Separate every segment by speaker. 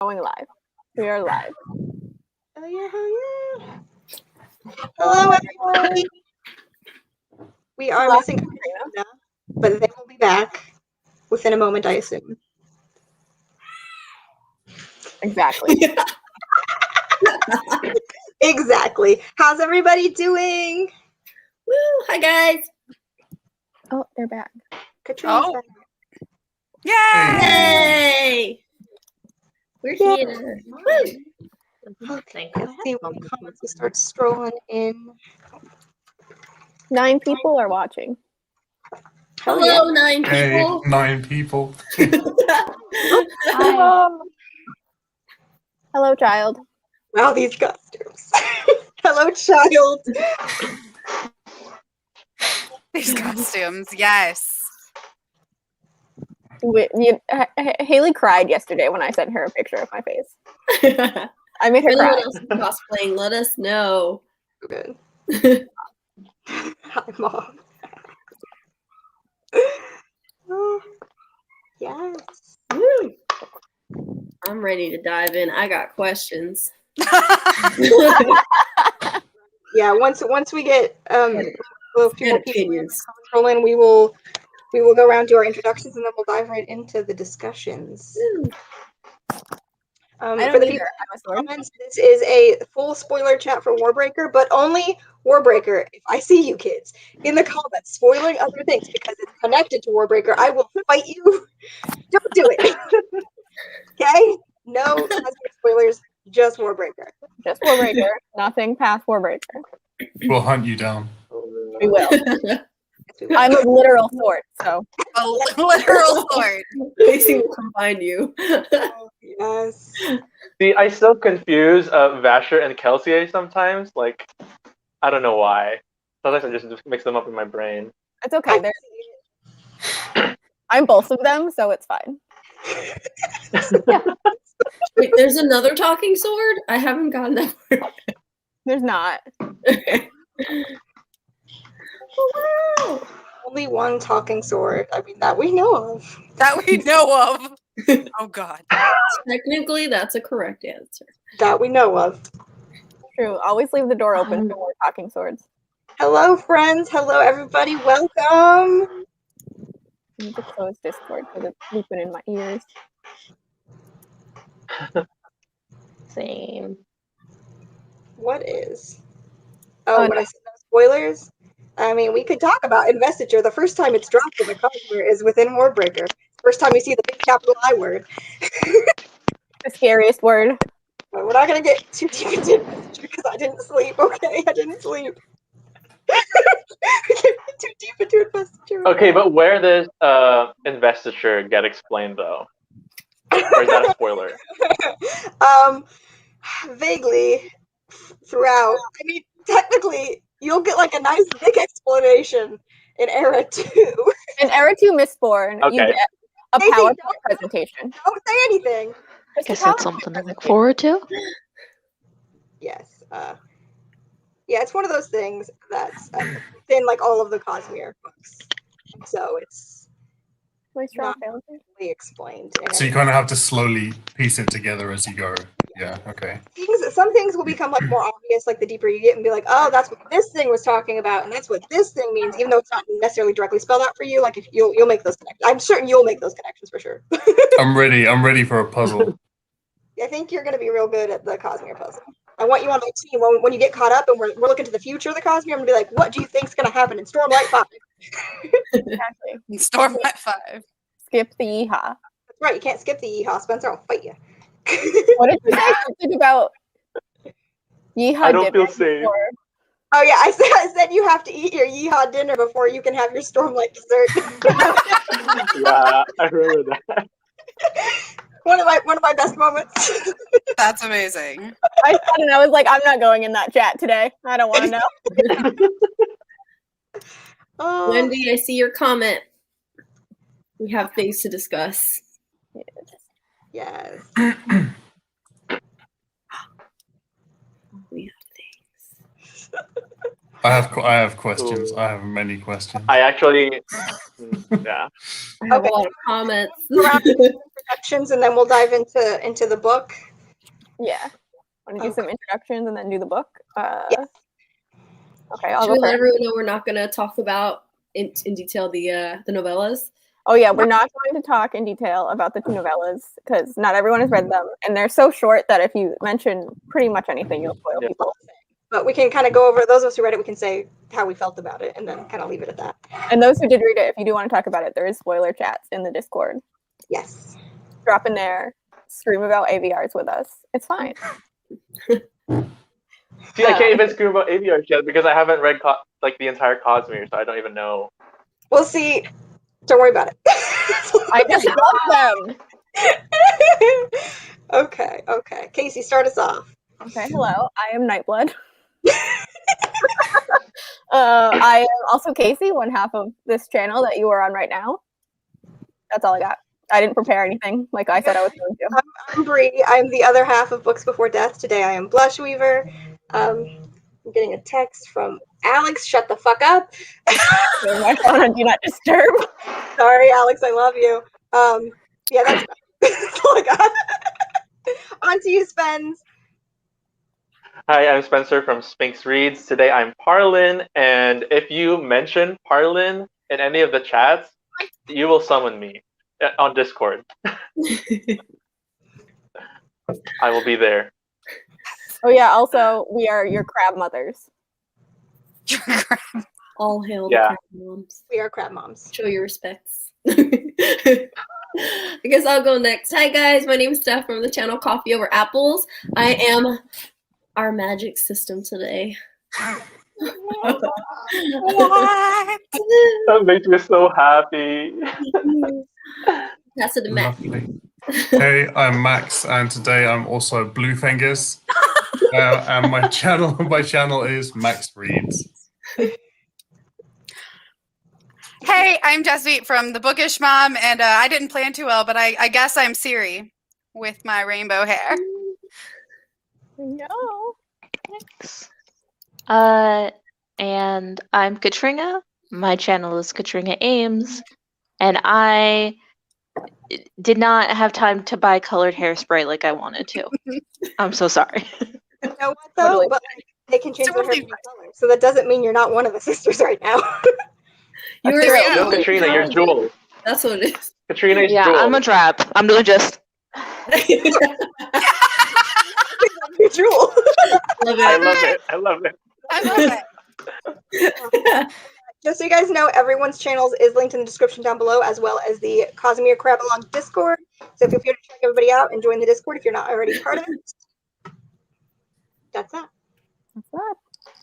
Speaker 1: Going live. We are live.
Speaker 2: Oh yeah, oh yeah. Hello everybody. We are missing Brianna, but they will be back within a moment, I assume.
Speaker 1: Exactly.
Speaker 2: Exactly. How's everybody doing?
Speaker 3: Woo! Hi guys.
Speaker 1: Oh, they're back.
Speaker 2: Katrina's
Speaker 4: Oh.
Speaker 2: back.
Speaker 3: Yay! We're here. Woo!
Speaker 2: Okay, let's see what comments we start strolling in.
Speaker 1: 9 people are watching.
Speaker 2: Hell
Speaker 3: Hello, 9
Speaker 5: Hey,
Speaker 3: people.
Speaker 5: 9 people.
Speaker 1: Hi. Hello, child.
Speaker 2: Wow, these costumes. Hello, child.
Speaker 4: These costumes, yes.
Speaker 1: Haley cried yesterday when I sent her a picture of my face. I made her
Speaker 3: Anyone
Speaker 1: cry.
Speaker 3: else cosplaying, let us know.
Speaker 2: Good. Hi, Mom. Oh, yes.
Speaker 3: Woo! I'm ready to dive in. I got questions.
Speaker 2: Yeah, once we get a few more people
Speaker 3: Opinions.
Speaker 2: rolling, we will go around to our introductions and then we'll dive right into the discussions.
Speaker 1: I
Speaker 2: For
Speaker 1: don't
Speaker 2: the
Speaker 1: either.
Speaker 2: people
Speaker 1: I'm a
Speaker 2: in the
Speaker 1: sword.
Speaker 2: comments, this is a full spoiler chat for Warbreaker, but only Warbreaker. If I see you kids in the comments spoiling other things because it's connected to Warbreaker, I will fight you. Don't do it. Okay? No spoilers, just Warbreaker.
Speaker 1: Just Warbreaker. Nothing past Warbreaker.
Speaker 5: We'll hunt you down.
Speaker 1: We will.
Speaker 2: Yes, we will.
Speaker 1: I'm a literal sword, so.
Speaker 4: A literal sword.
Speaker 3: Facing will combine you.
Speaker 2: Yes.
Speaker 6: See, I still confuse Vasher and Kelsier sometimes. Like, I don't know why. Sometimes I just mix them up in my brain.
Speaker 1: It's okay. I'm both of them, so it's fine.
Speaker 3: Wait, there's another talking sword? I haven't gotten that far.
Speaker 1: There's not.
Speaker 3: Okay. Oh, wow.
Speaker 2: Only one talking sword. I mean, that we know of.
Speaker 4: That we know of. Oh God.
Speaker 3: Technically, that's a correct answer.
Speaker 2: That we know of.
Speaker 1: True. Always leave the door open for more talking swords.
Speaker 2: Hello, friends. Hello, everybody. Welcome.
Speaker 1: I need to close Discord because it's looping in my ears.
Speaker 6: Same.
Speaker 2: What is? Oh,
Speaker 1: Oh,
Speaker 2: what I said, no spoilers? I mean, we could talk about investiture. The first time it's dropped in the Cosmere is within Warbreaker. First time you see the big capital I word.
Speaker 1: The scariest word.
Speaker 2: But we're not going to get too deep into investiture because I didn't sleep, okay? I didn't sleep. We can't get too deep into investiture.
Speaker 6: Okay, but where does investiture get explained, though? Or is that a spoiler?
Speaker 2: Vaguely throughout. I mean, technically, you'll get like a nice big explanation in Era 2.
Speaker 1: In Era 2 Mistborn, you
Speaker 6: Okay.
Speaker 1: get a
Speaker 2: Maybe
Speaker 1: PowerPoint
Speaker 2: don't-
Speaker 1: presentation.
Speaker 2: Don't say anything.
Speaker 7: I guess that's something to look forward to.
Speaker 2: Yes. Yeah, it's one of those things that's within like all of the Cosmere books. So it's
Speaker 1: My straw
Speaker 2: not
Speaker 1: failed.
Speaker 2: really explained.
Speaker 5: So you kind of have to slowly piece it together as you go. Yeah, okay.
Speaker 2: Some things will become like more obvious, like the deeper you get, and be like, oh, that's what this thing was talking about, and that's what this thing means, even though it's not necessarily directly spelled out for you. Like if you'll make those connections. I'm certain you'll make those connections for sure.
Speaker 5: I'm ready for a puzzle.
Speaker 2: I think you're going to be real good at the Cosmere puzzle. I want you on my team when you get caught up and we're looking to the future of the Cosmere. I'm going to be like, what do you think's going to happen in Stormlight 5?
Speaker 1: Exactly.
Speaker 4: Stormlight 5.
Speaker 1: Skip the yeehaw.
Speaker 2: That's right. You can't skip the yeehaw, Spencer. I'll fight you.
Speaker 1: What did you say? Something about yeehaw
Speaker 6: I don't
Speaker 1: dinner
Speaker 6: feel safe.
Speaker 1: before-
Speaker 2: Oh yeah, I said you have to eat your yeehaw dinner before you can have your Stormlight dessert.
Speaker 6: Yeah, I remember that.
Speaker 2: one of my best moments.
Speaker 4: That's amazing.
Speaker 1: I said and I was like, I'm not going in that chat today. I don't want to know.
Speaker 2: Oh,
Speaker 3: Wendy, I see your comment. We have things to discuss.
Speaker 2: yes.
Speaker 3: We have things.
Speaker 5: I have questions. I have many questions.
Speaker 6: I actually, yeah.
Speaker 3: I have
Speaker 2: Okay.
Speaker 3: a lot of comments.
Speaker 2: For introductions, and then we'll dive into the book.
Speaker 1: Yeah. Want to do some introductions and then do the book?
Speaker 2: Yes.
Speaker 1: Okay, I'll
Speaker 3: Should
Speaker 1: go
Speaker 3: we let
Speaker 1: first.
Speaker 3: everyone know we're not going to talk about in detail the novellas?
Speaker 1: Oh yeah, we're not going to talk in detail about the two novellas because not everyone has read them, and they're so short that if you mention pretty much anything, you'll spoil people.
Speaker 2: But we can kind of go over, those of us who read it, we can say how we felt about it and then kind of leave it at that.
Speaker 1: And those who did read it, if you do want to talk about it, there is spoiler chats in the Discord.
Speaker 2: Yes.
Speaker 1: Drop in there, scream about AVRs with us. It's fine.
Speaker 6: See, I can't even scream about AVR yet because I haven't read the entire Cosmere, so I don't even know.
Speaker 2: We'll see. Don't worry about it.
Speaker 1: I just love them.
Speaker 2: Okay. Casey, start us off.
Speaker 1: Okay, hello. I am Nightblood. I am also Casey, one half of this channel that you are on right now. That's all I got. I didn't prepare anything like I said I was going to.
Speaker 2: I'm Bree. I'm the other half of Books Before Death. Today I am Blushweaver. I'm getting a text from Alex. Shut the fuck up.
Speaker 1: My phone on Do Not Disturb.
Speaker 2: Sorry, Alex. I love you. Yeah, that's all I got. On to you, Spence.
Speaker 6: Hi, I'm Spencer from Sphinx Reads. Today I'm Parlin, and if you mention Parlin in any of the chats, you will summon me on Discord. I will be there.
Speaker 1: Oh yeah, also we are your crab mothers.
Speaker 3: All hail
Speaker 6: Yeah.
Speaker 3: the crab moms.
Speaker 2: We are crab moms.
Speaker 3: Show your respects. I guess I'll go next. Hi guys, my name is Steph from the channel Coffee Over Apples. I am our magic system today.
Speaker 4: What?
Speaker 6: That makes me so happy.
Speaker 3: Pass it to Matt.
Speaker 5: Lovely. Hey, I'm Max, and today I'm also Blue Fingers. And my channel is Max Reads.
Speaker 4: Hey, I'm Jasmine from The Bookish Mom, and I didn't plan too well, but I guess I'm Siri with my rainbow hair.
Speaker 1: No.
Speaker 7: Thanks. And I'm Katrina. My channel is Katrina Ames, and I did not have time to buy colored hairspray like I wanted to. I'm so sorry.
Speaker 2: You know what, though?
Speaker 1: Totally.
Speaker 2: But they can change their hair
Speaker 4: Totally
Speaker 2: to color. So that doesn't mean you're not one of the sisters right now.
Speaker 3: You're
Speaker 1: That's true.
Speaker 6: No, Katrina, you're Jewel.
Speaker 3: That's what it is.
Speaker 6: Katrina is
Speaker 7: Yeah,
Speaker 6: Jewel.
Speaker 7: I'm a drab. I'm really just.
Speaker 2: You're Jewel.
Speaker 3: Love
Speaker 6: I
Speaker 3: it.
Speaker 6: love it. I love it.
Speaker 4: I love it.
Speaker 2: Just so you guys know, everyone's channels is linked in the description down below, as well as the Cosmere Crab Along Discord. So feel free to check everybody out and join the Discord if you're not already part of it. That's that.
Speaker 1: What's that?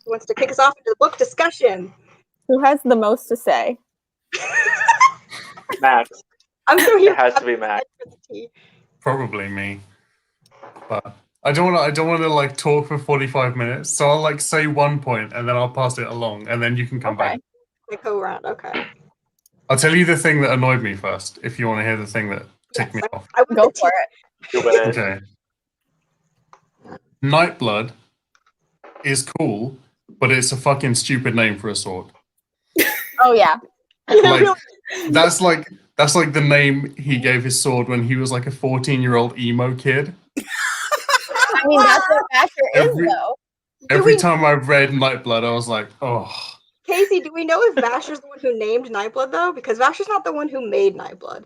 Speaker 2: Who wants to kick us off into the book discussion?
Speaker 1: Who has the most to say?
Speaker 6: Max.
Speaker 2: I'm so here.
Speaker 6: It has to be Max.
Speaker 5: Probably me. But I don't want to like talk for 45 minutes. So I'll like say one point and then I'll pass it along and then you can come back.
Speaker 2: The co-round. Okay.
Speaker 5: I'll tell you the thing that annoyed me first if you want to hear the thing that ticked me
Speaker 2: Yes,
Speaker 5: off.
Speaker 2: I want
Speaker 1: Go
Speaker 2: the
Speaker 1: for it.
Speaker 6: Do it.
Speaker 5: Okay. Nightblood is cool, but it's a fucking stupid name for a sword.
Speaker 1: Oh yeah.
Speaker 5: Like that's like the name he gave his sword when he was like a 14-year-old emo kid.
Speaker 1: I mean that's what Basher is
Speaker 5: Every-
Speaker 1: though.
Speaker 5: Every time I read Nightblood, I was like, oh.
Speaker 2: Casey, do we know if Vasher's the one who named Nightblood though? Because Vasher's not the one who made Nightblood.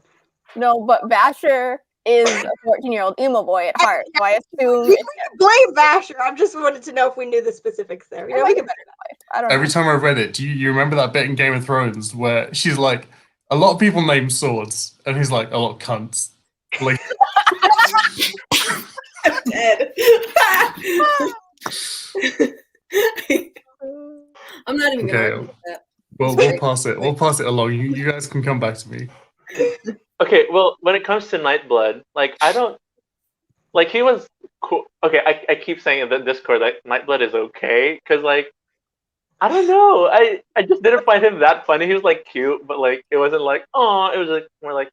Speaker 1: No, but Basher is a 14-year-old emo boy at heart. So I assume
Speaker 2: We
Speaker 1: it's
Speaker 2: can blame Vasher. I just wanted to know if we knew the specifics there. You
Speaker 1: I
Speaker 2: know,
Speaker 1: like
Speaker 2: we
Speaker 1: it
Speaker 2: can
Speaker 1: better that way. I don't
Speaker 5: Every
Speaker 1: know.
Speaker 5: time I read it, do you remember that bit in Game of Thrones where she's like, a lot of people name swords, and he's like, a lot of cunts. Like,
Speaker 3: I'm dead. I'm not even gonna
Speaker 5: Okay.
Speaker 3: argue with that.
Speaker 5: well, we'll pass it. We'll pass it along. You guys can come back to me.
Speaker 6: Okay, well, when it comes to Nightblood, like, I don't... Like, he was cool. Okay, I keep saying in the Discord that Nightblood is okay, because, like, I don't know. I just didn't find him that funny. He was, like, cute, but, like, it wasn't like, oh, it was, like, more like,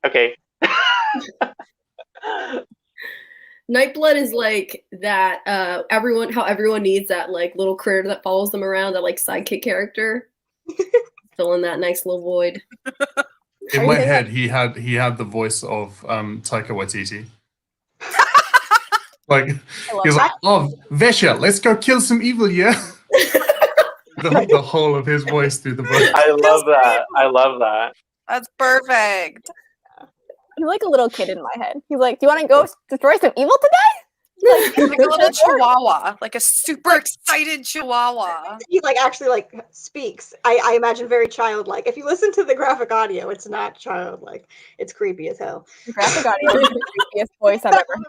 Speaker 6: okay.
Speaker 3: Nightblood is like that how everyone needs that like little critter that follows them around, that like sidekick character. Fill in that nice little void.
Speaker 1: Are
Speaker 5: In
Speaker 1: you
Speaker 5: my
Speaker 1: saying
Speaker 5: head, he had the voice of Taika Waititi. Like
Speaker 1: I love
Speaker 5: he was
Speaker 1: that.
Speaker 5: like, "Oh, Vesha, let's go kill some evil, yeah." the whole of his voice through the book.
Speaker 6: I love that. I love that.
Speaker 4: That's perfect.
Speaker 1: I'm like a little kid in my head. He's like, "Do you want to go destroy some evil today?"
Speaker 4: He's like a little chihuahua, like a super excited chihuahua.
Speaker 2: He like actually like speaks. I imagine very childlike. If you listen to the graphic audio, it's not childlike. It's creepy as hell.
Speaker 1: The graphic audio is the creepiest voice I've
Speaker 2: But
Speaker 1: ever heard.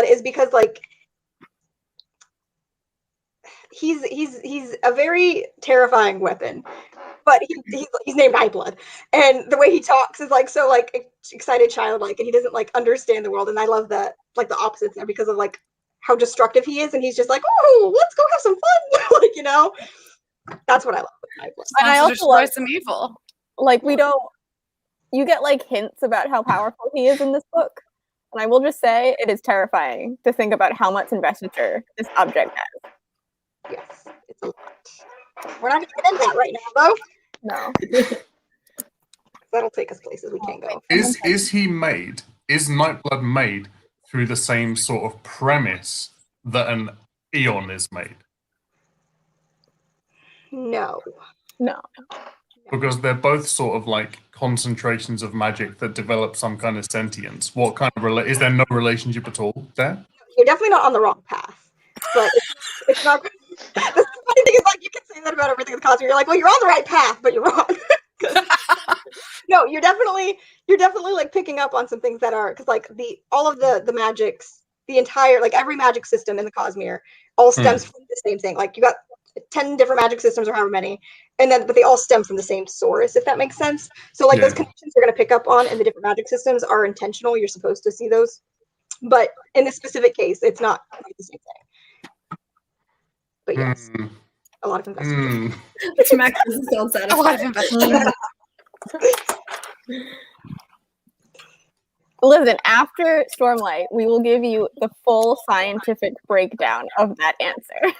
Speaker 2: Nightblood is because like he's a very terrifying weapon, but he's named Nightblood, and the way he talks is like so like excited childlike, and he doesn't like understand the world, and I love that like the opposites there because of like how destructive he is, and he's just like, oh, let's go have some fun. Like, you know, that's what I love with Nightblood.
Speaker 1: And I
Speaker 4: Wants to
Speaker 1: also
Speaker 4: destroy
Speaker 1: love,
Speaker 4: some evil.
Speaker 1: like, you get like hints about how powerful he is in this book. And I will just say it is terrifying to think about how much investiture this object has.
Speaker 2: Yes, it's a lot. We're not gonna get into that right now, though.
Speaker 1: No.
Speaker 2: That'll take us places we can't go.
Speaker 5: Is Nightblood made through the same sort of premise that an Eon is made?
Speaker 2: No.
Speaker 1: No.
Speaker 5: Because they're both sort of like concentrations of magic that develop some kind of sentience. What kind of is there no relationship at all there?
Speaker 2: You're definitely not on the wrong path, but it's not. The funny thing is, like, you can say that about everything with Cosmo. You're like, well, you're on the right path, but you're wrong. No, you're definitely like picking up on some things that are, because like all of the magics, the entire like every magic system in the Cosmere all stems from the same thing. Like you got 10 different magic systems or however many, and then but they all stem from the same source, if that makes sense. So like those connections you're going to pick up on in the different magic systems are intentional. You're supposed to see those, but in this specific case, it's not quite the same thing. But yes, a lot of investment.
Speaker 3: Max doesn't sound
Speaker 4: A lot of
Speaker 3: satisfied.
Speaker 4: investment.
Speaker 1: Listen, after Stormlight, we will give you the full scientific breakdown of that answer.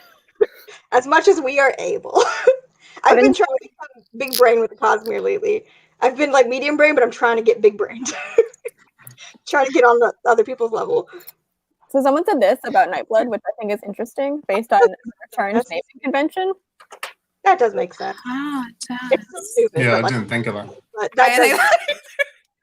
Speaker 2: As much as we are able. I've been trying to become big brain with the Cosmere lately. I've been like medium brain, but I'm trying to get big brained. Trying to get on the other people's level.
Speaker 1: So someone said this about Nightblood, which I think is interesting, based on the Return's naming convention.
Speaker 2: That does make sense.
Speaker 4: Oh, it does.
Speaker 2: It's so stupid.
Speaker 5: Yeah,
Speaker 2: but,
Speaker 5: I
Speaker 2: like,
Speaker 5: didn't think of that.
Speaker 2: but that does,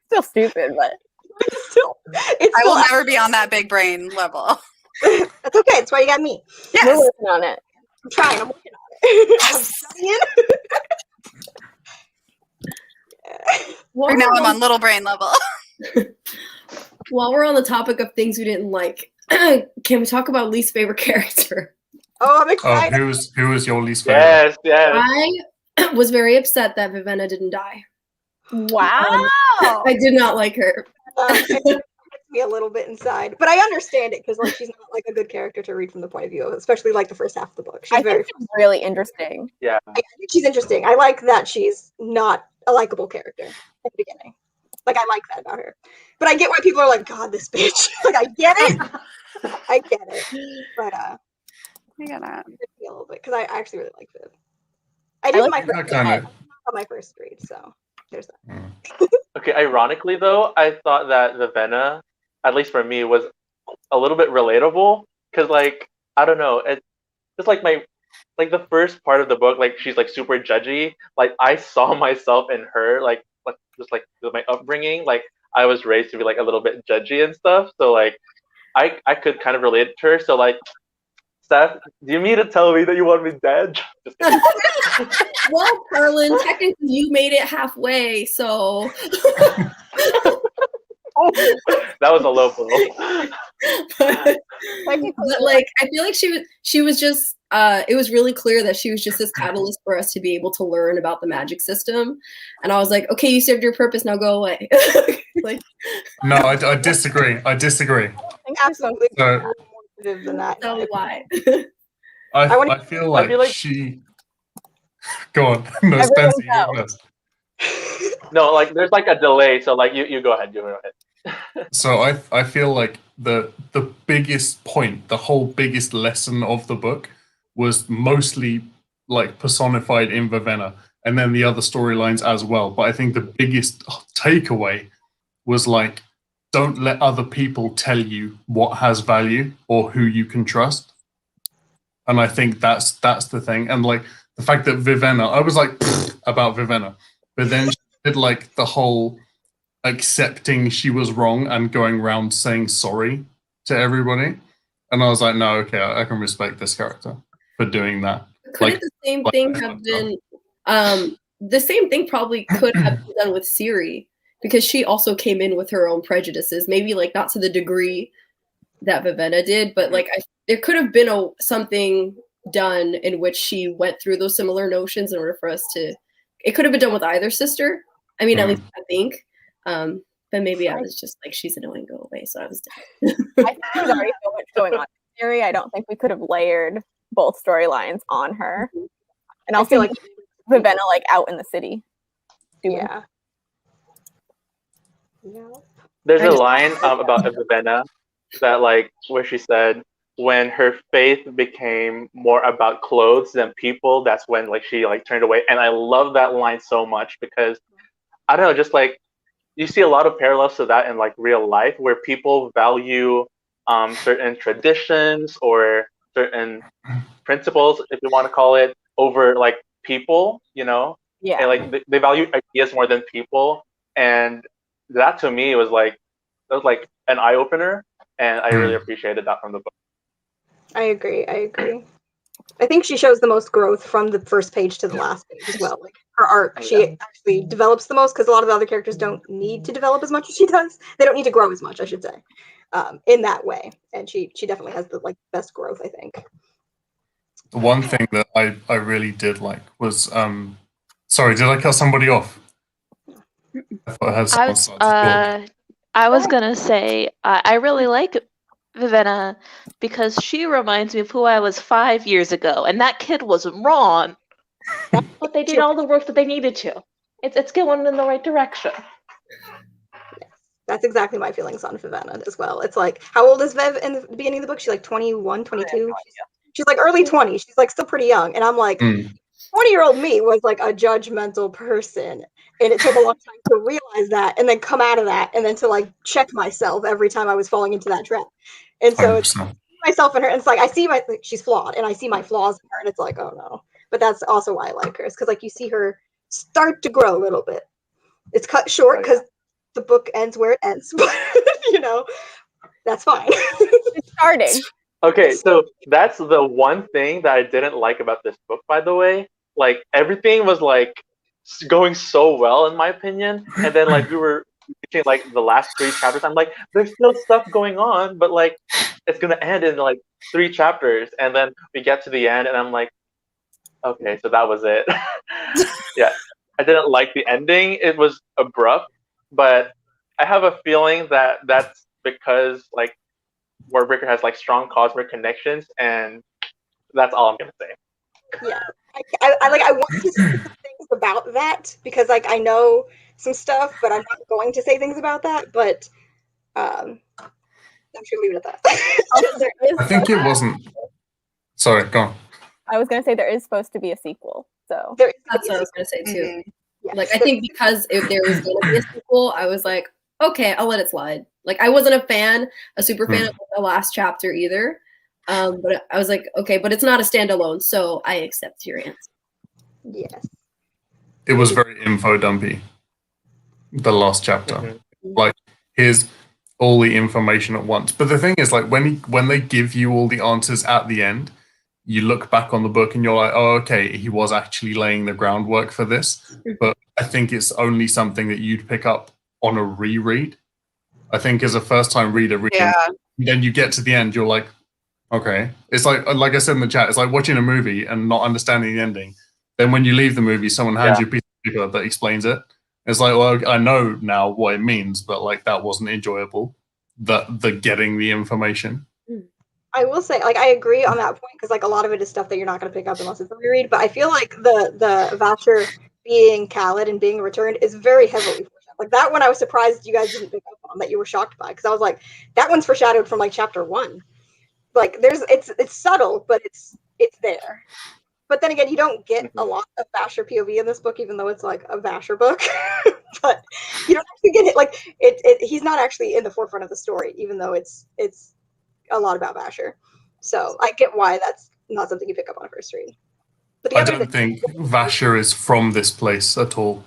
Speaker 1: Still stupid, but
Speaker 2: it's
Speaker 4: I will
Speaker 2: still,
Speaker 4: never be on that big brain level.
Speaker 2: that's okay. That's why you got me.
Speaker 1: we're
Speaker 4: Yes.
Speaker 1: working on it.
Speaker 2: I'm trying. I'm working on it. I'm studying.
Speaker 4: Right now I'm on little brain level.
Speaker 3: While we're on the topic of things we didn't like, can we talk about least favorite character?
Speaker 2: Oh, I'm
Speaker 5: Oh,
Speaker 2: excited.
Speaker 5: who was your least favorite?
Speaker 6: Yes.
Speaker 3: I was very upset that Vivenna didn't die.
Speaker 1: Wow.
Speaker 3: I did not like her.
Speaker 2: It hurts me a little bit inside, but I understand it because like she's not like a good character to read from the point of view of, especially like the first half of the book. She's
Speaker 1: I think she's really interesting.
Speaker 6: Yeah.
Speaker 2: I think she's interesting. I like that she's not a likable character at the beginning. Like I like that about her. But I get why people are like, God, this bitch. Like I get it. I get it. But
Speaker 4: You gotta.
Speaker 2: a little bit because I actually really like Viv. I did
Speaker 1: like
Speaker 2: my
Speaker 5: that
Speaker 2: first
Speaker 5: kind of.
Speaker 2: on my first read, so there's that.
Speaker 6: Okay, ironically though, I thought that Vivenna, at least for me, was a little bit relatable because, like, I don't know, it's just like the first part of the book, like she's like super judgy. Like I saw myself in her, like just like with my upbringing, like I was raised to be like a little bit judgy and stuff. So like, I could kind of relate to her. So like, Steph, do you mean to tell me that you want me dead? Just kidding.
Speaker 3: Well, Carlin, technically you made it halfway, so
Speaker 6: That was a low blow.
Speaker 3: but like I feel like she was just it was really clear that she was just this catalyst for us to be able to learn about the magic system, and I was like, okay, you served your purpose, now go away. Like,
Speaker 5: No, I disagree. I disagree.
Speaker 2: Absolutely
Speaker 5: So-
Speaker 2: more Viv than that.
Speaker 3: tell me why.
Speaker 5: I feel like she. Go on. No,
Speaker 1: Everyone
Speaker 5: Spencer, you
Speaker 1: go.
Speaker 5: go first.
Speaker 6: No, like there's like a delay, so like you go ahead, you go ahead.
Speaker 5: So I feel like the biggest point, the whole biggest lesson of the book was mostly like personified in Vivenna, and then the other storylines as well. But I think the biggest takeaway was like, don't let other people tell you what has value or who you can trust. And I think that's the thing. And like the fact that Vivenna, I was like about Vivenna, but then she did like the whole accepting she was wrong and going around saying sorry to everybody. And I was like, no, okay, I can respect this character for doing that.
Speaker 3: Couldn't the same thing have been the same thing probably could have been done with Siri, because she also came in with her own prejudices, maybe like not to the degree that Vivenna did, but like there could have been something done in which she went through those similar notions in order for us to, it could have been done with either sister. I mean, at least I think. But maybe I was just like, she's annoying, go away. So I was done.
Speaker 1: I think there's already so much going on in theory. I don't think we could have layered both storylines on her. And I'll feel like Vivenna like out in the city.
Speaker 2: Yeah.
Speaker 6: There's a line about Vivenna that like where she said, when her faith became more about clothes than people, that's when like she like turned away. And I love that line so much because I don't know, just like you see a lot of parallels to that in like real life where people value certain traditions or certain principles, if you want to call it, over like people, you know?
Speaker 1: Yeah.
Speaker 6: And like they value ideas more than people. And that to me was like an eye opener, and I really appreciated that from the book.
Speaker 2: I agree. I think she shows the most growth from the first page to the last page as well. Like her arc, she actually develops the most because a lot of the other characters don't need to develop as much as she does. They don't need to grow as much, I should say, in that way. And she definitely has the like best growth, I think.
Speaker 5: The one thing that I really did like was sorry, did I cut somebody off? I thought I had someone start to talk.
Speaker 7: I was gonna say I really like Vivenna because she reminds me of who I was 5 years ago, and that kid was wrong. But they did all the work that they needed to. It's going in the right direction.
Speaker 2: Yes, that's exactly my feelings on Vivenna as well. It's like, how old is Viv in the beginning of the book? She's like 21, 22. She's like early 20s. She's like still pretty young. And I'm like, 20-year-old me was like a judgmental person. And it took a long time to realize that and then come out of that and then to like check myself every time I was falling into that trap. And so it's myself and her. And it's like, I see she's flawed and I see my flaws in her. And it's like, oh no. But that's also why I like her. It's because like you see her start to grow a little bit. It's cut short because the book ends where it ends. But, you know, that's fine.
Speaker 1: It's starting.
Speaker 6: Okay, so that's the one thing that I didn't like about this book, by the way. Like, everything was, like, going so well, in my opinion. And then, like, we were reaching, like, the last 3 chapters. I'm like, there's still stuff going on, but, like, it's going to end in, like, 3 chapters. And then we get to the end, and I'm like, okay, so that was it. Yeah, I didn't like the ending. It was abrupt, but I have a feeling that that's because, like, Warbreaker has like strong cosmic connections, and that's all I'm gonna say.
Speaker 2: Yeah, I want to say some things about that because like I know some stuff, but I'm not going to say things about that. But I'm sure leave it at that.
Speaker 5: I think it wasn't. Sorry, go on.
Speaker 1: I was gonna say there is supposed to be a sequel, so
Speaker 2: That's
Speaker 3: That's what I was gonna say too.
Speaker 2: Yes.
Speaker 3: Like I think because if there was gonna be a sequel, I was like, okay, I'll let it slide. Like I wasn't a super fan of the last chapter either. But I was like, okay, but it's not a standalone, so I accept your answer.
Speaker 2: Yes.
Speaker 5: It was very info dumpy. The last chapter, like here's all the information at once. But the thing is, like when they give you all the answers at the end, you look back on the book and you're like, oh, okay, he was actually laying the groundwork for this. But I think it's only something that you'd pick up on a reread. I think as a first-time reader reading, then you get to the end, you're like, okay. It's like I said in the chat, it's like watching a movie and not understanding the ending. Then when you leave the movie, someone hands you a piece of paper that explains it. It's like, well, I know now what it means, but like that wasn't enjoyable. The getting the information.
Speaker 2: I will say, like, I agree on that point because, like, a lot of it is stuff that you're not going to pick up unless it's a reread. But I feel like the Voucher being Khaled and being returned is very heavily foreshadowed. Like that one, I was surprised you guys didn't pick up on, that you were shocked by, because I was like, that one's foreshadowed from like chapter 1. Like, it's subtle, but it's there. But then again, you don't get a lot of Vasher POV in this book, even though it's like a Vasher book. But you don't actually get it. Like he's not actually in the forefront of the story, even though it's a lot about Vasher. So I get why that's not something you pick up on a first read. But
Speaker 5: I don't think Vasher is from this place at all.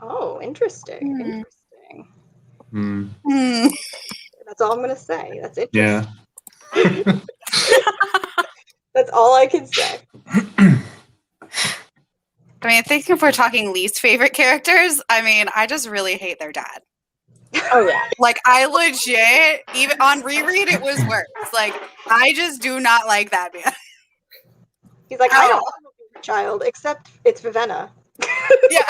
Speaker 2: Oh, interesting. Interesting.
Speaker 5: Hmm.
Speaker 2: That's all I'm gonna say. That's interesting.
Speaker 5: Yeah.
Speaker 2: That's all I can say.
Speaker 4: I mean, I think if we're talking least favorite characters, I mean, I just really hate their dad.
Speaker 1: Oh yeah.
Speaker 4: Like, I legit, even on reread, it was worse. Like, I just do not like that man.
Speaker 2: He's like, I don't have a favorite child, except it's Vivenna.
Speaker 4: Yeah.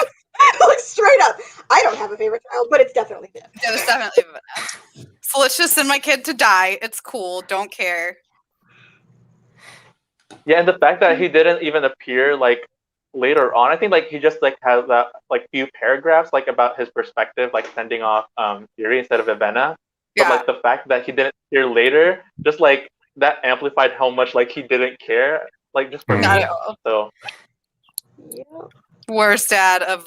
Speaker 2: Like, straight up, I don't have a favorite child, but it's definitely him.
Speaker 4: Yeah, there's definitely Vivenna. So let's just send my kid to die. It's cool. Don't care.
Speaker 6: Yeah, and the fact that he didn't even appear like later on, I think like he just like has that like few paragraphs like about his perspective, like sending off Yuri instead of Vivenna.
Speaker 4: Yeah.
Speaker 6: But like the fact that he didn't appear later, just like that amplified how much like he didn't care, like just for
Speaker 4: Not
Speaker 6: me.
Speaker 4: at all.
Speaker 6: So
Speaker 2: Yeah.
Speaker 4: Worst dad of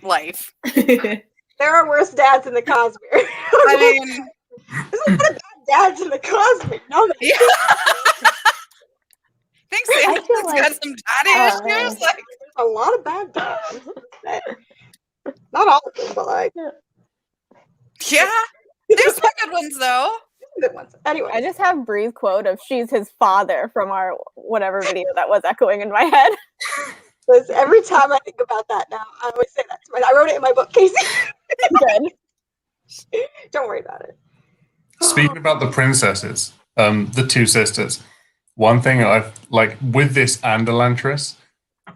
Speaker 4: life.
Speaker 2: There are worse dads in the Cosmere.
Speaker 4: I mean,
Speaker 2: there's a lot of bad dads in the Cosmere. No,
Speaker 4: yeah. Thanks, Sam.
Speaker 1: feel like,
Speaker 4: Got some daddy issues. Like,
Speaker 2: there's a lot of bad dads. Not all of them, but like
Speaker 4: yeah. There's some good ones though.
Speaker 2: good ones. Anyway,
Speaker 1: I just have Bree's quote of "she's his father" from our whatever video that was echoing in my head.
Speaker 2: because every time I think about that now, I always say that. I wrote it in my book, Casey.
Speaker 1: Good.
Speaker 2: Don't worry about it.
Speaker 5: Speaking about the princesses, the two sisters, one thing I've like with this and Elantris,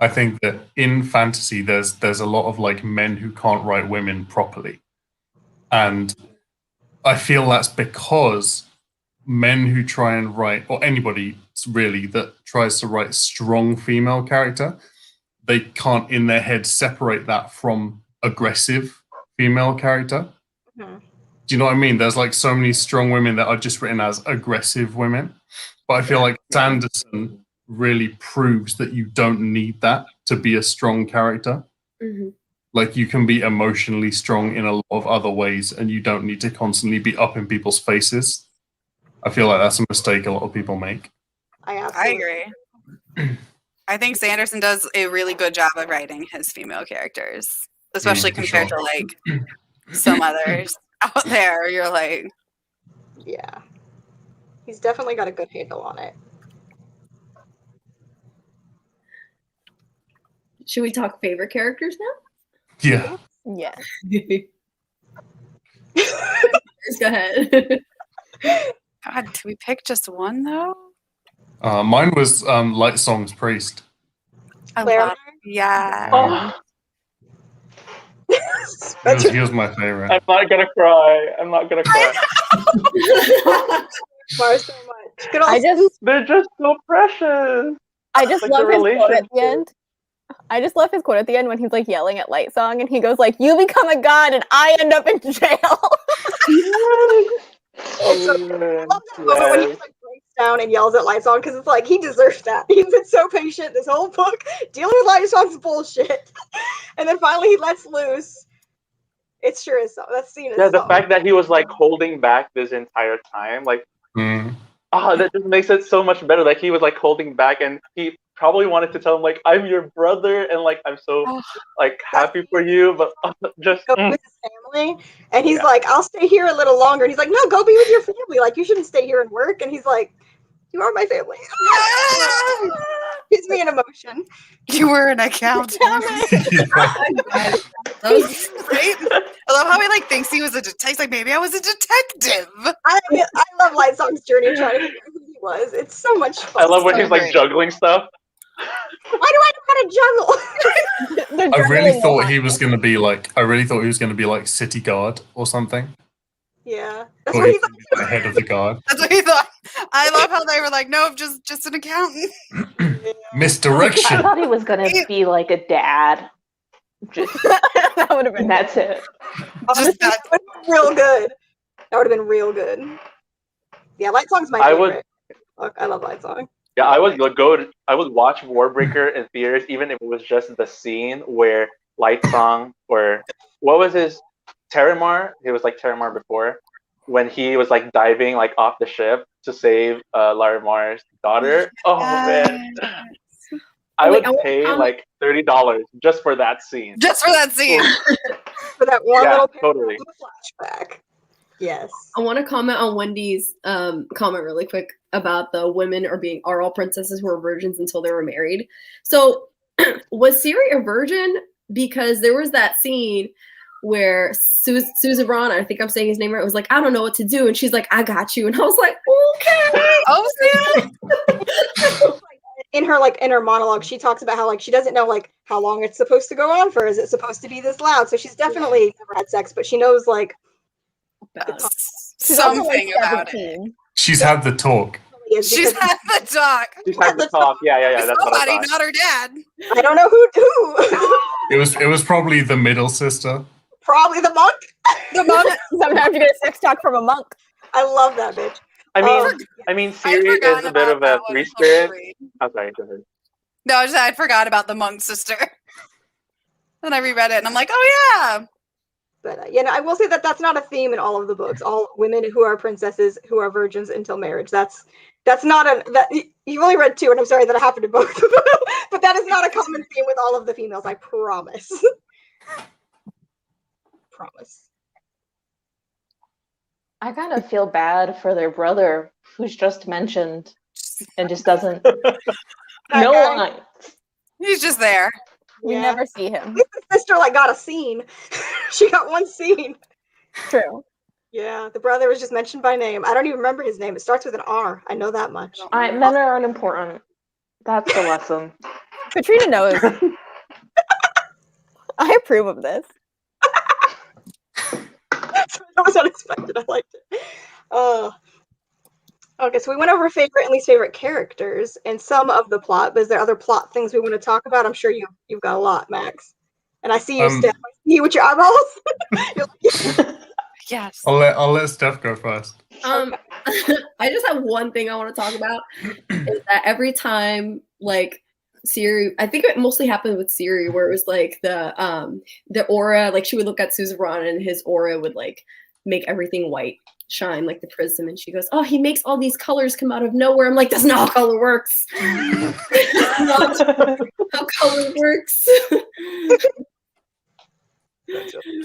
Speaker 5: I think that in fantasy there's a lot of like men who can't write women properly. And I feel that's because men who try and write, or anybody really that tries to write strong female character, they can't in their head separate that from aggressive female character.
Speaker 2: Mm-hmm.
Speaker 5: Do you know what I mean? There's like so many strong women that are just written as aggressive women. But I feel like Sanderson really proves that you don't need that to be a strong character.
Speaker 3: Mm-hmm.
Speaker 5: Like you can be emotionally strong in a lot of other ways and you don't need to constantly be up in people's faces. I feel like that's a mistake a lot of people make.
Speaker 4: I agree. I think Sanderson does a really good job of writing his female characters, especially compared to like some others out there. You're like,
Speaker 2: yeah, he's definitely got a good handle on it.
Speaker 3: Should we talk favorite characters now?
Speaker 5: Yeah.
Speaker 1: Yeah.
Speaker 3: Go ahead.
Speaker 4: God, do we pick just one though?
Speaker 5: Mine was Light Song's Priest.
Speaker 4: I
Speaker 2: Claire?
Speaker 4: love, yeah.
Speaker 6: oh,
Speaker 5: He was my favorite.
Speaker 6: I'm not gonna cry. I'm not gonna cry.
Speaker 2: Mars so much.
Speaker 6: They're just so precious.
Speaker 1: I just
Speaker 6: Like
Speaker 1: love
Speaker 6: the
Speaker 1: his quote at
Speaker 6: relationship.
Speaker 1: the end. I just love his quote at the end when he's like yelling at Light Song and he goes like, "You become a god and I end up in jail."
Speaker 6: Oh, man.
Speaker 2: I love that moment when he just like breaks down and yells at Lightsong because it's like he deserves that. He's been so patient this whole book dealing with Lightsong's bullshit, and then finally he lets loose. It sure is so. That scene is
Speaker 6: The fact that he was like holding back this entire time, like, that just makes it so much better. Like he was like holding back, and he probably wanted to tell him like, "I'm your brother," and like, "I'm so like happy for you," but just
Speaker 2: go with his family, and he's like, "I'll stay here a little longer." And he's like, "No, go be with your family. Like you shouldn't stay here and work." And he's like, "You are my family." Gives me an emotion.
Speaker 4: You were an accountant. That was great. I love how he like thinks he was a detective. He's like, maybe I was a detective.
Speaker 2: I love Lightsong's journey trying to figure out who he was. It's so much fun.
Speaker 6: I love when
Speaker 4: so
Speaker 6: he's like
Speaker 4: great.
Speaker 6: juggling stuff.
Speaker 2: Why do I know how to juggle?
Speaker 5: I really thought he was going to be like city guard or something.
Speaker 2: Yeah, that's
Speaker 5: Or
Speaker 2: what
Speaker 5: he
Speaker 2: he's
Speaker 5: was gonna be the head of the guard.
Speaker 4: That's what he thought. I love how they were like, no, just an accountant.
Speaker 5: Misdirection.
Speaker 7: I thought he was gonna be like a dad. Just
Speaker 1: That would have been.
Speaker 7: and that's it.
Speaker 2: Honestly, that would have been real good. That would have been real good. Yeah, Lightsong's my
Speaker 6: I
Speaker 2: favorite.
Speaker 6: would-
Speaker 2: Look, I love Lightsong.
Speaker 6: Yeah, I would watch Warbreaker in theaters, even if it was just the scene where Light Song or what was his Terramar? He was like Terramar before, when he was like diving like off the ship to save Larimar's daughter. Oh man, I would pay like $30 just for that scene.
Speaker 4: Just for that scene.
Speaker 2: For that one little
Speaker 6: totally
Speaker 2: flashback. Yes.
Speaker 3: I want to comment on Wendy's comment really quick about the women are all princesses who are virgins until they were married. So was Siri a virgin? Because there was that scene where Susan Braun, I think I'm saying his name right, was like, I don't know what to do. And she's like, I got you. And I was like, okay.
Speaker 4: Oh, yeah.
Speaker 2: In her monologue, she talks about how like she doesn't know like how long it's supposed to go on for. Is it supposed to be this loud? So she's definitely never had sex, but she knows like
Speaker 4: something about it.
Speaker 5: She's had the talk.
Speaker 4: She's had the talk.
Speaker 6: She's had the talk. Yeah. That's
Speaker 4: somebody,
Speaker 6: what I
Speaker 4: not her dad.
Speaker 2: I don't know who.
Speaker 5: It was probably the middle sister.
Speaker 2: Probably the monk.
Speaker 1: The monk. Sometimes you get a sex talk from a monk.
Speaker 2: I love that bitch.
Speaker 6: I mean, Siri is a bit of a free spirit. I'm sorry, go ahead.
Speaker 4: No, I forgot about the monk sister. Then I reread it, and I'm like, oh yeah.
Speaker 2: But I will say that that's not a theme in all of the books. All women who are princesses who are virgins until marriage. That's not that you've only read 2, and I'm sorry that it happened to both. But that is not a common theme with all of the females. I promise. Promise.
Speaker 7: I kind of feel bad for their brother, who's just mentioned and just doesn't. No lines.
Speaker 4: He's just there.
Speaker 1: We never see him.
Speaker 2: His sister got a scene. She got one scene.
Speaker 1: True.
Speaker 2: Yeah, the brother was just mentioned by name. I don't even remember his name. It starts with an R. I know that much.
Speaker 7: Men are unimportant. That's the lesson.
Speaker 1: Katrina knows. I approve of this.
Speaker 2: That was unexpected. I liked it. Okay, so we went over favorite and least favorite characters and some of the plot, but is there other plot things we want to talk about? I'm sure you've got a lot, Max. And I see you, Steph. I see you with your eyeballs.
Speaker 4: Yes.
Speaker 5: I'll let Steph go first.
Speaker 3: I just have one thing I want to talk about. Is that every time Siri, I think it mostly happened with Siri, where it was like the aura, like she would look at Susan Braun and his aura would make everything white shine like the prism, and she goes, oh, he makes all these colors come out of nowhere. I'm like, that's not how color works. That's not how color works.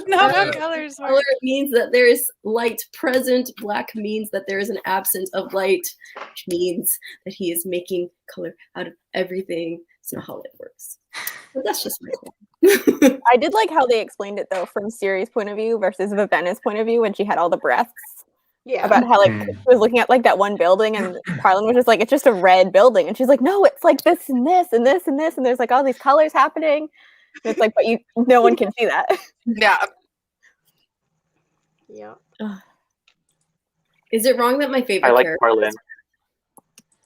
Speaker 4: Not how colors work.
Speaker 3: Color means that there is light present. Black means that there is an absence of light, which means that he is making color out of everything. It's not how it works. But that's just my point.
Speaker 1: I did like how they explained it though, from Siri's point of view versus Vivenna's point of view when she had all the breaths.
Speaker 2: Yeah.
Speaker 1: About how she was looking at that one building and Harlan was just like, it's just a red building, and she's like, no, it's like this and this and this and this, and there's all these colors happening. And it's like, but no one can see that.
Speaker 4: Yeah.
Speaker 2: Yeah.
Speaker 3: Is it wrong that my favorite
Speaker 6: I like
Speaker 3: character?
Speaker 6: Harlan.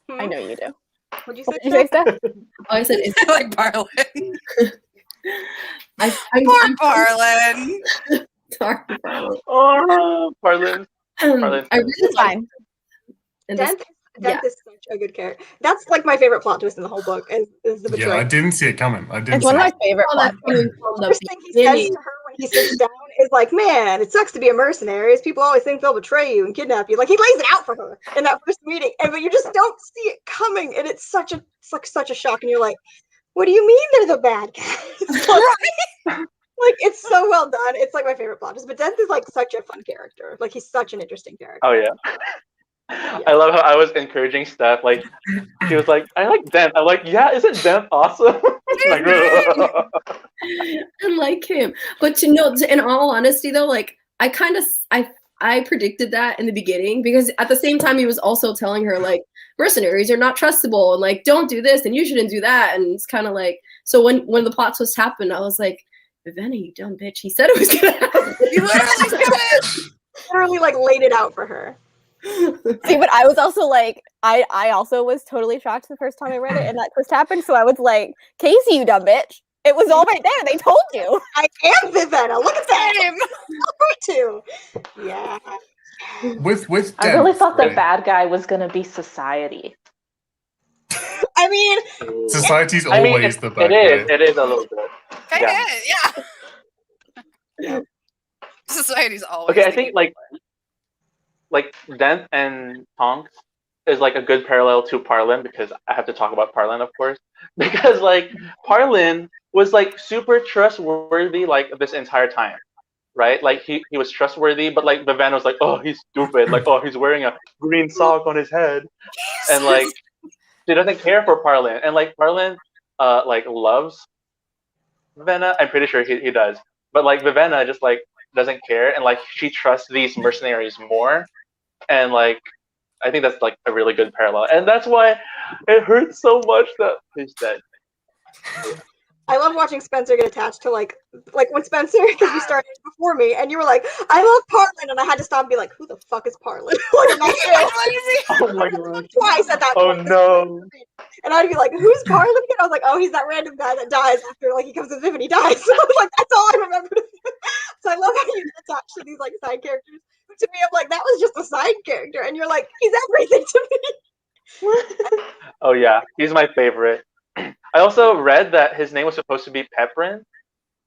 Speaker 1: I know you do.
Speaker 2: What'd you
Speaker 1: What did you say, Steph?
Speaker 3: Oh, I said is
Speaker 4: I like Barlin.
Speaker 3: I'm
Speaker 4: Barlin.
Speaker 3: sorry, Harlan.
Speaker 6: Oh, Harlan. Harlan.
Speaker 3: I really
Speaker 1: Fine.
Speaker 2: Dent is such a good character. That's my favorite plot twist in the whole book is the betrayal.
Speaker 5: Yeah, I didn't see it coming.
Speaker 1: It's one of my favorite plots.
Speaker 2: The first thing he says to her when he sits down is like, man, it sucks to be a mercenary. People always think they'll betray you and kidnap you. He lays it out for her in that first meeting, but you just don't see it coming, and it's such a shock, and you're like, what do you mean they're the bad guys? It's so well done. It's my favorite plot twist. But Dent is such a fun character. He's such an interesting character.
Speaker 6: Oh yeah. I love how I was encouraging Steph. She was like, I like Dent. I'm like, yeah, isn't Dent awesome?
Speaker 3: I like him. But in all honesty though, I predicted that in the beginning, because at the same time he was also telling her mercenaries are not trustable and don't do this and you shouldn't do that. And it's kind of so when the plot twist happened, I was like, Vivenna, you dumb bitch. He said it was gonna happen.
Speaker 4: You literally said it.
Speaker 2: Literally laid it out for her.
Speaker 1: See, but I was also I also was totally shocked the first time I read it and that twist happened. So I was like, Casey, you dumb bitch. It was all right there. They told you.
Speaker 2: I am Vivenna. Look at that. Too. Yeah.
Speaker 5: With
Speaker 7: I really thought the bad guy was gonna be society.
Speaker 2: I mean,
Speaker 5: Society's
Speaker 6: I mean,
Speaker 5: always the bad
Speaker 6: it
Speaker 5: guy.
Speaker 6: is a little bit.
Speaker 4: Kind
Speaker 6: Yeah.
Speaker 4: of, yeah. Society's always.
Speaker 6: Okay, I
Speaker 4: the
Speaker 6: think
Speaker 4: evil
Speaker 6: like Dent and Tonks is like a good parallel to Parlin, because I have to talk about Parlin, of course, because like Parlin was like super trustworthy like this entire time, right? Like he was trustworthy, but like Vivanna was like, oh, he's stupid, like, oh, he's wearing a green sock on his head, and like she doesn't care for Parlin, and like Parlin like loves Vivanna. I'm pretty sure he does, but like Vivanna just like doesn't care, and like she trusts these mercenaries more, and like I think that's like a really good parallel, and that's why it hurts so much that he's dead.
Speaker 2: I love watching Spencer get attached to like when Spencer, because you started before me, and you were like, I love Parlin, and I had to stop and be like, who the fuck is Parlin? Like,
Speaker 6: Oh my god!
Speaker 2: twice at that
Speaker 6: Oh
Speaker 2: point.
Speaker 6: no!
Speaker 2: And I'd be like, who's Parlin? And I was like, oh, he's that random guy that dies after like he comes with Viv and he dies. So I was like, that's all I remember. So I love how you get attached to these like side characters. But to me, I'm like, that was just a side character, and you're like, he's everything to me.
Speaker 6: Oh yeah, he's my favorite. I also read that his name was supposed to be Pepperin,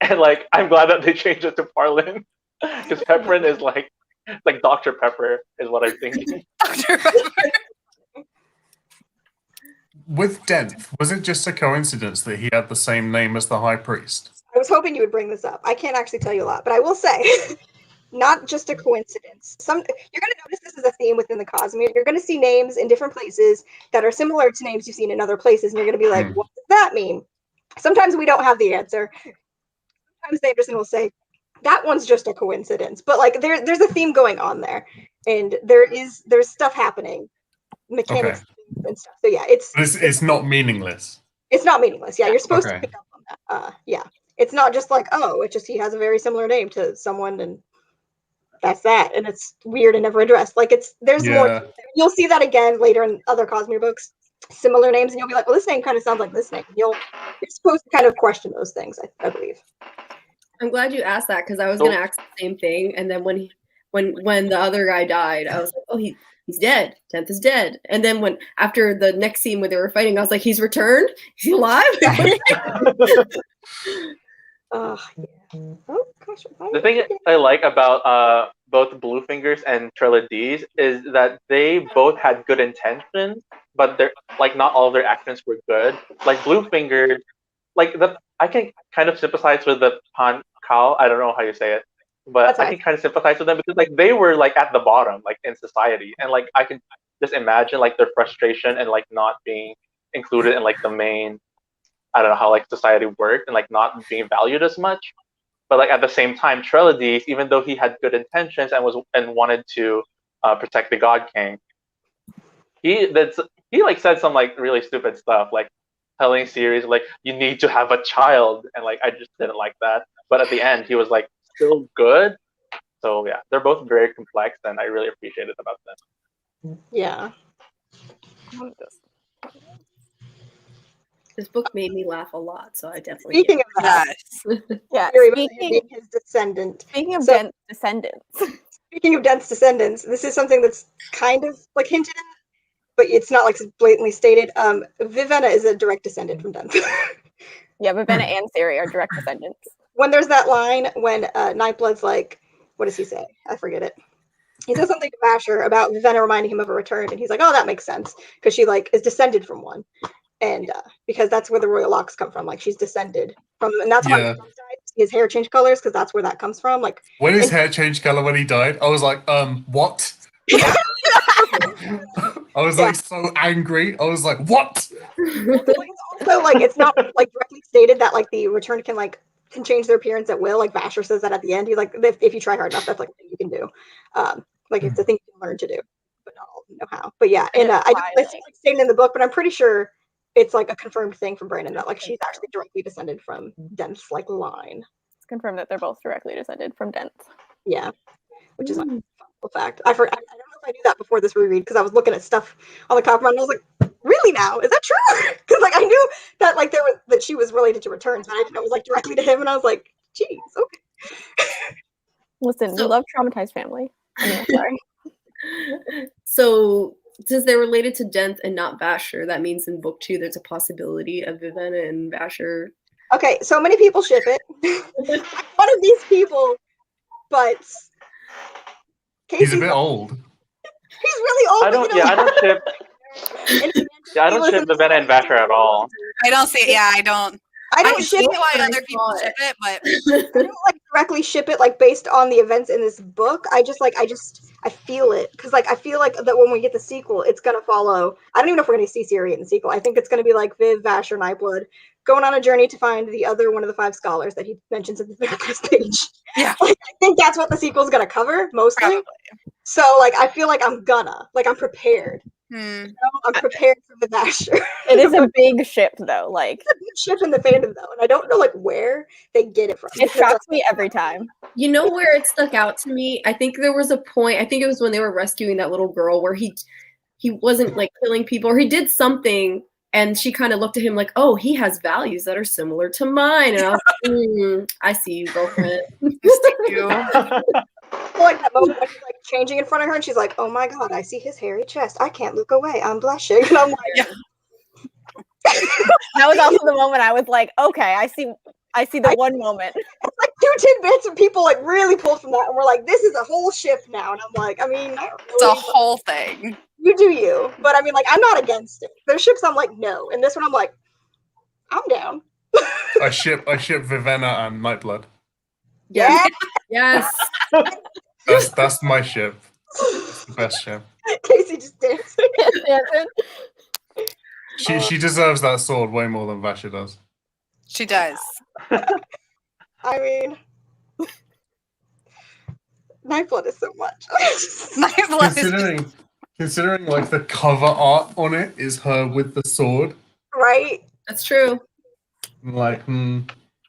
Speaker 6: and like I'm glad that they changed it to Parlin, because Pepperin is like Dr. Pepper is what I'm thinking.
Speaker 4: Dr. Pepper.
Speaker 5: With Dent, was it just a coincidence that he had the same name as the High Priest?
Speaker 2: I was hoping you would bring this up. I can't actually tell you a lot, but I will say, not just a coincidence. You're going to notice this is a theme within the Cosmere. You're going to see names in different places that are similar to names you've seen in other places, and you're going to be like, what does that mean? Sometimes we don't have the answer. Sometimes Anderson will say, that one's just a coincidence. But like there's a theme going on there, and there's stuff happening, mechanics and stuff. So yeah,
Speaker 5: it's not meaningless.
Speaker 2: It's not meaningless. Yeah, you're supposed to
Speaker 5: Okay.
Speaker 2: pick up on that. Yeah, it's not just like, oh, it's just he has a very similar name to someone, and that's that, and it's weird and never addressed. Like there's more. You'll see that again later in other Cosmere books, similar names, and you'll be like, well, this name kind of sounds like this name. You're supposed to kind of question those things, I believe.
Speaker 3: I'm glad you asked that, because I was gonna ask the same thing, and then when the other guy died, I was like, oh, he's dead. Tenth is dead. And then after the next scene where they were fighting, I was like, he's returned? Is he alive?
Speaker 2: Oh, gosh.
Speaker 6: The thing I like about both Bluefingers and Trilla-Dees is that they both had good intentions, but they're like not all of their actions were good. Like Bluefinger, I can kind of sympathize with the Pan Kal. I don't know how you say it, but I can kind of sympathize with them because like they were like at the bottom, like in society, and like I can just imagine like their frustration and like not being included in like the main. I don't know how like society worked and like not being valued as much. But like at the same time, Trilla-Dees, even though he had good intentions and wanted to protect the God King, he like said some like really stupid stuff, like telling Ceres like you need to have a child, and like I just didn't like that. But at the end, he was like still good. So yeah, they're both very complex, and I really appreciate it about them.
Speaker 2: Yeah.
Speaker 3: This book made me laugh a lot, so I definitely.
Speaker 2: Speaking of that,
Speaker 1: yeah.
Speaker 2: Being his descendant.
Speaker 1: Speaking of Dent's descendants.
Speaker 2: Speaking of Dent's descendants, this is something that's kind of like hinted at, but it's not like blatantly stated. Vivenna is a direct descendant from Dent.
Speaker 1: Yeah, Vivenna and Ciri are direct descendants.
Speaker 2: When there's that line when Nightblood's like, what does he say? I forget it. He says something to Vasher about Vivenna reminding him of a return, and he's like, oh, that makes sense, because she like is descended from one. And because that's where the royal locks come from, like she's descended from, and that's why his hair changed colors, because that's where that comes from. Like
Speaker 5: when his hair changed color when he died, I was like, what? I was like so angry. I was like, what?
Speaker 2: Also, like it's not like directly stated that like the return can change their appearance at will. Like Vasher says that at the end. He's like, if you try hard enough, that's like a thing you can do. Like it's a thing you can learn to do, but not all know how. But yeah, and I don't it's like stated in the book, but I'm pretty sure it's like a confirmed thing from Brandon that like she's actually directly descended from Dent's like line.
Speaker 1: It's confirmed that they're both directly descended from Dent.
Speaker 2: Yeah, which is a fun fact. I don't know if I knew that before this reread, because I was looking at stuff on the cover and I was like, really now? Is that true? Because like I knew that like that she was related to Returns, but I didn't know it was like directly to him, and I was like, geez, okay.
Speaker 1: Listen, we love traumatized family. Anyway, sorry.
Speaker 3: So since they're related to Denth and not Vasher, that means in book 2 there's a possibility of Vivenna and Vasher.
Speaker 2: Okay, so many people ship it. I'm one of these people, but
Speaker 5: He's a
Speaker 2: Casey's
Speaker 5: bit old.
Speaker 2: He's really old.
Speaker 6: I don't. Yeah, I don't ship. Yeah, I don't ship Vivenna and Vasher at all.
Speaker 4: I don't see it. Yeah, I don't.
Speaker 2: I
Speaker 4: I
Speaker 2: don't
Speaker 4: can
Speaker 2: ship
Speaker 4: see
Speaker 2: it.
Speaker 4: why
Speaker 3: but I
Speaker 4: other people
Speaker 3: saw
Speaker 4: ship it, but
Speaker 2: I don't like directly ship it like based on the events in this book. I feel it because like I feel like that when we get the sequel, it's gonna follow. I don't even know if we're gonna see Siri in the sequel. I think it's gonna be like Viv, Vasher, Nightblood going on a journey to find the other one of the 5 scholars that he mentions at the very first page.
Speaker 4: yeah,
Speaker 2: Like, I think that's what the sequel's gonna cover mostly.
Speaker 4: probably.
Speaker 2: So like I feel like I'm prepared.
Speaker 4: Hmm.
Speaker 2: You know? I'm prepared for the Vasher.
Speaker 1: It is a big ship, though. Like,
Speaker 2: It's a big ship in the fandom though, and I don't know like where they get it from.
Speaker 1: it
Speaker 2: because, like,
Speaker 1: shocks me every time.
Speaker 3: You know where it stuck out to me? I think there was a point, I think it was when they were rescuing that little girl where he wasn't like killing people, or he did something and she kind of looked at him like, oh, he has values that are similar to mine. And I was like, I see you, girlfriend.
Speaker 4: You.
Speaker 2: like that moment when she's like changing in front of her and she's like, oh my god, I see his hairy chest. I can't look away. I'm blushing. And I'm like,
Speaker 4: Yeah.
Speaker 1: That was also the moment I was like, okay, I see the one moment.
Speaker 2: it's like 2 tidbits and people like really pulled from that and we're like, this is a whole shift now. And I'm like, I mean, not
Speaker 4: It's a
Speaker 2: really, but
Speaker 4: whole thing.
Speaker 2: you do you. But I mean, like, I'm not against it. There's ships I'm like, no. And this one I'm like, I'm down.
Speaker 5: I ship Vivenna and Nightblood.
Speaker 2: Yeah.
Speaker 3: Yes.
Speaker 5: That's my ship. It's the best ship.
Speaker 2: Casey just dancing.
Speaker 5: She deserves that sword way more than Vasher does.
Speaker 4: She does.
Speaker 2: I mean, Nightblood is so much.
Speaker 4: Nightblood is
Speaker 5: Considering like the cover art on it is her with the sword.
Speaker 2: Right?
Speaker 3: That's true.
Speaker 5: I'm like,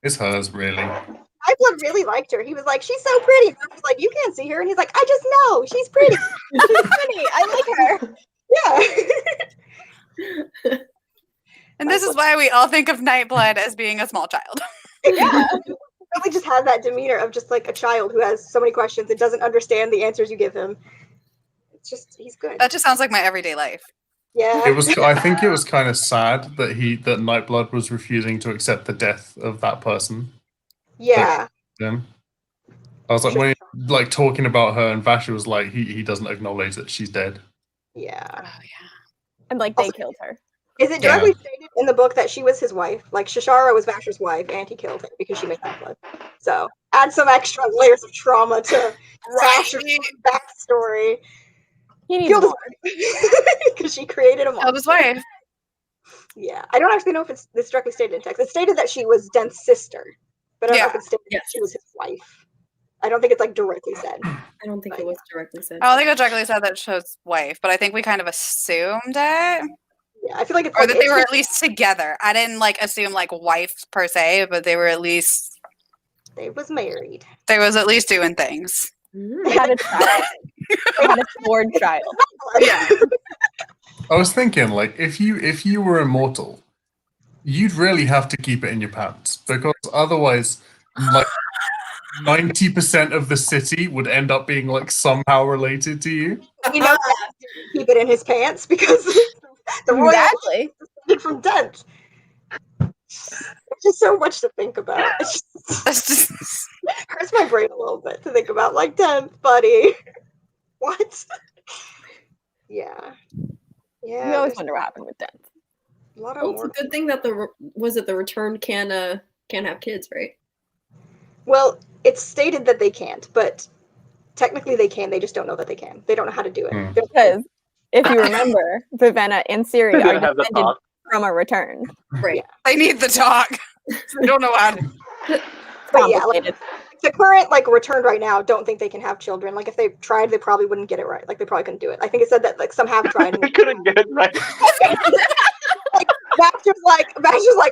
Speaker 5: it's hers really.
Speaker 2: Nightblood really liked her. He was like, she's so pretty. And I was like, you can't see her. And he's like, I just know. She's pretty.
Speaker 1: She's pretty. I like her.
Speaker 2: Yeah.
Speaker 4: And this is why we all think of Nightblood as being a small child.
Speaker 2: Yeah. Really just had that demeanor of just like a child who has so many questions and doesn't understand the answers you give him. It's just, he's good.
Speaker 4: That just sounds like my everyday life.
Speaker 2: Yeah.
Speaker 5: I think it was kind of sad that Nightblood was refusing to accept the death of that person.
Speaker 2: Yeah.
Speaker 5: Then I was like, when he, like talking about her, and Vasher was like, he doesn't acknowledge that she's dead.
Speaker 2: Yeah.
Speaker 4: Oh yeah.
Speaker 1: And like they killed her.
Speaker 2: Is it directly stated in the book that she was his wife? Like Shashara was Vasher's wife and he killed her because she made Nightblood. So add some extra layers of trauma to Vasher's backstory.
Speaker 1: He needs
Speaker 2: Killed
Speaker 1: more.
Speaker 2: because she created a monster.
Speaker 4: Killed his wife.
Speaker 2: Yeah. I don't actually know if it's directly stated in text. It's stated that she was Denth's sister, but I don't know if it's stated that she was his wife. I don't think it's like directly said.
Speaker 3: I don't think it was directly said.
Speaker 4: I don't think it directly said that she was wife, but I think we kind of assumed it.
Speaker 2: Yeah, I feel like it's
Speaker 4: Or
Speaker 2: like,
Speaker 4: that they were at least together. I didn't like assume like wife per se, but they were at least
Speaker 2: they was married.
Speaker 4: they was at least doing things.
Speaker 1: They had a child. They had a sword child.
Speaker 4: Yeah.
Speaker 5: I was thinking, like, if you were immortal, you'd really have to keep it in your pants because otherwise, like, 90% of the city would end up being like somehow related to you.
Speaker 2: You know, keep it in his pants because the royal
Speaker 1: Exactly.
Speaker 2: descended from Denth. It's just so much to think about. It
Speaker 4: That's just
Speaker 2: hurts my brain a little bit to think about, like, Denth, buddy. What? Yeah. Yeah.
Speaker 1: We always
Speaker 2: there's
Speaker 1: wonder what happened with Denth.
Speaker 2: a lot of
Speaker 3: Well, it's
Speaker 2: more.
Speaker 3: a good thing that the return can have kids, right?
Speaker 2: Well, it's stated that they can't, but technically they can. They just don't know that they can. They don't know how to do it.
Speaker 5: Hmm.
Speaker 1: Because if you remember, Vivenna and Ciri
Speaker 6: They
Speaker 1: are
Speaker 6: don't have the
Speaker 1: descended
Speaker 6: talk.
Speaker 1: from a return.
Speaker 3: Right.
Speaker 4: they need the talk. They don't know how to.
Speaker 2: But yeah, like,
Speaker 1: Complicated.
Speaker 2: the current like returned right now don't think they can have children. Like if they tried, they probably wouldn't get it right. Like they probably couldn't do it. I think it said that like some have tried.
Speaker 6: I couldn't get it right.
Speaker 2: Vasher's like,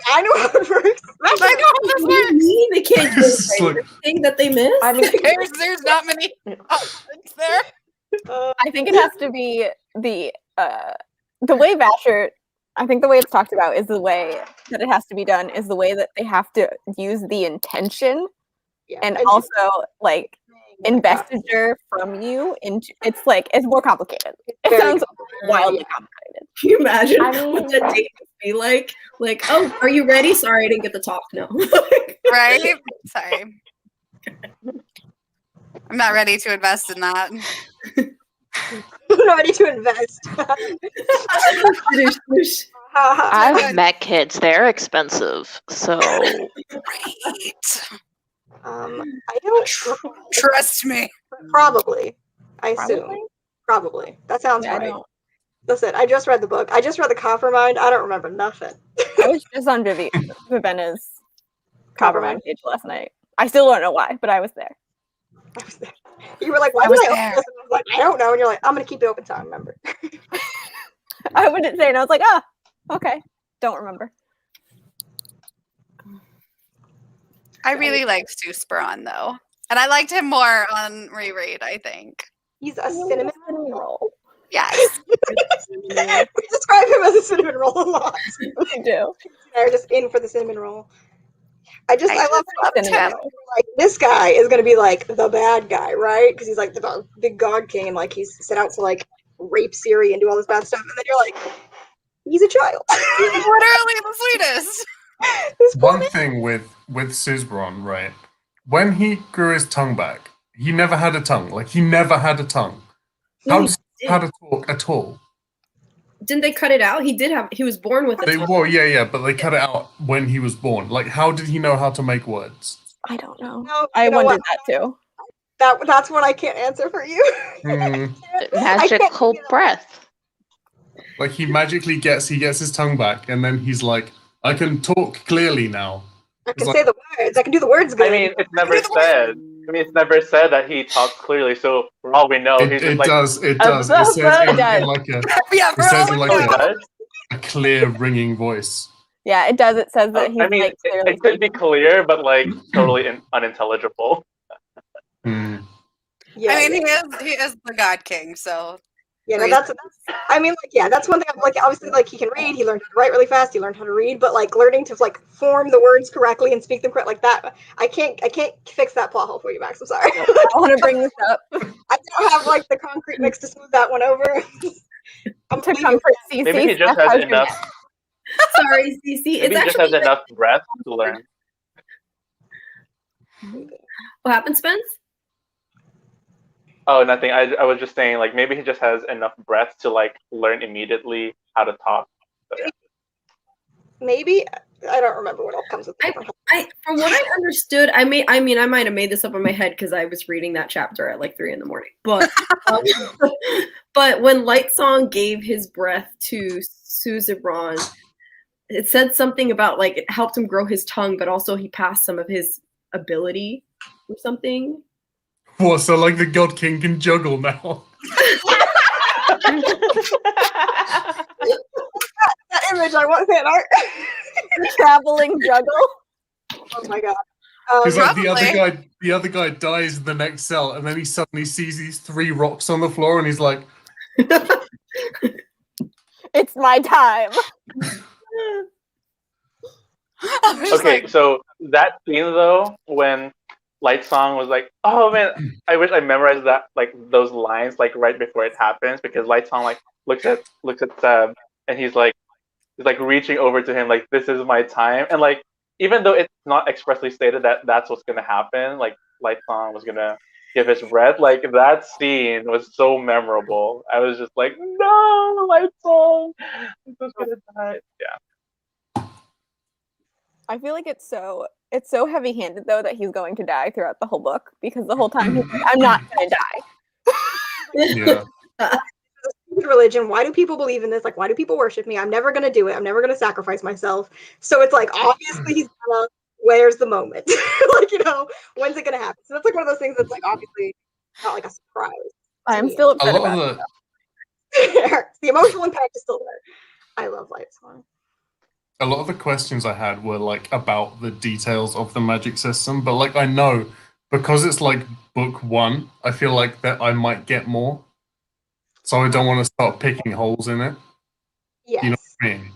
Speaker 2: I know how it works.
Speaker 4: I know how this
Speaker 3: What do you
Speaker 4: works.
Speaker 3: mean they can't do
Speaker 5: It's
Speaker 3: it?
Speaker 5: like-
Speaker 3: Right? The thing that they missed?
Speaker 1: I mean,
Speaker 4: There's not many options there.
Speaker 1: I think it has to be the way Vasher. I think the way it's talked about is the way that it has to be done is the way that they have to use the intention
Speaker 2: Yeah,
Speaker 1: and also like investiture from you into it's like it's more complicated. It
Speaker 2: Very
Speaker 1: sounds wildly complicated.
Speaker 3: Can you imagine
Speaker 7: I
Speaker 3: what
Speaker 7: mean-
Speaker 3: that date would be like? Like, oh, are you ready? Sorry, I didn't get the talk. No.
Speaker 4: Right? Sorry. I'm not ready to invest in that.
Speaker 2: I'm not ready to invest.
Speaker 7: I've met kids. They're expensive. So
Speaker 4: Right.
Speaker 2: I don't
Speaker 4: Trust me.
Speaker 2: probably. I assume.
Speaker 1: Probably?
Speaker 2: Probably. That sounds
Speaker 1: Yeah, I
Speaker 2: right.
Speaker 1: don't.
Speaker 2: Listen, I just read the book. I just read the Coppermind. I don't remember nothing.
Speaker 1: I was just on Vivenna's Coppermind page last night. I still don't know why, but I was there.
Speaker 2: I was there. You were like, why
Speaker 4: I was
Speaker 2: did I
Speaker 4: there.
Speaker 2: open this? And I was like, I don't know. And you're like, I'm gonna keep it open till I remember.
Speaker 1: I wouldn't say, and I was like, ah, okay, don't remember.
Speaker 4: I really liked Susperon though. And I liked him more on reread, I think.
Speaker 2: He's a cinnamon
Speaker 1: roll.
Speaker 4: Yes.
Speaker 2: we describe him as a cinnamon roll a lot.
Speaker 1: I do.
Speaker 2: They're just in for the cinnamon roll. I love
Speaker 4: loved
Speaker 1: Cinnamon
Speaker 4: him.
Speaker 1: roll.
Speaker 2: like this guy is gonna be like the bad guy, right? Because he's like the big god king, and like he's set out to like rape Ciri and do all this bad stuff, and then you're like, he's a child.
Speaker 4: He's literally the sweetest.
Speaker 2: This poor
Speaker 5: One
Speaker 2: man.
Speaker 5: thing with Susbron, right? When he grew his tongue back, he never had a tongue. Like he never had a tongue.
Speaker 3: No,
Speaker 5: How
Speaker 3: he
Speaker 5: does he know how to talk at all?
Speaker 3: Didn't they cut it out? He was born with
Speaker 5: They
Speaker 3: it.
Speaker 5: well, yeah, but they cut it out when he was born. Like, how did he know how to make words?
Speaker 1: I don't know.
Speaker 2: No,
Speaker 1: I
Speaker 2: you know
Speaker 1: wondered
Speaker 2: what?
Speaker 1: that too.
Speaker 2: That's what I can't answer for you.
Speaker 5: Hmm.
Speaker 7: magical breath.
Speaker 5: Like he magically gets his tongue back, and then he's like, I can talk clearly now.
Speaker 2: I
Speaker 5: It's
Speaker 2: can say the words. I can do the words good.
Speaker 6: I mean, it's never said. It's never said that he talks clearly. So for all we know, he's
Speaker 5: It
Speaker 6: just like,
Speaker 5: does. It does. It says
Speaker 1: It
Speaker 5: in
Speaker 1: does.
Speaker 5: like a
Speaker 4: Yeah,
Speaker 5: it says in
Speaker 6: oh,
Speaker 5: like
Speaker 6: it does?
Speaker 5: a clear ringing voice.
Speaker 1: Yeah, it does. It says that he's
Speaker 6: I mean,
Speaker 1: like clearly
Speaker 6: it could be clear, but like totally unintelligible.
Speaker 5: Hmm.
Speaker 2: Yeah,
Speaker 4: I mean, he is the God King, so
Speaker 2: yeah, no, that's I mean, like, yeah, that's one thing. Like, obviously, like, he can read. He learned how to write really fast. He learned how to read, but like, learning to like form the words correctly and speak them correct, like that. I can't fix that plot hole for you, Max. I'm sorry.
Speaker 1: I want to bring this up
Speaker 2: I don't have like the concrete mix to smooth that one over. I'm
Speaker 1: to
Speaker 2: leaving.
Speaker 1: comfort CC.
Speaker 6: Maybe he just
Speaker 1: Steph, how's
Speaker 6: has
Speaker 1: your
Speaker 6: enough.
Speaker 1: day?
Speaker 3: Sorry, CC.
Speaker 6: Maybe
Speaker 3: It's
Speaker 6: he just
Speaker 3: actually
Speaker 6: has enough breath to learn.
Speaker 3: what happened, Spence?
Speaker 6: Oh, nothing. I was just saying, like, maybe he just has enough breath to like learn immediately how to talk. So, yeah.
Speaker 2: Maybe I don't remember what else comes with it.
Speaker 3: From what I understood, I might have made this up in my head because I was reading that chapter at like 3 a.m. But but when Lightsong gave his breath to Suzerain, it said something about like it helped him grow his tongue, but also he passed some of his ability or something.
Speaker 5: What? So like the God King can juggle now?
Speaker 2: That image, I want fan art.
Speaker 1: Traveling juggle.
Speaker 2: Oh my god.
Speaker 5: Because like the
Speaker 4: Probably.
Speaker 5: other guy dies in the next cell, and then he suddenly sees these 3 rocks on the floor, and he's like,
Speaker 1: It's my time.
Speaker 4: I was
Speaker 6: Okay,
Speaker 4: like,
Speaker 6: so that scene though, when Lightsong was like, "Oh man, I wish I memorized that like those lines like right before it happens," because Lightsong like looks at Seb and he's like reaching over to him like, "This is my time," and like even though it's not expressly stated that that's what's gonna happen, like Lightsong was gonna give his breath, like that scene was so memorable. I was just like, "No, Lightsong, he's just gonna die." Yeah.
Speaker 1: I feel like it's so heavy-handed though that he's going to die throughout the whole book because the whole time he's like, I'm not gonna die.
Speaker 5: yeah.
Speaker 2: Religion. Why do people believe in this? Like, why do people worship me? I'm never gonna do it. I'm never gonna sacrifice myself. So it's like obviously he's gonna. Where's the moment? Like, you know, when's it gonna happen? So that's like one of those things that's like obviously not like a surprise.
Speaker 1: I'm still
Speaker 5: A
Speaker 1: upset
Speaker 5: lot
Speaker 1: about
Speaker 5: of
Speaker 1: it.
Speaker 2: The emotional impact is still there. I love Lightsong.
Speaker 5: a lot of the questions I had were like about the details of the magic system, but like I know because it's like book 1, I feel like that I might get more. So I don't want to start picking holes in it.
Speaker 2: Yes.
Speaker 5: You know what I mean?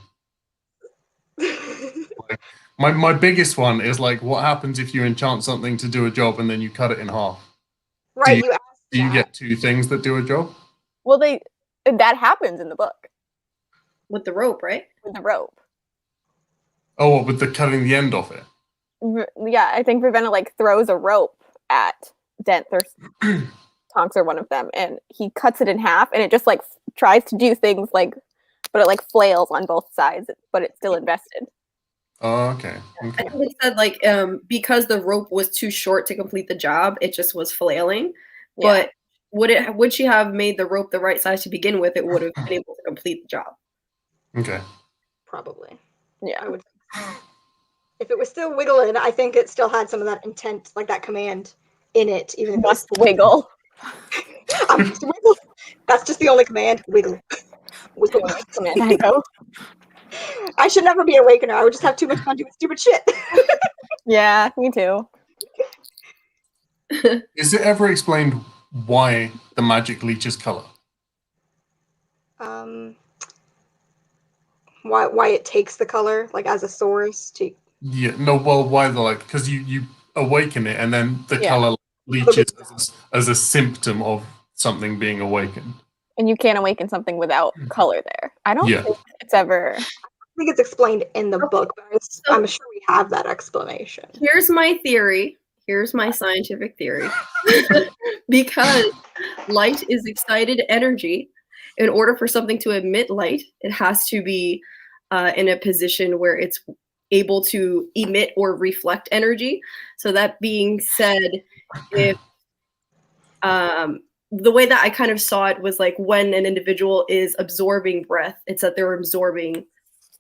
Speaker 5: Like, my biggest one is like, what happens if you enchant something to do a job and then you cut it in half?
Speaker 2: Right, you asked
Speaker 5: Do you
Speaker 2: that.
Speaker 5: get two things that do a job?
Speaker 1: Well, that happens in the book
Speaker 3: with the rope, right?
Speaker 1: with the rope.
Speaker 5: Oh, what, with the cutting the end off it?
Speaker 1: Yeah, I think Ravenna like throws a rope at Dent or Tonks or one of them, and he cuts it in half, and it just like tries to do things like, but it like flails on both sides, but it's still invested.
Speaker 5: Oh, okay.
Speaker 3: I think it said like because the rope was too short to complete the job, it just was flailing.
Speaker 1: Yeah.
Speaker 3: But would she have made the rope the right size to begin with, it would have been able to complete the job.
Speaker 5: Okay.
Speaker 2: Probably.
Speaker 1: Yeah.
Speaker 2: I would. If it was still wiggling, I think it still had some of that intent, like that command in it. Even if
Speaker 1: Must wiggle.
Speaker 2: I must wiggle. That's just the only command. Wiggle. Wiggle.
Speaker 1: Command Echo.
Speaker 2: I should never be an awakener. I would just have too much fun doing stupid shit.
Speaker 1: Yeah, me too.
Speaker 5: Is it ever explained why the magic leeches color?
Speaker 2: Why it takes the color, like as a source to.
Speaker 5: Yeah, no, well, why the like, because you awaken it and then the
Speaker 1: Yeah.
Speaker 5: color leeches as a symptom of something being awakened.
Speaker 1: And you can't awaken something without color there. I don't
Speaker 5: Yeah.
Speaker 1: think it's ever.
Speaker 2: I think it's explained in the book, but I'm sure we have that explanation.
Speaker 3: Here's my theory. Here's my scientific theory. Because light is excited energy, in order for something to emit light, it has to be in a position where it's able to emit or reflect energy. So that being said, if the way that I kind of saw it was like when an individual is absorbing breath, it's that they're absorbing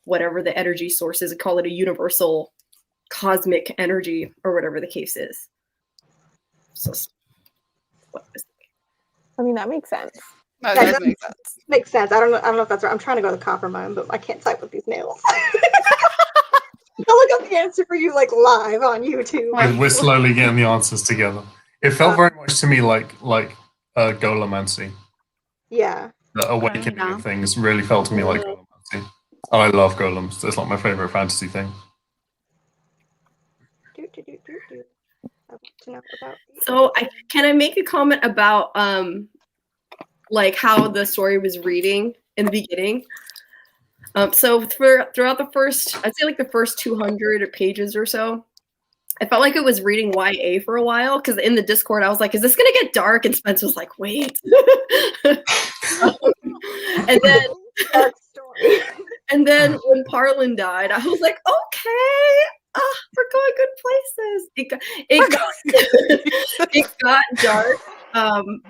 Speaker 3: whatever the energy source is. Call it a universal cosmic energy or whatever the case is. So,
Speaker 1: I mean, that makes sense.
Speaker 4: That
Speaker 2: That
Speaker 4: does
Speaker 2: does
Speaker 4: make sense.
Speaker 2: Makes sense. I don't know if that's right. I'm trying to go to the copper mine, but I can't type with these nails. I'll look up the answer for you like live on YouTube.
Speaker 5: We're slowly getting the answers together. It felt very much to me like Golomancy.
Speaker 2: Yeah.
Speaker 5: The awakening
Speaker 4: yeah.
Speaker 5: of things really felt to me like Golomancy. Oh, I love golems. That's like my favorite fantasy thing.
Speaker 2: I want to know about these.
Speaker 3: So can I make a comment about like how the story was reading in the beginning? So throughout the first, I'd say like the first 200 pages or so, I felt like it was reading YA for a while because in the Discord I was like, "Is this gonna get dark?" And Spence was like, "Wait." And then
Speaker 2: Dark story.
Speaker 3: and then when Parlin died, I was like, "Okay, we're going good places." It got dark,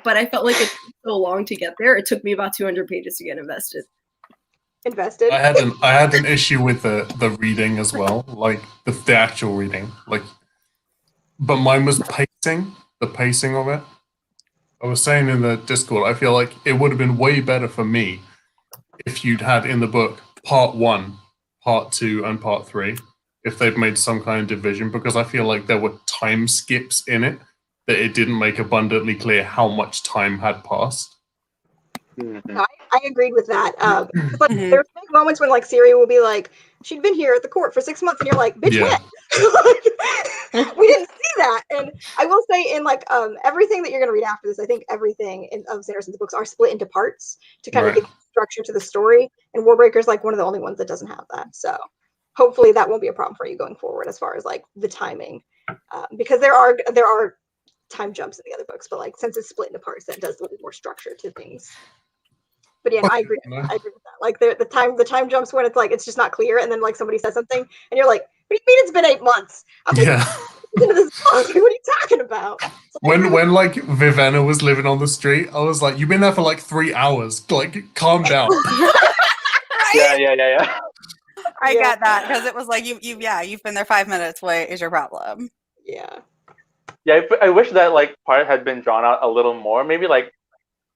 Speaker 3: but I felt like it took so long to get there. It took me about 200 pages to get invested.
Speaker 2: Invested.
Speaker 5: I had an issue with the reading as well, like the actual reading, like, but mine was the pacing of it. I was saying in the Discord, I feel like it would have been way better for me if you'd had in the book part 1, part 2, and part 3, if they've made some kind of division, because I feel like there were time skips in it that it didn't make abundantly clear how much time had passed.
Speaker 6: Mm-hmm.
Speaker 2: I agreed with that. But there's big moments when like Siri will be like, she'd been here at the court for 6 months, and you're like, bitch,
Speaker 5: Yeah.
Speaker 2: when? We didn't see that. And I will say in like everything that you're gonna read after this, I think everything of Sanderson's books are split into parts to kind of
Speaker 5: Right.
Speaker 2: give structure to the story. And Warbreaker's like one of the only ones that doesn't have that. So hopefully that won't be a problem for you going forward as far as like the timing. Because there are time jumps in the other books, but like since it's split into parts, that does a little more structure to things. But yeah, no, I agree. I agree with that. Like the time jumps when it's like it's just not clear, and then like somebody says something, and you're like, "What do you mean it's been 8 months?" I'm like,
Speaker 5: Yeah.
Speaker 2: into this book. What are you talking about? So
Speaker 5: When like Vivenna was living on the street, I was like, "You've been there for like 3 hours. Like, calm down."
Speaker 6: Yeah.
Speaker 4: I get that because it was like you've been there 5 minutes. What is your problem?
Speaker 2: Yeah.
Speaker 6: Yeah, I wish that like part had been drawn out a little more, maybe like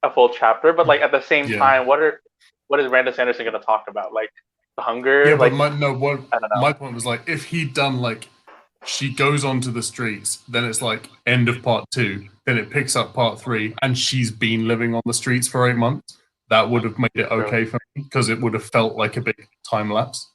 Speaker 6: a full chapter, but like at the same
Speaker 5: Yeah.
Speaker 6: time, what is Brandon Sanderson going to talk about? Like the hunger?
Speaker 5: Yeah,
Speaker 6: like,
Speaker 5: but
Speaker 6: I don't know.
Speaker 5: my point was like, if he'd done like, she goes onto the streets, then it's like end of part 2, then it picks up part 3, and she's been living on the streets for 8 months. That would have made it okay for me because it would have felt like a big time lapse.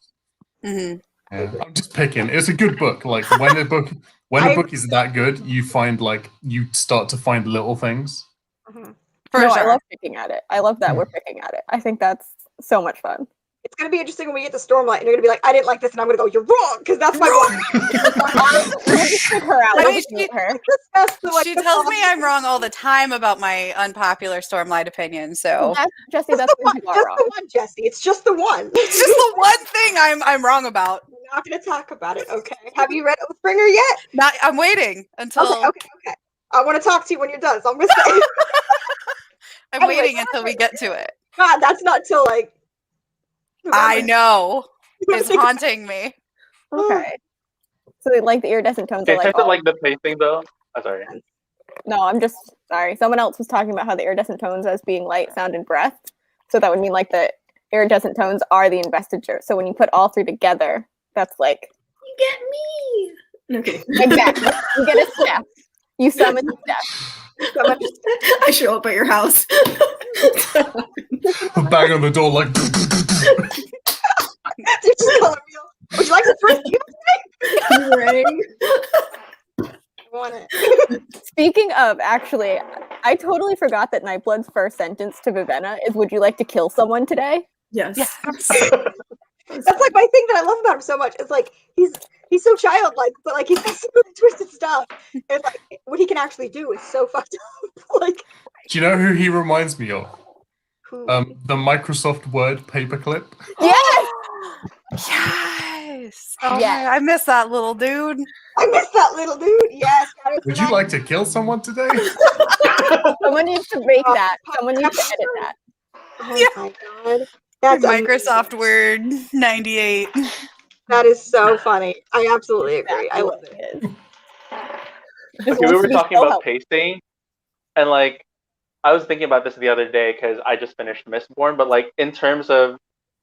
Speaker 4: Mm-hmm.
Speaker 5: Yeah, I'm just picking. It's a good book. Like when a book is that good, you find like you start to find little things.
Speaker 2: Mhm.
Speaker 4: For
Speaker 1: no,
Speaker 4: sure.
Speaker 1: I love picking at it. I love that we're picking at it. I think that's so much fun.
Speaker 2: It's gonna be interesting when we get to Stormlight, and you're gonna be like, "I didn't like this," and I'm gonna go, "You're wrong," because that's my one.
Speaker 1: We'll just pick her out.
Speaker 4: I
Speaker 1: We'll
Speaker 4: mean,
Speaker 1: just mute her.
Speaker 2: Discuss the, like,
Speaker 4: She
Speaker 2: the
Speaker 4: tells me
Speaker 2: problem.
Speaker 4: I'm wrong all the time about my unpopular Stormlight opinion, so
Speaker 1: Jesse,
Speaker 2: Just
Speaker 1: that's
Speaker 2: the
Speaker 1: where
Speaker 2: one,
Speaker 1: you are
Speaker 2: just
Speaker 1: wrong.
Speaker 2: the one, Jesse. It's just the one.
Speaker 4: it's just the one thing I'm wrong about.
Speaker 2: We're not gonna talk about it, okay? Have you read Oathbringer yet?
Speaker 4: Not I'm waiting until
Speaker 2: Okay. I want to talk to you when you're done. So I'm gonna say,
Speaker 4: I'm
Speaker 2: Anyway,
Speaker 4: waiting until we get to it.
Speaker 2: God, that's not till like.
Speaker 4: I
Speaker 2: November.
Speaker 4: know. It's haunting me.
Speaker 1: Okay. So like the iridescent tones
Speaker 6: Okay,
Speaker 1: are
Speaker 6: in
Speaker 1: like,
Speaker 6: terms of like the pacing though. Oh, sorry.
Speaker 1: no, I'm just sorry. Someone else was talking about how the iridescent tones as being light, sound, and breath. So that would mean like the iridescent tones are the investiture. So when you put all three together, that's like
Speaker 3: You get me. Okay.
Speaker 1: exactly. You get a step. You summon the step.
Speaker 3: I show up at your house.
Speaker 5: Bang on the door like.
Speaker 2: Just color wheel. Would you like the first
Speaker 3: Ring.
Speaker 2: I want it.
Speaker 1: Speaking of, actually, I totally forgot that Nightblood's first sentence to Vivenna is, "Would you like to kill someone today?"
Speaker 3: Yes.
Speaker 2: That's like my thing that I love about him so much. It's like he's so childlike, but like he says some really twisted stuff. And like what he can actually do is so fucked up. Like
Speaker 5: Do you know who he reminds me of?
Speaker 2: who?
Speaker 5: The Microsoft Word paperclip.
Speaker 1: Yes.
Speaker 4: Yes. Oh
Speaker 1: Yes.
Speaker 4: my, I miss that little dude.
Speaker 2: I miss that little dude. Yes. that is
Speaker 5: Would you
Speaker 2: nice.
Speaker 5: like to kill someone today?
Speaker 1: Someone needs to make that. Someone needs to edit that.
Speaker 2: Oh my god. That's
Speaker 4: Microsoft
Speaker 2: amazing.
Speaker 4: Word 98.
Speaker 2: That is so funny. I absolutely agree. I love
Speaker 1: Exactly
Speaker 2: it.
Speaker 1: what it is.
Speaker 6: Okay, we were talking about pacing, and like I was thinking about this the other day because I just finished Mistborn, but like in terms of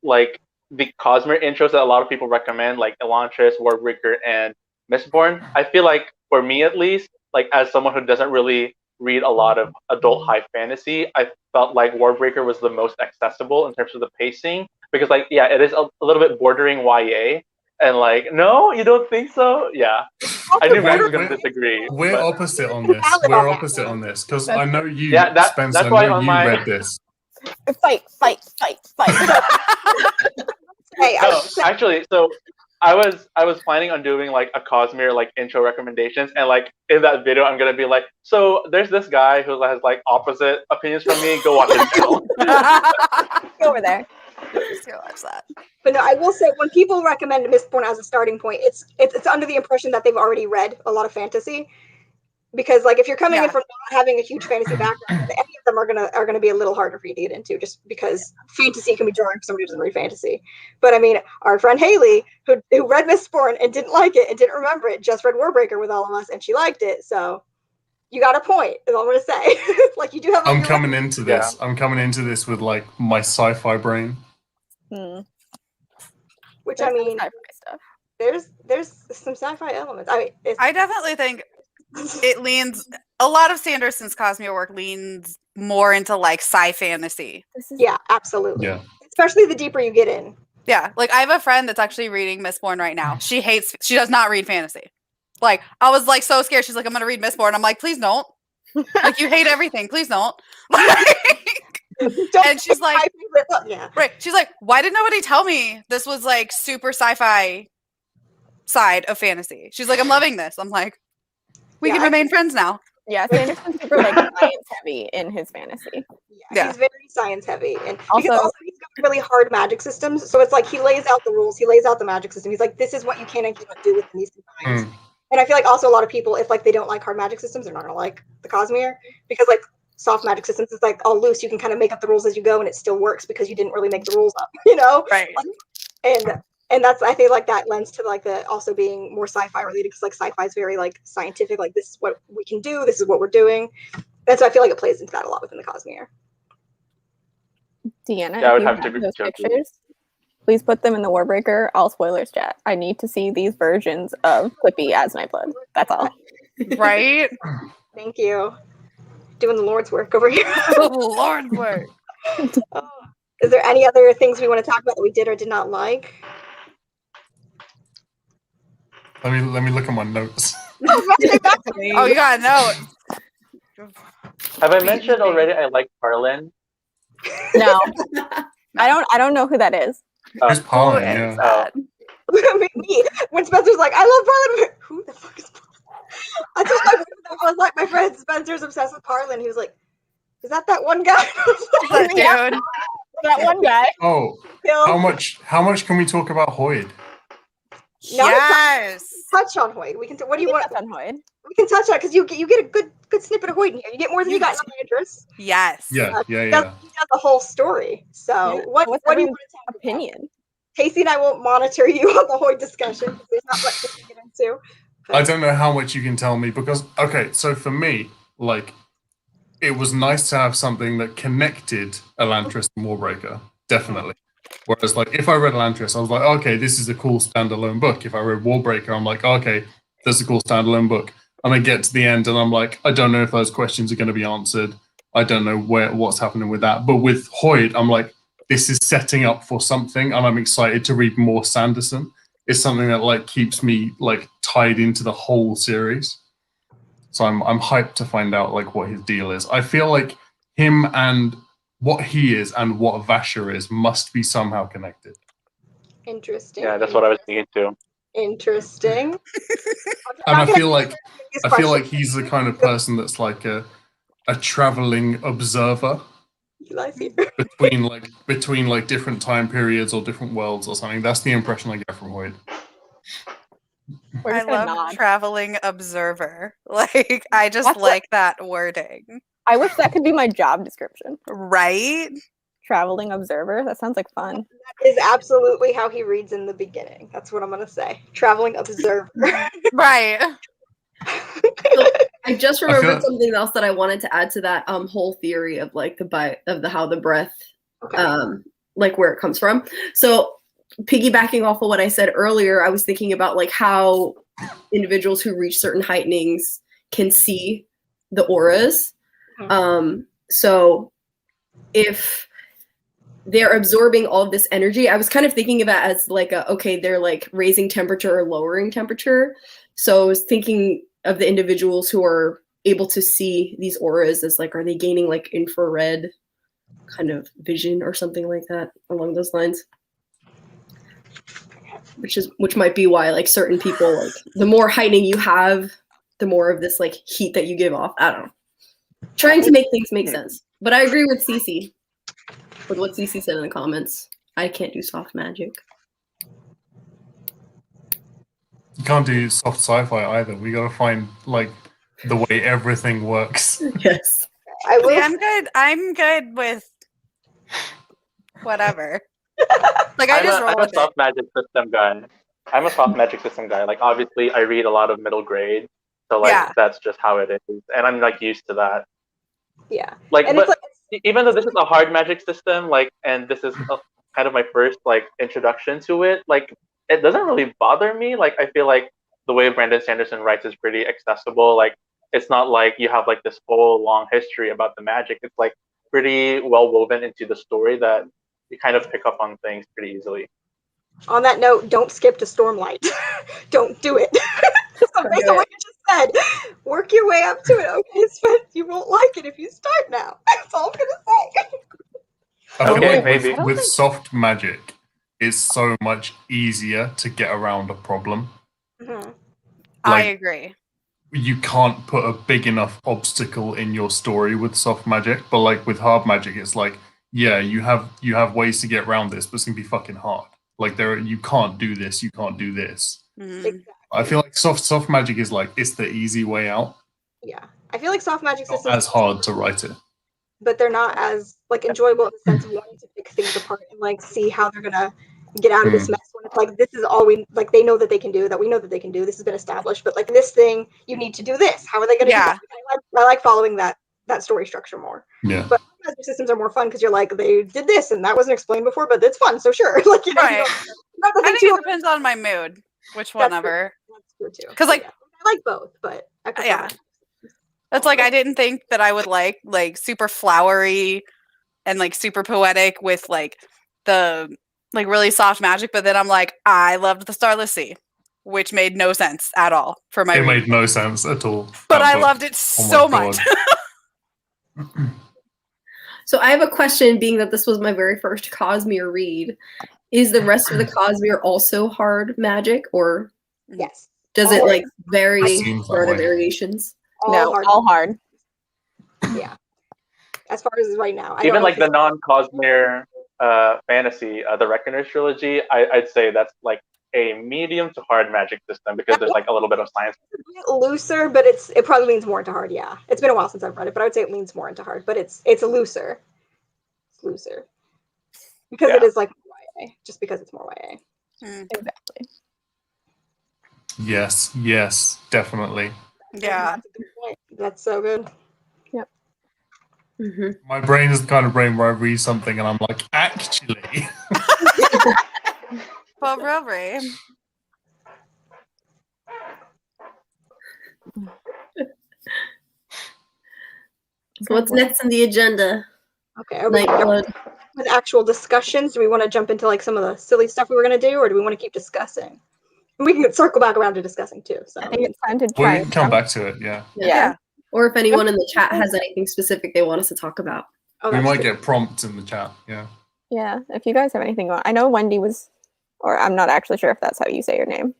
Speaker 6: like the Cosmere intros that a lot of people recommend, like Elantris, Warbreaker, and Mistborn, I feel like for me at least, like as someone who doesn't really read a lot of adult high fantasy, I felt like Warbreaker was the most accessible in terms of the pacing because like yeah, it is a little bit bordering YA. And like, no, you don't think so? Yeah, I knew Max was going to disagree.
Speaker 5: We're
Speaker 6: but-
Speaker 5: opposite on this.
Speaker 2: Valid
Speaker 5: We're
Speaker 2: on that
Speaker 5: opposite
Speaker 2: one.
Speaker 5: on this because I know you,
Speaker 6: Yeah,
Speaker 5: Spencer.
Speaker 6: that's why
Speaker 5: I know
Speaker 6: on
Speaker 5: you
Speaker 6: my-
Speaker 5: read this.
Speaker 1: Fight.
Speaker 2: Hey,
Speaker 6: No, actually, so I was planning on doing like a Cosmere like intro recommendations, and like in that video, I'm gonna be like, so there's this guy who has like opposite opinions from me. Go watch his channel.
Speaker 1: Go over there.
Speaker 4: Just go watch that.
Speaker 2: but no, I will say when people recommend Mistborn as a starting point, it's under the impression that they've already read a lot of fantasy. Because like if you're coming in from not having a huge fantasy background, any of them are gonna be a little harder for you to get into, just because fantasy can be jarring for somebody who doesn't read fantasy. But I mean, our friend Haley, who read Mistborn and didn't like it and didn't remember it, just read Warbreaker with all of us, and she liked it. So you got a point, is all I'm gonna say. Like you do have.
Speaker 5: I'm coming into this.
Speaker 6: Yeah.
Speaker 5: I'm coming into this with like my sci-fi brain.
Speaker 2: Which
Speaker 1: There's
Speaker 2: I mean,
Speaker 1: sci-fi stuff.
Speaker 2: there's some sci-fi elements.
Speaker 4: I definitely think it leans a lot of Sanderson's Cosmere work leans more into like sci fantasy.
Speaker 2: Yeah, absolutely.
Speaker 5: Yeah.
Speaker 2: Especially the deeper you get in.
Speaker 4: Yeah, like I have a friend that's actually reading Mistborn right now. She does not read fantasy. Like I was like so scared. She's like, I'm gonna read Mistborn. I'm like, please don't. Like you hate everything. Please don't. And she's like,
Speaker 2: my favorite book. Yeah.
Speaker 4: right. She's like, why did nobody tell me this was like super sci-fi side of fantasy? She's like, I'm loving this. I'm like, we
Speaker 2: Yeah,
Speaker 4: can remain friends now.
Speaker 1: Yeah, Sanderson's super like science heavy in his fantasy.
Speaker 4: Yeah.
Speaker 2: He's very science heavy, and
Speaker 1: Also-
Speaker 2: because also he's got really hard magic systems. So it's like he lays out the rules, he lays out the magic system. He's like, this is what you can and cannot do within these confines. And I feel like also a lot of people, if like they don't like hard magic systems, they're not gonna like the Cosmere, because like soft magic systems is like all loose. You can kind of make up the rules as you go, and it still works because you didn't really make the rules up, you know?
Speaker 4: Right.
Speaker 2: And that's, I think like that lends to like the also being more sci-fi related, because like sci-fi is very like scientific, like this is what we can do, this is what we're doing. And so I feel like it plays into that a lot within the Cosmere.
Speaker 1: Deanna,
Speaker 6: Yeah, I
Speaker 1: if
Speaker 6: would
Speaker 1: you
Speaker 6: have to
Speaker 1: have
Speaker 6: agree
Speaker 1: those
Speaker 6: with you.
Speaker 1: pictures, please put them in the Warbreaker all spoilers chat. I need to see these versions of Clippy as Nightblood. That's all.
Speaker 4: Right?
Speaker 2: Thank you. Doing the Lord's work over here.
Speaker 4: Lord work.
Speaker 2: Is there any other things we want to talk about that we did or did not like?
Speaker 5: Let me look at my notes.
Speaker 4: Oh, you got a note.
Speaker 6: Have I mentioned already I like Harlan?
Speaker 1: No, I don't know who that is.
Speaker 5: Who's
Speaker 4: Who
Speaker 5: Parlin?
Speaker 4: is
Speaker 5: Yeah.
Speaker 4: that?
Speaker 2: I mean, me. When Spencer's like, I love Parlin. Who the fuck is Parlin? I told my friend that I was like, my friend Spencer's obsessed with Parlin. He was like, is that one guy?
Speaker 4: That dude.
Speaker 1: That one guy.
Speaker 5: Oh, how much can we talk about Hoyd?
Speaker 2: No,
Speaker 4: Yes.
Speaker 2: touch on Hoyd. We can. What do you want?
Speaker 1: On Hoyd?
Speaker 2: We can touch on because you get a good snippet of Hoyd in here. You get more than you got in Elandris.
Speaker 4: Yes.
Speaker 5: Yeah.
Speaker 2: He does the whole story. So what do you want to talk
Speaker 1: opinion?
Speaker 2: about? Casey and I won't monitor you on the Hoyd discussion because there's not much to get into.
Speaker 5: I don't know how much you can tell me because so for me, like, it was nice to have something that connected Elantris and Warbreaker, definitely. Whereas, like, if I read Elantris, I was like, okay, this is a cool standalone book. If I read Warbreaker, I'm like, okay, this is a cool standalone book. And I get to the end, and I'm like, I don't know if those questions are going to be answered. I don't know what's happening with that. But with Hoyd, I'm like, this is setting up for something, and I'm excited to read more Sanderson. It's something that like keeps me like tied into the whole series. So I'm hyped to find out like what his deal is. I feel like him and what he is and what Vasher is must be somehow connected.
Speaker 2: Interesting.
Speaker 6: Yeah, that's what I was thinking too.
Speaker 2: Interesting.
Speaker 5: And I feel like he's the kind of person that's like a traveling observer between different time periods or different worlds or something. That's the impression I get from Hoyd.
Speaker 4: I love traveling observer. Like, I just like that wording.
Speaker 1: I wish that could be my job description.
Speaker 4: Right?
Speaker 1: Traveling observer. That sounds like fun.
Speaker 2: That is absolutely how he reads in the beginning. That's what I'm gonna say. Traveling observer.
Speaker 4: Right.
Speaker 3: So I just remembered something else that I wanted to add to that whole theory of like how the breath like where it comes from. So piggybacking off of what I said earlier, I was thinking about like how individuals who reach certain heightenings can see the auras. So if they're absorbing all of this energy, I was kind of thinking of it as like they're like raising temperature or lowering temperature. So I was thinking of the individuals who are able to see these auras as like, are they gaining like infrared kind of vision or something like that along those lines? Which might be why like certain people, like the more heightening you have, the more of this like heat that you give off. I don't know. Trying to make things make sense. But I agree with Cece. With what Cece said in the comments. I can't do soft magic.
Speaker 5: You can't do soft sci-fi either. We gotta find like the way everything works.
Speaker 3: Yes.
Speaker 4: I'm good with whatever. Like I just roll with it.
Speaker 6: Soft magic system guy. I'm a soft magic system guy. Like obviously I read a lot of middle grade. So like that's just how it is. And I'm like used to that.
Speaker 2: Yeah.
Speaker 6: Like
Speaker 2: and
Speaker 6: but even though this is a hard magic system, like and this is kind of my first like introduction to it, like it doesn't really bother me. Like I feel like the way Brandon Sanderson writes is pretty accessible. Like it's not like you have like this whole long history about the magic. It's like pretty well woven into the story that you kind of pick up on things pretty easily.
Speaker 2: On that note, don't skip to Stormlight. Don't do it. So based on what you just said, work your way up to it. Okay, Spence, you won't like it if you start now. That's all I'm gonna say.
Speaker 5: I feel like
Speaker 6: maybe.
Speaker 5: with soft magic, it's so much easier to get around a problem.
Speaker 2: Mm-hmm.
Speaker 4: I agree.
Speaker 5: You can't put a big enough obstacle in your story with soft magic, but like with hard magic, it's like, yeah, you have ways to get around this, but it's gonna be fucking hard. Like you can't do this, you can't do this.
Speaker 4: Mm-hmm.
Speaker 2: Exactly.
Speaker 5: I feel like soft magic is like it's the easy way out.
Speaker 2: Yeah, I feel like soft magic systems
Speaker 5: not as hard to write it,
Speaker 2: but they're not as like enjoyable in the sense of wanting to pick things apart and like see how they're gonna get out of this mess. When it's like this is all we like, they know that they can do that. We know that they can do. This has been established, but like this thing, you need to do this. How are they gonna do that? I like following that story structure more.
Speaker 5: Yeah.
Speaker 2: But magic systems are more fun because you're like, they did this and that wasn't explained before, but it's fun, so sure. Like you know,
Speaker 4: Right. I think it depends on my mood, which one ever.
Speaker 2: That's true too.
Speaker 4: Because like
Speaker 2: I like both, but I prefer
Speaker 4: that's like I didn't think that I would like super flowery and like super poetic with like the like really soft magic, but then I'm like, I loved the Starless Sea. which made no sense at all for my
Speaker 5: It
Speaker 4: read.
Speaker 5: made no sense at all.
Speaker 4: But
Speaker 5: That
Speaker 4: I
Speaker 5: book.
Speaker 4: loved it
Speaker 5: Oh my
Speaker 4: so much.
Speaker 5: God.
Speaker 3: So I have a question, being that this was my very first Cosmere read. Is the rest of the Cosmere also hard magic, or
Speaker 2: Yes.
Speaker 3: does
Speaker 2: All
Speaker 3: it
Speaker 2: hard.
Speaker 3: like vary?
Speaker 5: Seems that
Speaker 3: Or are there
Speaker 5: way.
Speaker 3: variations?
Speaker 1: No, all hard.
Speaker 2: Yeah. As far as right now, I don't
Speaker 6: Even
Speaker 2: know
Speaker 6: like
Speaker 2: if
Speaker 6: the
Speaker 2: it's-
Speaker 6: non-Cosmere fantasy, the Reckoner's trilogy, I'd say that's like a medium to hard magic system because there's like a little bit of science.
Speaker 2: It's looser, but it probably leans more into hard. Yeah, it's been a while since I've read it, but I would say it leans more into hard. But it's looser. It's looser because it
Speaker 6: Yeah.
Speaker 2: is like YA, just because it's more YA.
Speaker 1: Exactly.
Speaker 5: Yes, definitely.
Speaker 4: Yeah.
Speaker 2: That's a good point. That's so good.
Speaker 3: Mm-hmm.
Speaker 5: My brain is the kind of brain where I read something and I'm like, actually.
Speaker 4: Well, Robry.
Speaker 3: So what's next on the agenda?
Speaker 2: Okay, are we
Speaker 3: Nightblood.
Speaker 2: with actual discussions? Do we want to jump into like some of the silly stuff we were going to do, or do we want to keep discussing? And we can circle back around to discussing too. So
Speaker 1: I think it's time to
Speaker 5: We
Speaker 1: try
Speaker 5: can
Speaker 1: and
Speaker 5: come
Speaker 1: jump.
Speaker 5: back to it, yeah.
Speaker 1: Yeah.
Speaker 3: Or if anyone in the chat has anything specific they want us to talk about.
Speaker 2: Oh,
Speaker 5: We
Speaker 2: that's
Speaker 5: might
Speaker 2: true.
Speaker 5: get prompts in the chat, yeah.
Speaker 1: Yeah. If you guys have anything going, I know Wendy was, or I'm not actually sure if that's how you say your name,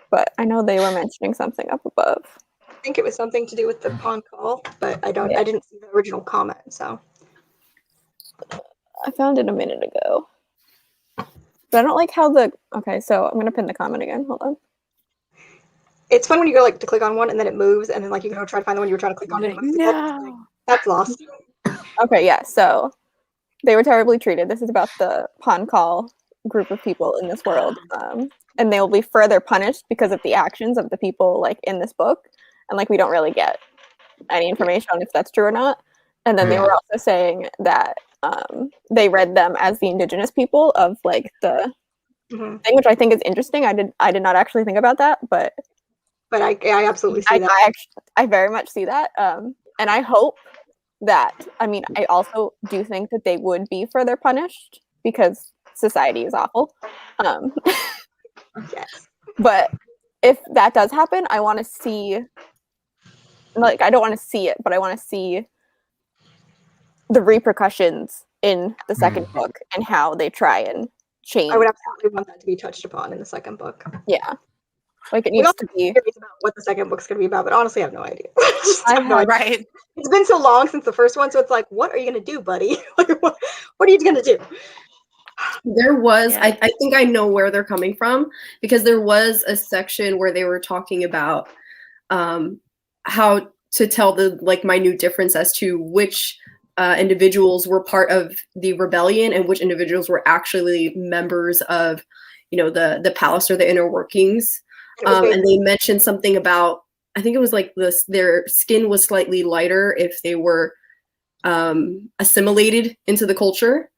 Speaker 1: but I know they were mentioning something up above.
Speaker 2: I think it was something to do with the pawn call, but I
Speaker 1: Yeah.
Speaker 2: didn't see the original comment. So
Speaker 1: I found it a minute ago. But I don't like how okay, so I'm gonna pin the comment again. Hold on.
Speaker 2: it's fun when you go like to click on one and then it moves, and then like you go try to find the one you were trying to click on. And it moves again. It's like, that's lost.
Speaker 1: Okay, yeah, so they were terribly treated. This is about the pawn call group of people in this world. And they will be further punished because of the actions of the people like in this book. And like we don't really get any information on if that's true or not. And then they were also saying that they read them as the indigenous people of like the
Speaker 2: Mhm.
Speaker 1: thing, which I think is interesting. I did not actually think about that, but
Speaker 2: But I absolutely see that.
Speaker 1: I very much see that. And I hope that, I mean, I also do think that they would be further punished because society is awful.
Speaker 2: Yes.
Speaker 1: But if that does happen, I want to see, like, I don't want to see it, but I want to see the repercussions in the second book and how they try and change.
Speaker 2: I would absolutely want that to be touched upon in the second book.
Speaker 1: Yeah. Like, it
Speaker 2: We
Speaker 1: needs
Speaker 2: also
Speaker 1: to be.
Speaker 2: curious about what the second book's going to be about, but honestly, I have no idea. Just
Speaker 1: I
Speaker 2: have no
Speaker 1: have-
Speaker 2: idea.
Speaker 4: Right.
Speaker 2: It's been so long since the first one, so it's like, what are you going to do, buddy? Like, what are you going to do?
Speaker 3: There was,
Speaker 7: Yeah.
Speaker 3: I think I know where they're coming from, because there was a section where they were talking about how to tell the like minute difference as to which individuals were part of the rebellion and which individuals were actually members of, you know, the palace or the inner workings.
Speaker 2: And it was
Speaker 3: And they mentioned something about, I think it was like this, their skin was slightly lighter if they were assimilated into the culture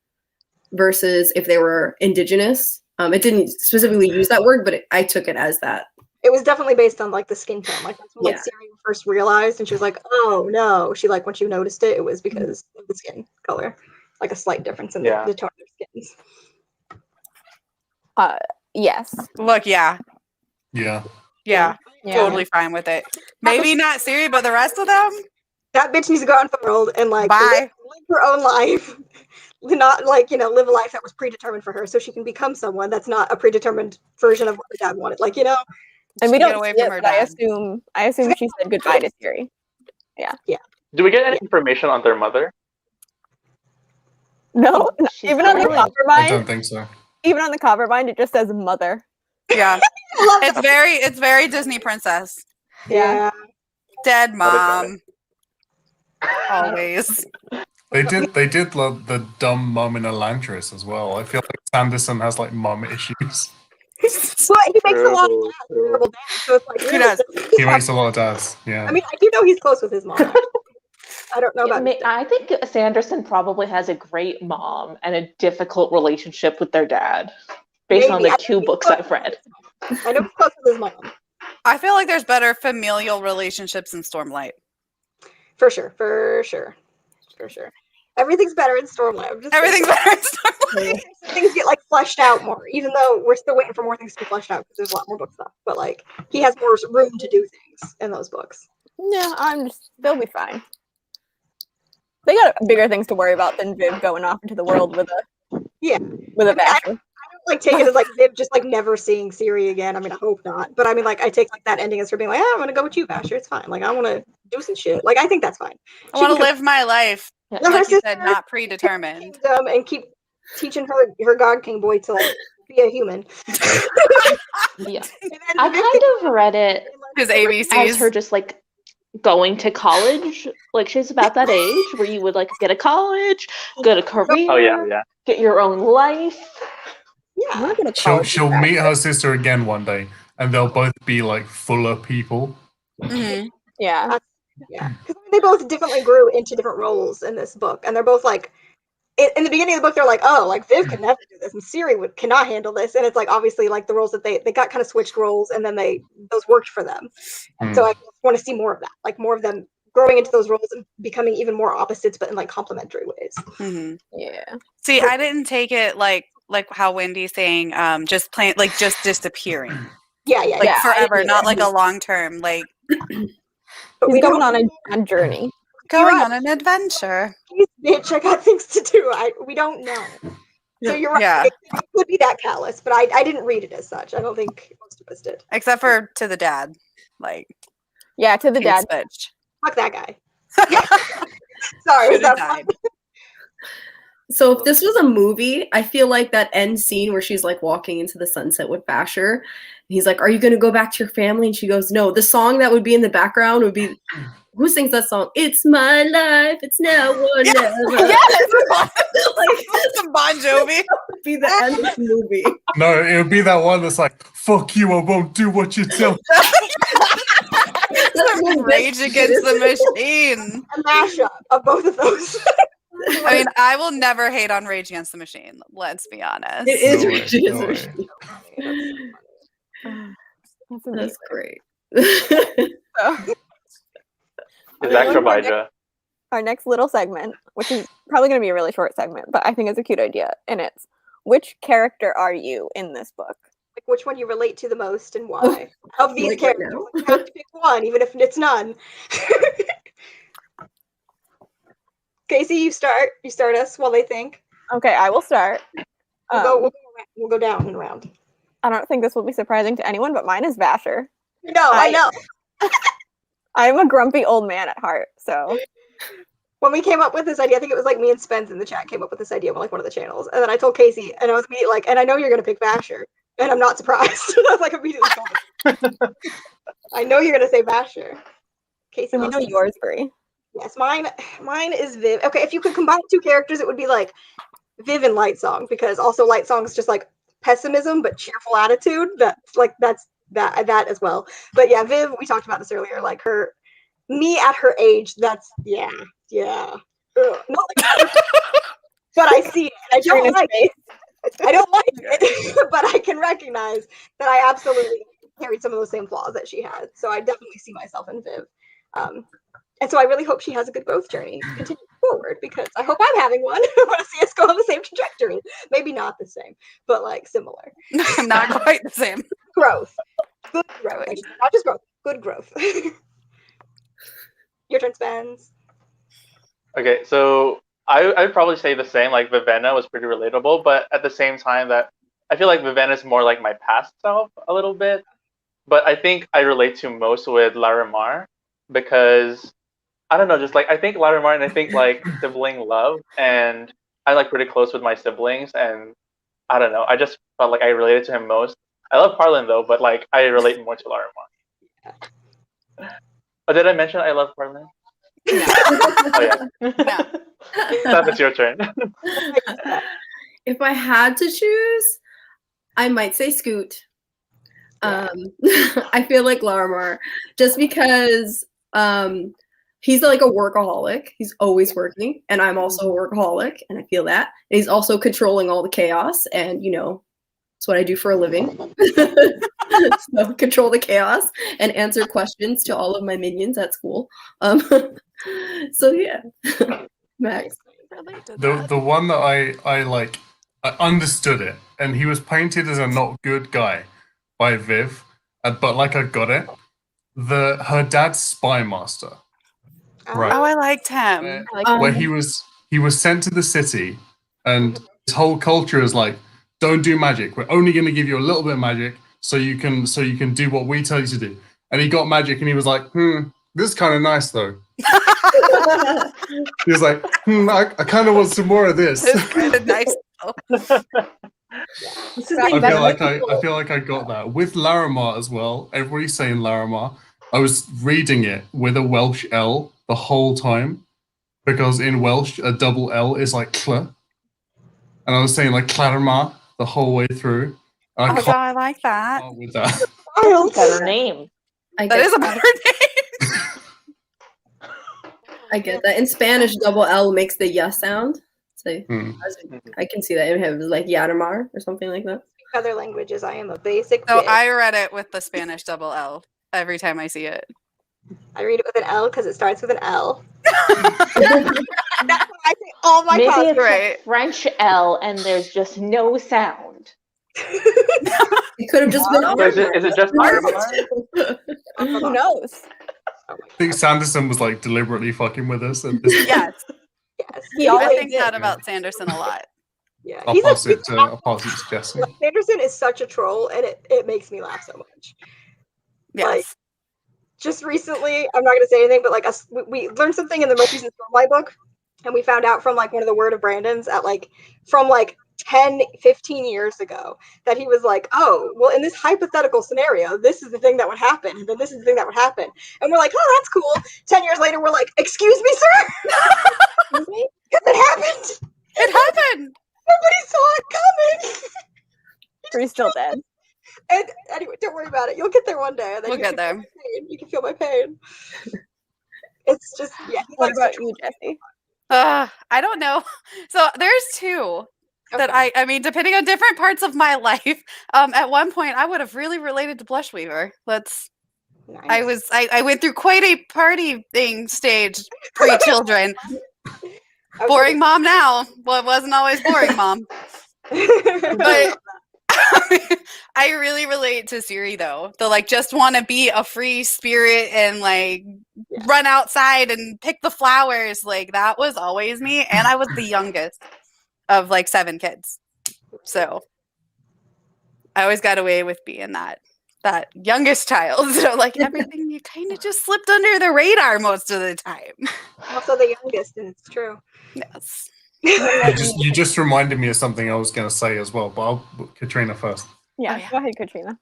Speaker 3: versus if they were indigenous. It didn't specifically use that word, but I took it as that.
Speaker 2: It was definitely based on like the skin tone. Like that's when like
Speaker 3: Yeah.
Speaker 2: Siri first realized, and she was like, "Oh no!" She like when she noticed it, it was because of the skin color, like a slight difference in
Speaker 6: Yeah.
Speaker 2: the tone of their skins.
Speaker 1: Yes.
Speaker 4: Look, yeah.
Speaker 5: Yeah.
Speaker 4: Yeah.
Speaker 1: Yeah.
Speaker 4: Totally fine with it. Maybe not Siri, but the rest of them?
Speaker 2: That bitch needs to go out into the world and like
Speaker 4: Bye.
Speaker 2: live her own life, not like live a life that was predetermined for her, so she can become someone that's not a predetermined version of what her dad wanted. Like
Speaker 1: And we
Speaker 4: Get
Speaker 1: don't
Speaker 4: away
Speaker 1: see
Speaker 4: from
Speaker 1: it,
Speaker 4: her
Speaker 1: but I
Speaker 4: dad.
Speaker 1: assume she said goodbye to Siri.
Speaker 6: Do we get any information on their mother?
Speaker 1: No,
Speaker 7: She's
Speaker 1: even on the
Speaker 7: really-
Speaker 1: cover
Speaker 5: I don't
Speaker 1: bind,
Speaker 5: think so.
Speaker 1: even on the cover bind, it just says mother.
Speaker 4: Yeah. It's very Disney princess.
Speaker 2: yeah.
Speaker 4: Dead
Speaker 6: Got it.
Speaker 4: mom. Always.
Speaker 5: They did love the dumb mum in Elantris as well. I feel like Sanderson has like mum issues.
Speaker 2: Well, he makes a lot of
Speaker 6: True,
Speaker 2: dads,
Speaker 6: true.
Speaker 2: terrible dads, so it's like
Speaker 4: He does.
Speaker 5: He makes a lot of dads. Yeah.
Speaker 2: I mean, I do know he's close with his mom. Actually. I don't know about. his dad.
Speaker 7: I think Sanderson probably has a great mom and a difficult relationship with their dad, based on
Speaker 2: Maybe.
Speaker 7: the
Speaker 2: I
Speaker 7: two
Speaker 2: think
Speaker 7: books
Speaker 2: he's
Speaker 7: I've read.
Speaker 2: I know he's close with his mom.
Speaker 4: I feel like there's better familial relationships in Stormlight.
Speaker 2: For sure. Everything's better in Stormlight.
Speaker 4: Everything's better in Stormlight.
Speaker 2: Things get like fleshed out more, even though we're still waiting for more things to be fleshed out because there's a lot more book stuff. But like he has more room to do things in those books.
Speaker 1: Yeah, they'll be fine. They got bigger things to worry about than Viv going off into the world with a Basher.
Speaker 2: I don't like take it as like Viv just like never seeing Ciri again. I mean, I hope not. But I mean, like I take like that ending as her being like, I'm gonna go with you, Basher. It's fine. Like I want to do some shit. Like I think that's fine.
Speaker 4: I want to live my life.
Speaker 7: Yeah.
Speaker 4: Like you said, not predetermined.
Speaker 2: And keep teaching her God King boy to like be a human.
Speaker 7: Yeah. I kind of read it
Speaker 4: His
Speaker 7: as
Speaker 4: ABCs.
Speaker 7: her just like going to college. Like she's about that age where you would like get a college, get a career,
Speaker 6: Oh yeah.
Speaker 7: get your own life.
Speaker 2: Yeah.
Speaker 1: We're gonna call it
Speaker 5: She'll
Speaker 1: that.
Speaker 5: meet her sister again one day, and they'll both be like fuller people.
Speaker 4: Mhm.
Speaker 1: Yeah.
Speaker 2: Yeah, because they both differently grew into different roles in this book, and they're both like, in the beginning of the book, they're like, oh, like Viv could never do this, and Ciri cannot handle this, and it's like obviously like the roles that they got kind of switched roles, and then those worked for them. And so I want to see more of that, like more of them growing into those roles and becoming even more opposites, but in like complementary ways.
Speaker 4: Mhm.
Speaker 1: Yeah.
Speaker 4: See, I didn't take it like how Wendy's saying, just just disappearing,
Speaker 2: Yeah,
Speaker 4: like
Speaker 1: Yeah,
Speaker 4: forever,
Speaker 1: I
Speaker 4: not like a long term, like
Speaker 2: but
Speaker 1: He's
Speaker 2: we
Speaker 1: going
Speaker 2: don't.
Speaker 1: on a journey.
Speaker 4: going
Speaker 2: right.
Speaker 4: on an adventure.
Speaker 2: Bitch, I got things to do. We don't know. So you're right.
Speaker 4: Yeah.
Speaker 2: It could be that callous, but I didn't read it as such. I don't think most of us did.
Speaker 4: Except for to the dad, like
Speaker 1: Yeah, to the
Speaker 4: cute
Speaker 1: dad.
Speaker 4: bitch.
Speaker 2: Fuck that guy. Sorry, was
Speaker 4: Should have
Speaker 2: that fun?
Speaker 4: died.
Speaker 3: So if this was a movie, I feel like that end scene where she's like walking into the sunset with Basher, and he's like, "Are you gonna go back to your family?" And she goes, "No." The song that would be in the background would be, who sings that song? It's my life. It's now or never.
Speaker 1: Yes!
Speaker 3: Like
Speaker 4: Some Bon Jovi.
Speaker 3: would be the end of the movie.
Speaker 5: No, it would be that one that's like, "Fuck you, I won't do what you tell."
Speaker 4: Rage Against the Machine.
Speaker 2: A mashup of both of those.
Speaker 4: I mean, I will never hate on Rage Against the Machine. Let's be honest.
Speaker 3: It is
Speaker 5: No way,
Speaker 3: Rage Against
Speaker 5: no
Speaker 3: the
Speaker 5: way.
Speaker 3: Machine.
Speaker 1: That's
Speaker 3: That's
Speaker 1: amazing.
Speaker 3: great.
Speaker 6: Is Acrovija.
Speaker 1: Our next little segment, which is probably going to be a really short segment, but I think it's a cute idea, and it's which character are you in this book?
Speaker 2: Like which one you relate to the most and why? Of these
Speaker 3: Like right
Speaker 2: characters,
Speaker 3: now.
Speaker 2: like, you have to pick one, even if it's none. Casey, you start. You start us while they think.
Speaker 1: Okay, I will start.
Speaker 2: We'll go down and around.
Speaker 1: I don't think this will be surprising to anyone, but mine is Vasher.
Speaker 2: No, I know.
Speaker 1: I'm a grumpy old man at heart, so
Speaker 2: When we came up with this idea, I think it was like me and Spence in the chat came up with this idea on like one of the channels, and then I told Casey, and I was immediately like, and I know you're gonna pick Vasher, and I'm not surprised. I was like immediately told him. I know you're gonna say Vasher. Casey,
Speaker 1: we know
Speaker 2: loves it.
Speaker 1: yours, Brie.
Speaker 2: Yes, mine is Viv. Okay, if you could combine two characters, it would be like Viv and Lightsong, because also Lightsong is just like pessimism but cheerful attitude. That's that as well. But yeah, Viv, we talked about this earlier. Like me at her age. That's yeah. Ugh, not like that. But I see it. I don't like it. I don't like it, but I can recognize that I absolutely carried some of those same flaws that she had. So I definitely see myself in Viv. And so I really hope she has a good growth journey to continue forward, because I hope I'm having one. I want to see us go on the same trajectory. Maybe not the same, but like similar.
Speaker 4: Not quite the same.
Speaker 2: Growth. Good growth. Not just growth. Good growth. Your turn, Spence.
Speaker 6: Okay, so I'd probably say the same. Like Vivenna was pretty relatable, but at the same time, that I feel like Vivenna is more like my past self a little bit. But I think I relate to most with Larimar, because I don't know, just like I think Larimar, and I think like sibling love, and I'm like pretty close with my siblings, and I don't know, I just felt like I related to him most. I love Parlin though, but like I relate more to Larimar. Oh, did I mention I love Parlin?
Speaker 4: No.
Speaker 6: Oh yeah.
Speaker 4: No.
Speaker 6: Steph, it's your turn.
Speaker 3: If I had to choose, I might say Scoot. I feel like Larimar, just because he's like a workaholic. He's always working, and I'm also a workaholic, and I feel that. And he's also controlling all the chaos, and it's what I do for a living. So control the chaos and answer questions to all of my minions at school. So yeah, Max.
Speaker 4: relate to
Speaker 5: The
Speaker 4: that.
Speaker 5: the one that I like, I understood it, and he was painted as a not good guy by Viv, but like I got it. Her dad's spy master, right?
Speaker 4: Oh, I liked him.
Speaker 5: Where,
Speaker 1: I like
Speaker 5: where he was sent to the city, and his whole culture is like, don't do magic. We're only going to give you a little bit of magic, so you can do what we tell you to do. And he got magic, and he was like, this is kind of nice though. He was like, I kind of want some more of this.
Speaker 4: It's kind of nice.
Speaker 1: This is
Speaker 5: I
Speaker 1: like
Speaker 5: feel like I got that with Larimar as well. Everybody's saying Larimar. I was reading it with a Welsh L the whole time because in Welsh a double L is like cl, and I was saying like Clarimar the whole way through. And
Speaker 4: Oh, God, I like that.
Speaker 5: can't with that.
Speaker 7: Better name.
Speaker 4: That is a better name.
Speaker 3: I get that. In Spanish, double L makes the yes sound. So I can see that in him, like Yadamar or something like that.
Speaker 2: Other languages, I am a basic
Speaker 4: So
Speaker 2: bitch.
Speaker 4: I read it with the Spanish double L every time I see it.
Speaker 2: I read it with an L because it starts with an L. That's why I say all my
Speaker 7: Maybe
Speaker 2: cosplay.
Speaker 7: it's
Speaker 4: right.
Speaker 7: a French L and there's just no sound.
Speaker 3: It could have just been
Speaker 6: Is it just Armor?
Speaker 1: who knows?
Speaker 5: I think Sanderson was like deliberately fucking with us. And this,
Speaker 4: Yes,
Speaker 2: Yes.
Speaker 1: He
Speaker 4: I
Speaker 1: always
Speaker 4: think
Speaker 1: did.
Speaker 4: that about Sanderson a lot.
Speaker 2: Yeah.
Speaker 5: I'll pass it to Jesse.
Speaker 2: Sanderson is such a troll, and it makes me laugh so much.
Speaker 4: Yes.
Speaker 2: Just recently, I'm not going to say anything, but like we learned something in the Mercies and Stormlight book, and we found out from like one of the Word of Brandons from 10, 15 years ago that he was like, oh, well, in this hypothetical scenario, this is the thing that would happen, and then this is the thing that would happen. And we're like, oh, that's cool. 10 years later, we're like, excuse me, sir? Excuse me? Because it happened.
Speaker 4: It happened.
Speaker 2: Nobody saw it coming.
Speaker 1: But he's still dead.
Speaker 2: And anyway, don't worry about it. You'll get there one day. And then
Speaker 4: We'll get there.
Speaker 2: You can feel my pain. It's just, yeah. He
Speaker 1: What
Speaker 2: likes
Speaker 1: about
Speaker 2: to
Speaker 1: you, Jesse?
Speaker 4: I don't know. So there's two that I mean, depending on different parts of my life. At one point, I would have really related to Blushweaver.
Speaker 2: Nice.
Speaker 4: I went through quite a party thing stage pre-children. Boring mom now. Well, it wasn't always boring mom. But I really relate to Siri though. The just want to be a free spirit and run outside and pick the flowers. That was always me, and I was the youngest of 7 kids. So I always got away with being that youngest child. So everything you kind of just slipped under the radar most of the time.
Speaker 2: Also the youngest, and it's true.
Speaker 4: Yes.
Speaker 5: You just reminded me of something I was going to say as well, but I'll Katrina first.
Speaker 1: Yeah,
Speaker 4: Oh, yeah.
Speaker 1: go ahead, Katrina.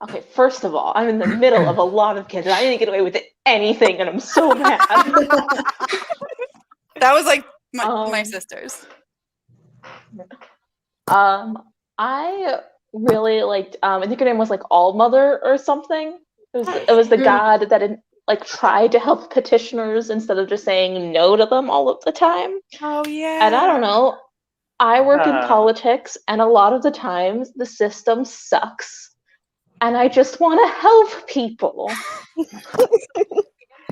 Speaker 7: Okay, first of all, I'm in the middle of a lot of kids, and I didn't get away with anything, and I'm so mad.
Speaker 4: That was my sisters.
Speaker 7: I really liked. I think her name was All Mother or something. It was the god that tried to help petitioners instead of just saying no to them all of the time.
Speaker 4: Oh yeah.
Speaker 7: And I don't know. I work in politics, and a lot of the times the system sucks, and I just want to help people.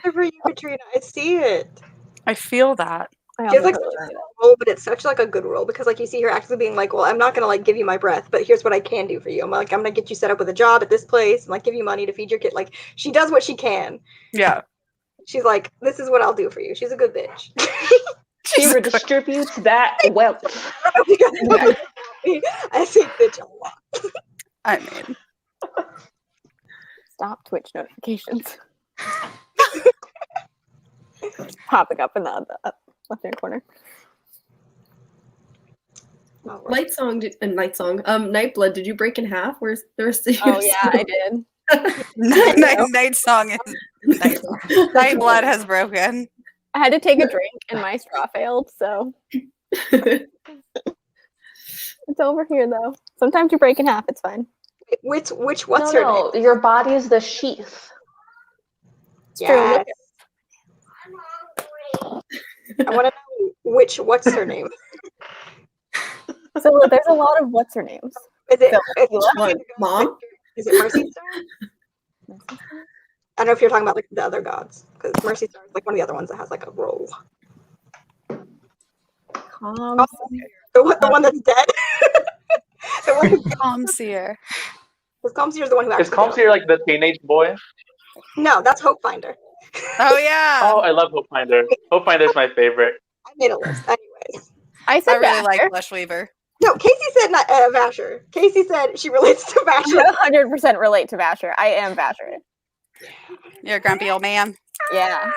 Speaker 2: Good for you, Katrina. I see it.
Speaker 4: I feel that.
Speaker 2: It's such a role, but it's such a good role because you see her actually being well, I'm not gonna give you my breath, but here's what I can do for you. I'm gonna get you set up with a job at this place and give you money to feed your kid. She does what she can.
Speaker 4: Yeah.
Speaker 2: She's this is what I'll do for you. She's a good bitch.
Speaker 7: She redistributes that wealth.
Speaker 2: I say bitch a lot.
Speaker 4: I mean,
Speaker 1: Stop Twitch notifications. Popping up in the left-hand corner.
Speaker 3: Nightblood, did you break in half? Where's the rest of
Speaker 1: Oh yeah, I did.
Speaker 4: Night Song is Nightblood has broken.
Speaker 1: I had to take a drink and my straw failed, so it's over here though. Sometimes you break in half, it's fine.
Speaker 2: What's her name?
Speaker 7: Your body is the sheath.
Speaker 2: Yes. I want to know what's her name.
Speaker 1: So there's a lot of what's her names.
Speaker 2: Is it
Speaker 3: Mom?
Speaker 2: Is it Mercy Star? I don't know if you're talking about the other gods, because Mercy Star is one of the other ones that has a role.
Speaker 1: Calm.
Speaker 2: The one that's dead. The one who
Speaker 4: Calmseer.
Speaker 2: because Calmseer is the one who
Speaker 6: Is
Speaker 2: actually.
Speaker 6: Calmseer like the teenage boy?
Speaker 2: No, that's Hope Finder.
Speaker 4: Oh yeah.
Speaker 6: Oh, I love Hope Finder. Hope Finder's my favorite.
Speaker 2: I made a list. Anyways.
Speaker 1: I said
Speaker 4: I really like
Speaker 1: Vasher.
Speaker 4: Flesh Weaver.
Speaker 2: No, Casey said not Vasher. Casey said she relates to Vasher.
Speaker 1: I 100% relate to Vasher. I am Vasher.
Speaker 4: You're a grumpy old man.
Speaker 1: Yeah.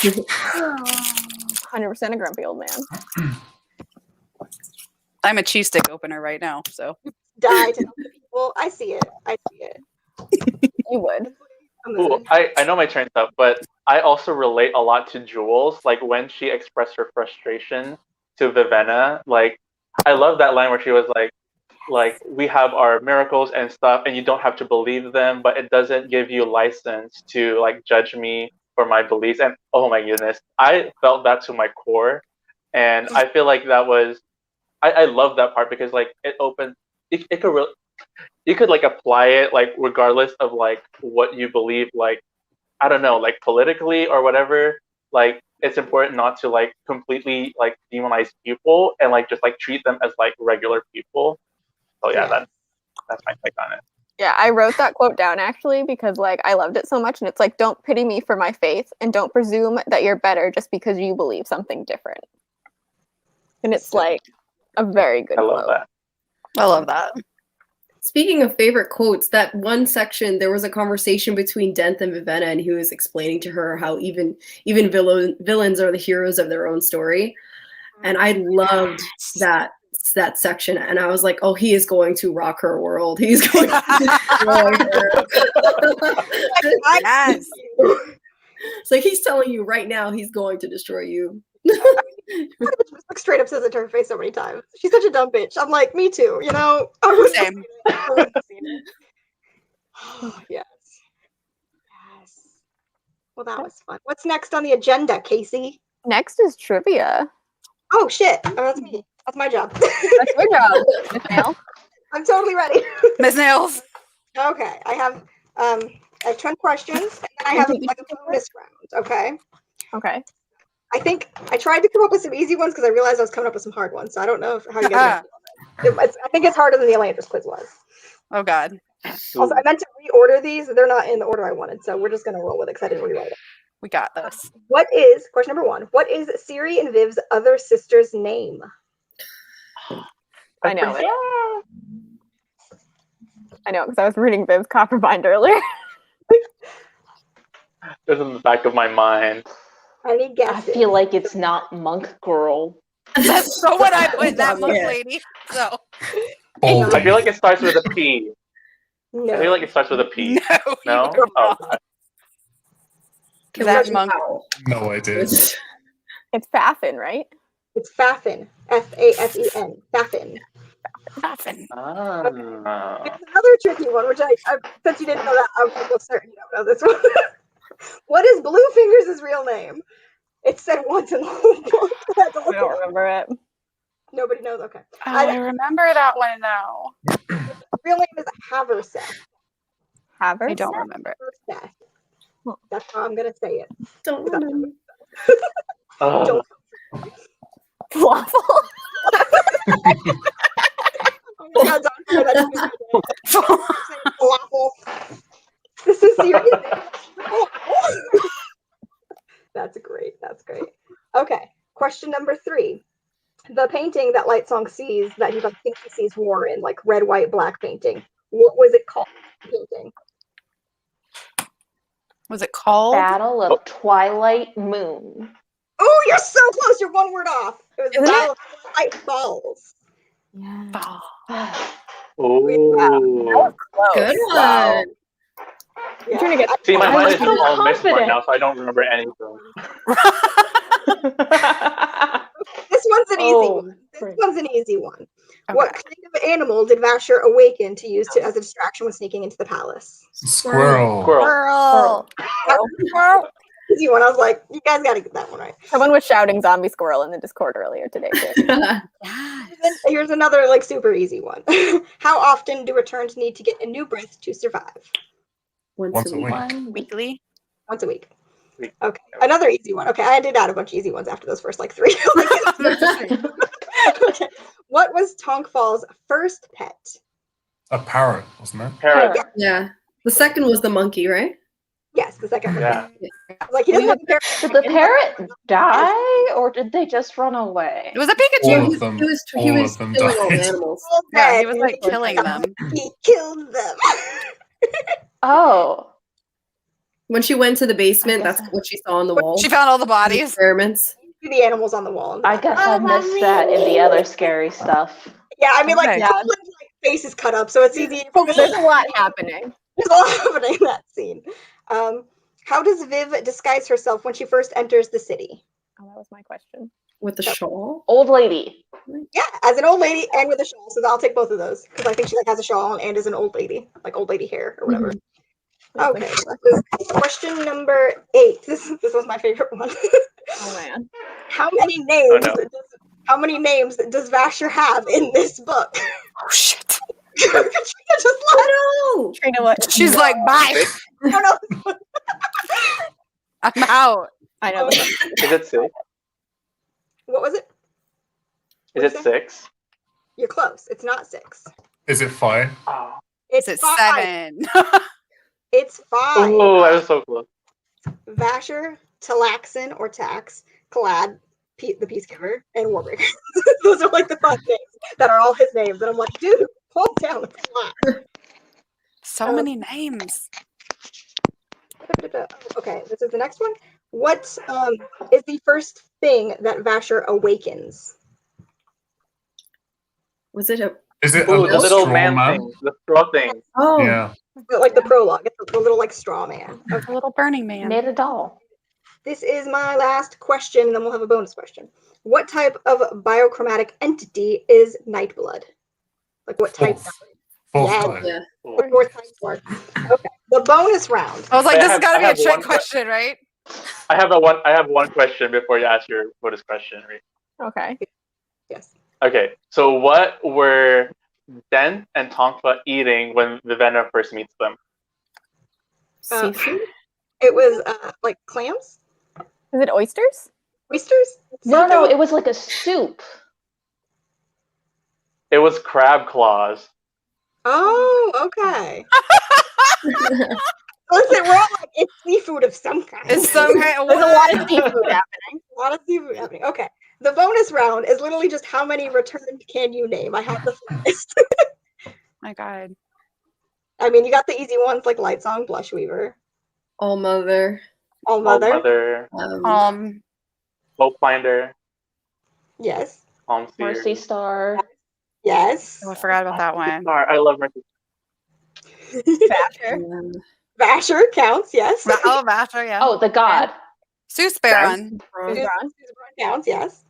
Speaker 1: 100% a grumpy old man.
Speaker 4: I'm a cheese stick opener right now, so
Speaker 2: Die to help the people. I see it. I see it.
Speaker 1: You would.
Speaker 2: I'm
Speaker 6: Ooh,
Speaker 2: listening.
Speaker 6: I know my train's up, but I also relate a lot to Jules. Like when she expressed her frustration to Vivenna, like I love that line where she was like we have our miracles and stuff, and you don't have to believe them, but it doesn't give you license to like judge me for my beliefs. And oh my goodness, I felt that to my core, and I feel like that was I love that part because like it opened it could really you could like apply it like regardless of like what you believe, like I don't know, like politically or whatever. Like it's important not to like completely like demonize people and like just like treat them as like regular people. So yeah,
Speaker 2: Yeah.
Speaker 6: that's my take on it.
Speaker 1: Yeah, I wrote that quote down actually because like I loved it so much, and it's like, don't pity me for my faith and don't presume that you're better just because you believe something different. And it's like a very good
Speaker 6: I love
Speaker 1: quote.
Speaker 6: that.
Speaker 4: I love that.
Speaker 3: Speaking of favorite quotes, that one section there was a conversation between Dent and Vivenna, and he was explaining to her how even villains are the heroes of their own story, and I loved that section, and I was like, oh, he is going to rock her world. He's going to destroy her.
Speaker 4: Yes.
Speaker 3: It's like he's telling you right now he's going to destroy you.
Speaker 2: Just like straight up says it to her face so many times. She's such a dumb bitch. I'm like, me too. You know. I would have
Speaker 4: Same.
Speaker 2: seen it. I would have seen it. Yes. Yes. Well, that was fun. What's next on the agenda, Casey?
Speaker 1: Next is trivia.
Speaker 2: Oh shit! Oh, that's me. That's my job.
Speaker 1: That's your job, Miss Nail.
Speaker 2: I'm totally ready.
Speaker 4: Miss Nails.
Speaker 2: Okay, I have 10 questions, and then I have like a bonus round. Okay.
Speaker 1: Okay.
Speaker 2: I think I tried to come up with some easy ones because I realized I was coming up with some hard ones. So I don't know how you guys. I think it's harder than the Atlantis quiz was.
Speaker 4: Oh God.
Speaker 2: Also, I meant to reorder these. They're not in the order I wanted, so we're just gonna roll with it because I didn't rewrite it.
Speaker 4: We got this.
Speaker 2: What is question number 1? What is Siri and Viv's other sister's name?
Speaker 1: I know it. I know because I was reading Viv's Copperbind earlier.
Speaker 6: It's in the back of my mind.
Speaker 2: Any
Speaker 7: I
Speaker 2: guesses?
Speaker 7: feel like it's not Monk Girl.
Speaker 4: That's so what I put in that monk
Speaker 3: Yeah.
Speaker 4: lady. So
Speaker 5: Oh,
Speaker 6: I feel like it starts with a P.
Speaker 2: No.
Speaker 6: I feel like it starts with a P.
Speaker 4: no.
Speaker 6: No?
Speaker 4: you are
Speaker 6: Oh,
Speaker 4: wrong.
Speaker 6: God.
Speaker 4: That monk.
Speaker 5: no idea.
Speaker 1: It's Faffin, right?
Speaker 2: It's Faffin. Fafen. Faffin.
Speaker 4: Nothing.
Speaker 6: Ah.
Speaker 2: It's another tricky one, which I since you didn't know that, I'm almost certain you don't know this one. What is Bluefingers' real name? It said once in the whole book. I had to
Speaker 1: I
Speaker 2: look
Speaker 1: don't
Speaker 2: it up.
Speaker 1: remember it.
Speaker 2: Nobody knows. Okay.
Speaker 4: Oh, I remember that one now.
Speaker 2: Real name is Haverseth.
Speaker 1: Haver?
Speaker 4: I don't remember.
Speaker 2: Haverseth. That's how I'm gonna say it.
Speaker 3: Don't remember.
Speaker 6: Oh.
Speaker 1: Waffle.
Speaker 2: Oh my God, don't say that to me again. Say falafel. This is serious. Falafel. That's great. That's great. Okay. Question number 3. The painting that Lightsong sees, that he thinks he sees war in, like red, white, black painting. What was it called? Painting.
Speaker 4: Was it called?
Speaker 7: Battle of Twilight Moon.
Speaker 2: Oh, you're so close. You're one word off. It was
Speaker 1: Isn't
Speaker 2: Battle of Twilight Falls.
Speaker 1: Yeah.
Speaker 6: Ooh.
Speaker 3: Good one.
Speaker 6: Wow.
Speaker 2: Yeah.
Speaker 1: trying to get-
Speaker 6: See, my
Speaker 7: I
Speaker 6: mind
Speaker 7: was
Speaker 6: is
Speaker 7: so
Speaker 6: just all mixed right
Speaker 7: confident.
Speaker 6: now, so I don't remember anything.
Speaker 2: This one's an easy
Speaker 7: Oh,
Speaker 2: one. This
Speaker 7: frick.
Speaker 2: one's an easy one.
Speaker 4: Okay.
Speaker 2: What kind of animal did Vasher awaken to use as a distraction when sneaking into the palace?
Speaker 5: Squirrel.
Speaker 6: Squirrel.
Speaker 4: Squirrel.
Speaker 2: Easy one. I was like, you guys got to get that one right.
Speaker 1: Someone was shouting zombie squirrel in the Discord earlier today, too.
Speaker 2: Then here's another like super easy one. How often do returns need to get a new breath to survive?
Speaker 5: Once a week.
Speaker 4: Weekly.
Speaker 2: Once a week. Okay, another easy one. Okay, I did add a bunch of easy ones after those first like 3. Okay. What was Tonk Fall's first pet?
Speaker 5: A parrot, wasn't it?
Speaker 6: Parrot.
Speaker 3: Yeah. The second was the monkey, right?
Speaker 2: Yes, the second one.
Speaker 6: Yeah.
Speaker 2: Like he doesn't have a parrot.
Speaker 7: Did the parrot die, or did they just run away?
Speaker 4: It was a
Speaker 5: All
Speaker 4: Pikachu.
Speaker 5: of them.
Speaker 3: He was
Speaker 5: all
Speaker 3: killing
Speaker 5: of them
Speaker 3: all the
Speaker 5: died.
Speaker 3: animals.
Speaker 4: Yeah, he was like killing them.
Speaker 2: He killed them.
Speaker 7: Oh,
Speaker 3: When she went to the basement,
Speaker 7: I guess
Speaker 3: that's what she saw on the wall.
Speaker 4: She found all the
Speaker 3: The
Speaker 4: bodies.
Speaker 3: experiments.
Speaker 2: The animals on the wall. in the
Speaker 7: I
Speaker 2: background.
Speaker 7: guess I missed that in the other scary stuff.
Speaker 2: Yeah, I mean, like,
Speaker 4: Okay.
Speaker 2: Colin's like, face is cut up, so it's easy.
Speaker 1: There's a lot happening.
Speaker 2: There's a lot happening in that scene. How does Viv disguise herself when she first enters the city?
Speaker 1: Oh, that was my question.
Speaker 3: With the shawl.
Speaker 7: Old lady.
Speaker 2: Yeah, as an old lady and with a shawl. So I'll take both of those because I think she like has a shawl and is an old lady, like old lady hair or whatever. Okay, so this is question number 8. This was my favorite one.
Speaker 1: Oh man.
Speaker 2: How many names?
Speaker 6: Oh, no.
Speaker 2: How many names does Vasher have in this book?
Speaker 4: Oh shit.
Speaker 2: Katrina just left.
Speaker 3: No!
Speaker 1: Trina, what?
Speaker 4: She's like, bye.
Speaker 2: Oh, no.
Speaker 4: I'm out.
Speaker 1: I know.
Speaker 6: Is it 6?
Speaker 2: What was it?
Speaker 6: Is it 6?
Speaker 2: You're close. It's not 6.
Speaker 5: Is it 5?
Speaker 6: Oh.
Speaker 2: It's
Speaker 4: Is it
Speaker 2: 5.
Speaker 4: 7?
Speaker 2: It's 5.
Speaker 6: Oh, I was so close.
Speaker 2: Vasher, Talaxin or Tax, Kalad, the Peacegiver, and Warbreaker. Those are like the 5 names that are all his names. And I'm like, dude, calm down. It's a lot.
Speaker 4: So many names.
Speaker 2: Okay, this is the next one. What is the first thing that Vasher awakens?
Speaker 3: Was it a.
Speaker 5: Is it
Speaker 6: Oh, the
Speaker 5: a
Speaker 6: little
Speaker 5: straw
Speaker 6: man
Speaker 5: man?
Speaker 6: thing. The straw thing.
Speaker 3: Oh.
Speaker 5: Yeah.
Speaker 2: Like the prologue. It's the little like straw man. Okay.
Speaker 4: A little Burning Man.
Speaker 7: Made a doll.
Speaker 2: This is my last question, and then we'll have a bonus question. What type of biochromatic entity is Nightblood? Like what type?
Speaker 5: Fourth
Speaker 2: Yeah.
Speaker 5: time.
Speaker 3: Yeah.
Speaker 2: What fourth type for? Okay. The bonus round.
Speaker 4: I was like,
Speaker 6: I
Speaker 4: this has
Speaker 6: have-
Speaker 4: got to
Speaker 6: I
Speaker 4: be a
Speaker 6: have
Speaker 4: trick
Speaker 6: one
Speaker 4: question, right?
Speaker 6: I have one question before you ask your bonus question, right?
Speaker 1: Okay.
Speaker 2: Yes.
Speaker 6: Okay, so what were Dent and Tonfa eating when Vivenna first meets them?
Speaker 3: Seafood?
Speaker 2: It was like clams,
Speaker 1: Is it oysters?
Speaker 2: oysters.
Speaker 7: No, it was like a soup.
Speaker 6: It was crab claws.
Speaker 2: Oh, okay. Listen, we're all like, it's seafood of some kind.
Speaker 4: It's some kind
Speaker 1: There's a lot of seafood happening.
Speaker 2: A lot of seafood happening. Okay. The bonus round is literally just how many returned can you name? I have the full list.
Speaker 4: My God.
Speaker 2: I mean, you got the easy ones like Light Song, Blush Weaver,
Speaker 3: All Mother.
Speaker 2: All Mother.
Speaker 6: Mother, Hope Finder,
Speaker 2: Yes.
Speaker 6: Palm Seer.
Speaker 7: Mercy Star.
Speaker 2: Yes.
Speaker 4: Oh, I forgot about that one.
Speaker 6: I love Mercy.
Speaker 1: Vasher.
Speaker 3: Um,
Speaker 2: Vasher counts, yes.
Speaker 4: Oh, Vasher, yeah.
Speaker 7: Oh, the god.
Speaker 4: Seuss Baron.
Speaker 2: Susan counts, yes.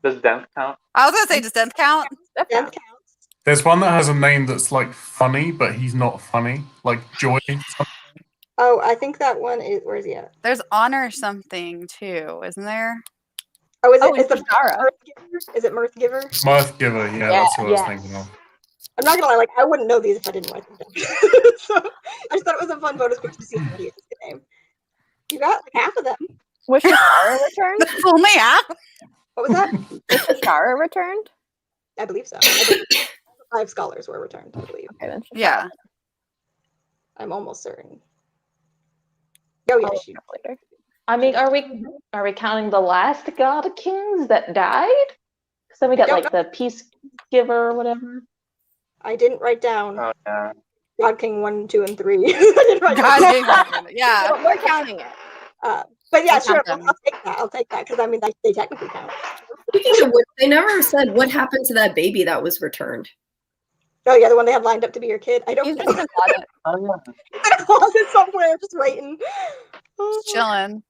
Speaker 6: Does Dent count?
Speaker 4: I was going to say, does Dent count?
Speaker 2: Dem counts.
Speaker 5: There's one that has a name that's like funny, but he's not funny. Like Joy.
Speaker 2: Oh, I think that one is, where is he at?
Speaker 4: There's Honor something, too, isn't there?
Speaker 2: Oh, is
Speaker 1: Oh,
Speaker 2: it, is the
Speaker 1: Shara.
Speaker 2: Mirth Giver? Is it Mirth Giver?
Speaker 5: Mirth Giver, yeah, that's what I was
Speaker 7: Yes.
Speaker 5: thinking of.
Speaker 2: I'm not gonna lie, like I wouldn't know these if I didn't write them down. So I just thought it was a fun bonus question to see somebody else's name. You got like half of them.
Speaker 1: Was Shara returned?
Speaker 4: That's only half.
Speaker 2: What was that?
Speaker 1: Was Shara returned?
Speaker 2: I believe so. I believe 5 scholars were returned, I believe.
Speaker 1: Okay, then.
Speaker 4: Yeah.
Speaker 2: I'm almost certain. Oh yeah, she.
Speaker 1: Later.
Speaker 7: I mean, are we counting the last god of kings that died? Because then we got
Speaker 2: Don't
Speaker 7: like the Peacegiver or whatever.
Speaker 2: I didn't write down
Speaker 6: Oh, yeah.
Speaker 2: God King 1, 2, and 3. I didn't write
Speaker 4: God,
Speaker 2: down.
Speaker 4: yeah.
Speaker 1: We're counting it.
Speaker 2: But yeah,
Speaker 4: I'll
Speaker 2: sure.
Speaker 4: count them.
Speaker 2: I'll take that. I'll take that because I mean they technically count.
Speaker 3: Speaking of which, they never said what happened to that baby that was returned.
Speaker 2: Oh yeah, the one they had lined up to be your kid. I don't
Speaker 1: He's
Speaker 2: know.
Speaker 1: just in a closet.
Speaker 6: Oh, yeah.
Speaker 2: He's in a closet somewhere, just waiting. Oh,
Speaker 4: Just chilling.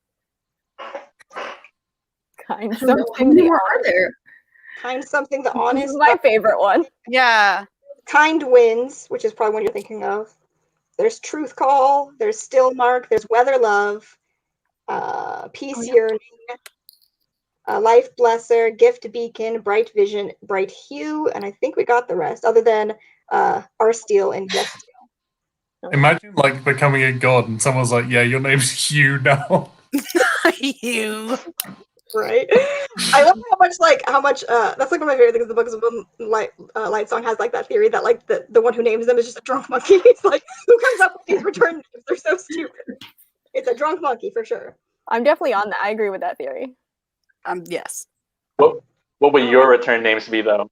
Speaker 1: Kind
Speaker 3: I don't know, how
Speaker 1: something.
Speaker 3: many
Speaker 1: The
Speaker 3: more are there?
Speaker 2: kind something the
Speaker 1: This
Speaker 2: honest.
Speaker 1: is my favorite one.
Speaker 4: Yeah.
Speaker 2: Kind wins, which is probably one you're thinking of. There's Truth Call. There's Still Mark. There's Weather Love. Peace Yearning. Life Blesser. Gift Beacon. Bright Vision. Bright Hue. And I think we got the rest, other than Our Steel and Yes Steel.
Speaker 5: Imagine like becoming a god and someone's like, "Yeah, your name's Hugh now."
Speaker 4: You.
Speaker 2: Right. I love how much that's like one of my favorite things in the book is when Light Song has like that theory that like the one who names them is just a drunk monkey. It's like, who comes up with these return names? They're so stupid. It's a drunk monkey for sure.
Speaker 1: I'm definitely on that. I agree with that theory.
Speaker 4: Yes.
Speaker 6: What would your return names be though?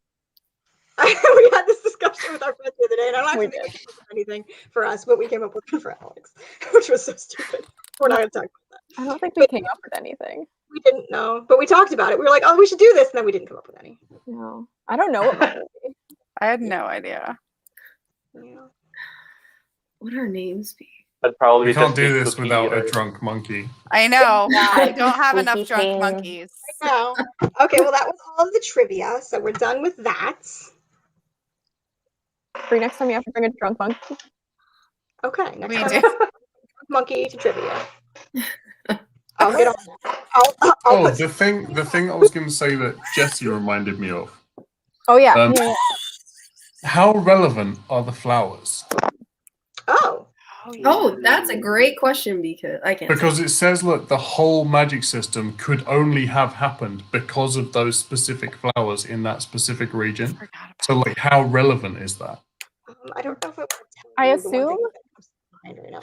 Speaker 2: We had this discussion with our friends the other day, and I don't
Speaker 1: We
Speaker 2: actually think we came up with anything for us, but we came up with one for Alex, which was so stupid. We're not going to talk about that.
Speaker 1: I don't think we came up with anything.
Speaker 2: We didn't know, but we talked about it. We were like, oh, we should do this, and then we didn't come up with any.
Speaker 1: No, I don't know what mine would be.
Speaker 4: I had no idea.
Speaker 2: Yeah.
Speaker 3: What are names be?
Speaker 6: I'd probably
Speaker 5: We can't
Speaker 6: just
Speaker 5: do
Speaker 6: be
Speaker 5: this
Speaker 6: Cookie
Speaker 5: without
Speaker 6: or-
Speaker 5: a drunk monkey.
Speaker 4: I know.
Speaker 1: Yeah.
Speaker 4: I don't have enough
Speaker 7: Spooky
Speaker 4: drunk
Speaker 7: thing.
Speaker 4: monkeys.
Speaker 2: Now, okay, well, that was all of the trivia, so we're done with that.
Speaker 1: For next time, you have to bring a drunk monkey.
Speaker 2: Okay, next
Speaker 4: We
Speaker 2: time,
Speaker 4: do.
Speaker 2: drunk monkey to trivia. I'll get on that. I'll
Speaker 5: Oh,
Speaker 2: put
Speaker 5: the thing I was going to say that Jesse reminded me of.
Speaker 1: Oh yeah.
Speaker 5: Um,
Speaker 1: yeah.
Speaker 5: How relevant are the flowers?
Speaker 2: Oh,
Speaker 3: Oh, that's a great question because I can't.
Speaker 5: Because it says, look, the whole magic system could only have happened because of those specific flowers in that specific region.
Speaker 4: Forgot about
Speaker 5: So, like, how relevant is that?
Speaker 2: I don't know if it would tell
Speaker 1: I
Speaker 2: you the one thing
Speaker 1: assume-
Speaker 2: that comes to mind right now.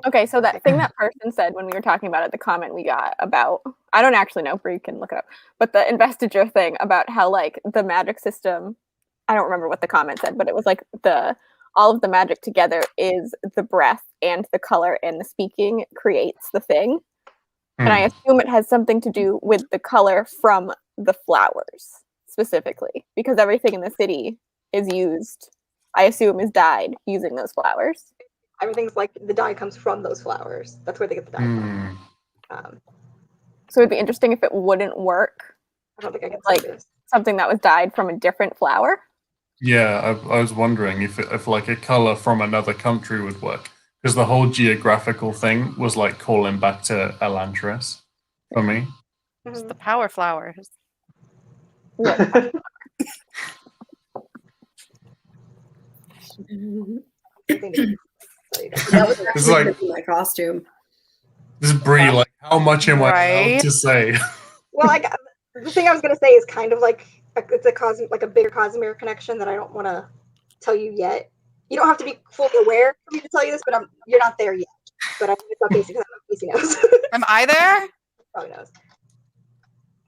Speaker 1: Okay, so that thing that person said when we were talking about it, the comment we got about, I don't actually know, Bree can look it up, but the investiture thing about how like the magic system, I don't remember what the comment said, but it was like all of the magic together is the breath and the color and the speaking creates the thing. And I assume it has something to do with the color from the flowers specifically, because everything in the city is used, I assume, is dyed using those flowers.
Speaker 2: Everything's like the dye comes from those flowers. That's where they get the dye from.
Speaker 1: So it'd be interesting if it wouldn't work,
Speaker 2: I don't think I can
Speaker 1: Like-
Speaker 2: say this.
Speaker 1: something that was dyed from a different flower.
Speaker 5: Yeah, I was wondering if like a color from another country would work, because the whole geographical thing was like calling back to Elantris for me.
Speaker 4: It's the power flowers.
Speaker 1: Yeah.
Speaker 3: That was
Speaker 5: It's
Speaker 3: actually
Speaker 5: like-
Speaker 3: gonna be my costume.
Speaker 5: This is Brie, like, how much am I allowed
Speaker 4: Right?
Speaker 5: to say?
Speaker 2: Well, the thing I was gonna say is kind of like it's a bigger Cosmere connection that I don't want to tell you yet. You don't have to be fully aware for me to tell you this, but you're not there yet. But I'm gonna tell Casey because I know Casey knows.
Speaker 4: Am I there?
Speaker 2: Probably knows.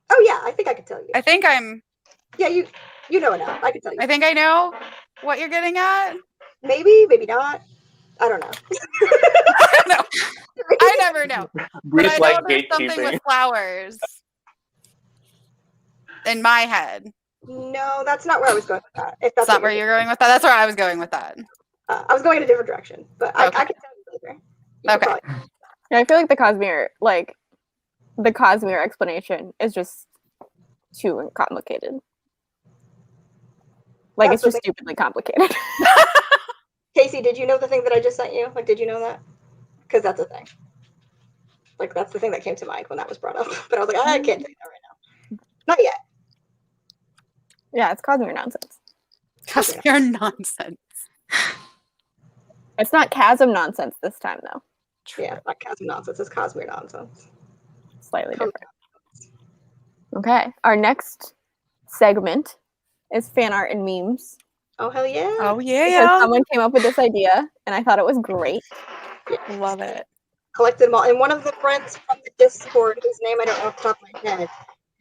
Speaker 2: Oh yeah, I think I could tell you.
Speaker 4: I think
Speaker 2: Yeah, you know enough. I can tell you.
Speaker 4: I think I know what you're getting at.
Speaker 2: Maybe, maybe not. I don't know.
Speaker 4: No, I never know. But
Speaker 6: Bree's
Speaker 4: I
Speaker 6: like
Speaker 4: know there's something
Speaker 6: gatekeeping.
Speaker 4: with flowers in my head.
Speaker 2: No, that's not where I was going with that. If
Speaker 4: That's not where you're going with that. That's where I was going with that.
Speaker 2: I was going in a different direction, but I
Speaker 4: Okay.
Speaker 2: can tell you later. You can
Speaker 4: Okay.
Speaker 2: probably-
Speaker 1: Yeah, I feel like the Cosmere explanation is just too complicated. Like
Speaker 2: That's
Speaker 1: it's
Speaker 2: the
Speaker 1: just
Speaker 2: thing.
Speaker 1: stupidly complicated.
Speaker 2: Casey, did you know the thing that I just sent you? Like, did you know that? Because that's a thing. Like, that's the thing that came to mind when that was brought up. But I was like, I can't tell you that right now. Not yet.
Speaker 1: Yeah, it's Cosmere nonsense.
Speaker 4: Because you're nonsense.
Speaker 1: It's not chasm nonsense this time though.
Speaker 2: Yeah, not Chasm nonsense. It's Cosmere nonsense.
Speaker 1: Slightly different. Okay, our next segment is fan art and memes.
Speaker 2: Oh, hell yeah.
Speaker 4: Oh
Speaker 1: Because
Speaker 4: yeah.
Speaker 1: someone came up with this idea and I thought it was great.
Speaker 4: Love it.
Speaker 2: Collected them all. And one of the friends from the Discord, whose name I don't know off the top of my head,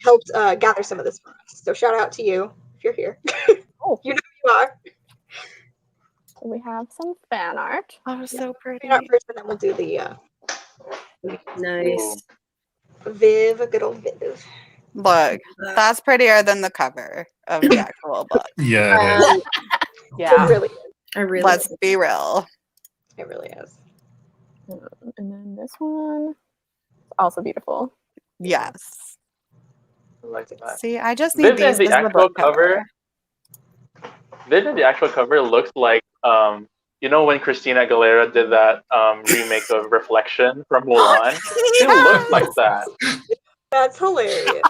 Speaker 2: helped gather some of this for us. So shout out to you if you're here.
Speaker 1: Oh.
Speaker 2: You know who you are.
Speaker 1: So we have some fan art.
Speaker 4: Oh, so pretty.
Speaker 2: Fan art first, and then we'll do the
Speaker 3: Nice.
Speaker 2: Viv, a good old Viv.
Speaker 4: Look, that's prettier than the cover of the actual book.
Speaker 5: Yeah, it is.
Speaker 3: Um,
Speaker 2: It
Speaker 3: yeah,
Speaker 2: really is.
Speaker 3: I really.
Speaker 4: Let's be real.
Speaker 2: It really is.
Speaker 1: And then this one is also beautiful.
Speaker 4: Yes.
Speaker 6: I like that.
Speaker 4: See, I just need
Speaker 6: Viv
Speaker 4: these
Speaker 6: in the
Speaker 4: as the
Speaker 6: actual
Speaker 4: book
Speaker 6: cover. Viv in the actual cover looks like you know when Christina Aguilera did that remake of Reflection from Mulan? She looks like that.
Speaker 2: That's hilarious.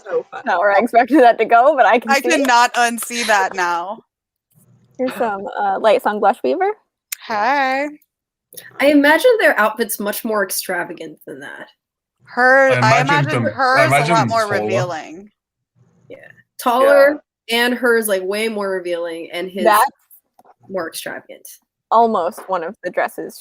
Speaker 2: So fun.
Speaker 1: Not where I expected that to go, but I can
Speaker 4: I
Speaker 1: see it.
Speaker 4: cannot unsee that now.
Speaker 1: Here's some light song blush weaver.
Speaker 4: Hi.
Speaker 3: I imagine their outfits much more extravagant than that.
Speaker 4: I imagine
Speaker 5: them-
Speaker 4: hers a lot
Speaker 5: them
Speaker 4: more
Speaker 5: taller.
Speaker 4: revealing.
Speaker 3: Taller, and hers like way more revealing, and his
Speaker 1: That's
Speaker 3: more extravagant.
Speaker 1: almost one of the dresses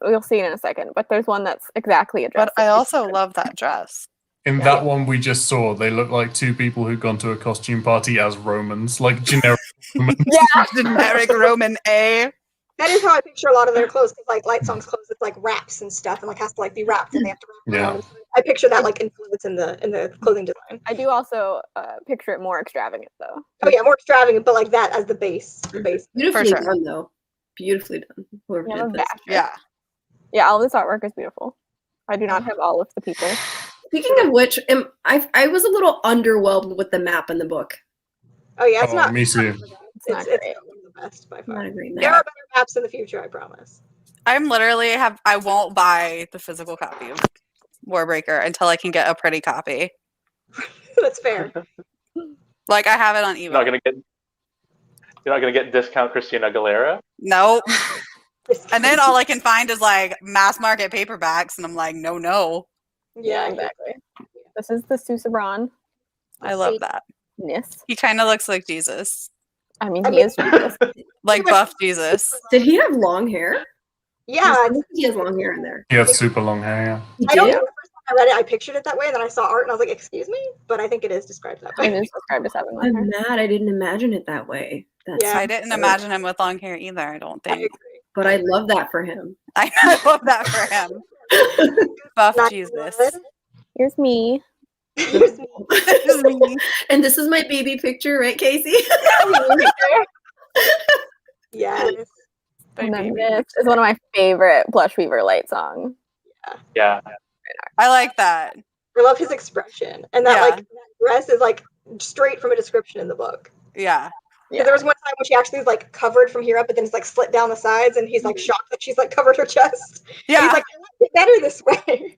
Speaker 1: we'll see in a second, but there's one that's exactly a dress.
Speaker 4: But I also love that dress.
Speaker 5: In that one we just saw, they look like two people who'd gone to a costume party as Romans, like generic Romans.
Speaker 1: Yeah.
Speaker 4: Generic Roman A.
Speaker 2: That is how I picture a lot of their clothes. Cause like Light Song's clothes, it's like wraps and stuff, and like has to like be wrapped, and they have to wrap
Speaker 5: Yeah.
Speaker 2: around. I picture that like influence in the clothing design.
Speaker 1: I do also picture it more extravagant though.
Speaker 2: Oh yeah, more extravagant, but like that as the base. The base.
Speaker 3: Beautifully
Speaker 4: sure.
Speaker 3: done, though. Beautifully done. Whoever
Speaker 1: Yeah,
Speaker 3: did this.
Speaker 4: Yeah.
Speaker 1: Yeah, all this artwork is beautiful. I do not have all of the people.
Speaker 3: Speaking of which, I was a little underwhelmed with the map in the book.
Speaker 2: Oh yeah, it's
Speaker 5: Oh,
Speaker 2: not.
Speaker 5: me too.
Speaker 1: It's not
Speaker 2: It's
Speaker 1: great.
Speaker 2: not one of the best by
Speaker 3: I'm
Speaker 2: far.
Speaker 3: not agreeing with
Speaker 2: There
Speaker 3: that.
Speaker 2: are better maps in the future, I promise.
Speaker 4: I'm literally I won't buy the physical copy of Warbreaker until I can get a pretty copy.
Speaker 2: That's fair.
Speaker 4: Like I have it on
Speaker 6: You're not
Speaker 4: eBay.
Speaker 6: gonna get discount Christina Aguilera.
Speaker 4: Nope. And then all I can find is like mass market paperbacks, and I'm like, no.
Speaker 1: Yeah, exactly. This is the Susabron.
Speaker 4: I love that.
Speaker 1: Ness.
Speaker 4: He kind of looks like Jesus,
Speaker 1: I mean,
Speaker 2: I
Speaker 1: he
Speaker 2: mean-
Speaker 1: is Jesus.
Speaker 4: like buff Jesus.
Speaker 3: Did he have long hair?
Speaker 2: Yeah,
Speaker 3: I
Speaker 2: it's-
Speaker 3: think he has long hair in there.
Speaker 5: He had super long hair, yeah.
Speaker 3: He
Speaker 2: I don't
Speaker 3: did?
Speaker 2: know. The first time I read it, I pictured it that way, and then I saw art, and I was like, "Excuse me," but I think it is described that
Speaker 1: It
Speaker 2: way.
Speaker 1: is described as having long
Speaker 3: I'm
Speaker 1: hair.
Speaker 3: mad I didn't imagine it that way. That's
Speaker 2: Yeah.
Speaker 4: I didn't imagine him with long hair either. I don't
Speaker 2: I
Speaker 4: think.
Speaker 2: agree.
Speaker 3: But I love that for him.
Speaker 4: I love that for him. Buff
Speaker 2: Not
Speaker 4: Jesus.
Speaker 2: good.
Speaker 1: Here's me.
Speaker 2: Here's me.
Speaker 3: And this is my baby picture, right, Casey?
Speaker 2: Yes.
Speaker 1: And then this is one of my favorite blush weaver light song.
Speaker 6: Yeah.
Speaker 4: I like that.
Speaker 2: I love his expression, and that
Speaker 4: Yeah.
Speaker 2: like that dress is like straight from a description in the book.
Speaker 4: Yeah.
Speaker 2: Yeah. There was one time when she actually is like covered from here up, but then it's like slit down the sides, and he's like shocked that she's like covered her chest. And
Speaker 4: Yeah.
Speaker 2: he's like, I like it better this way.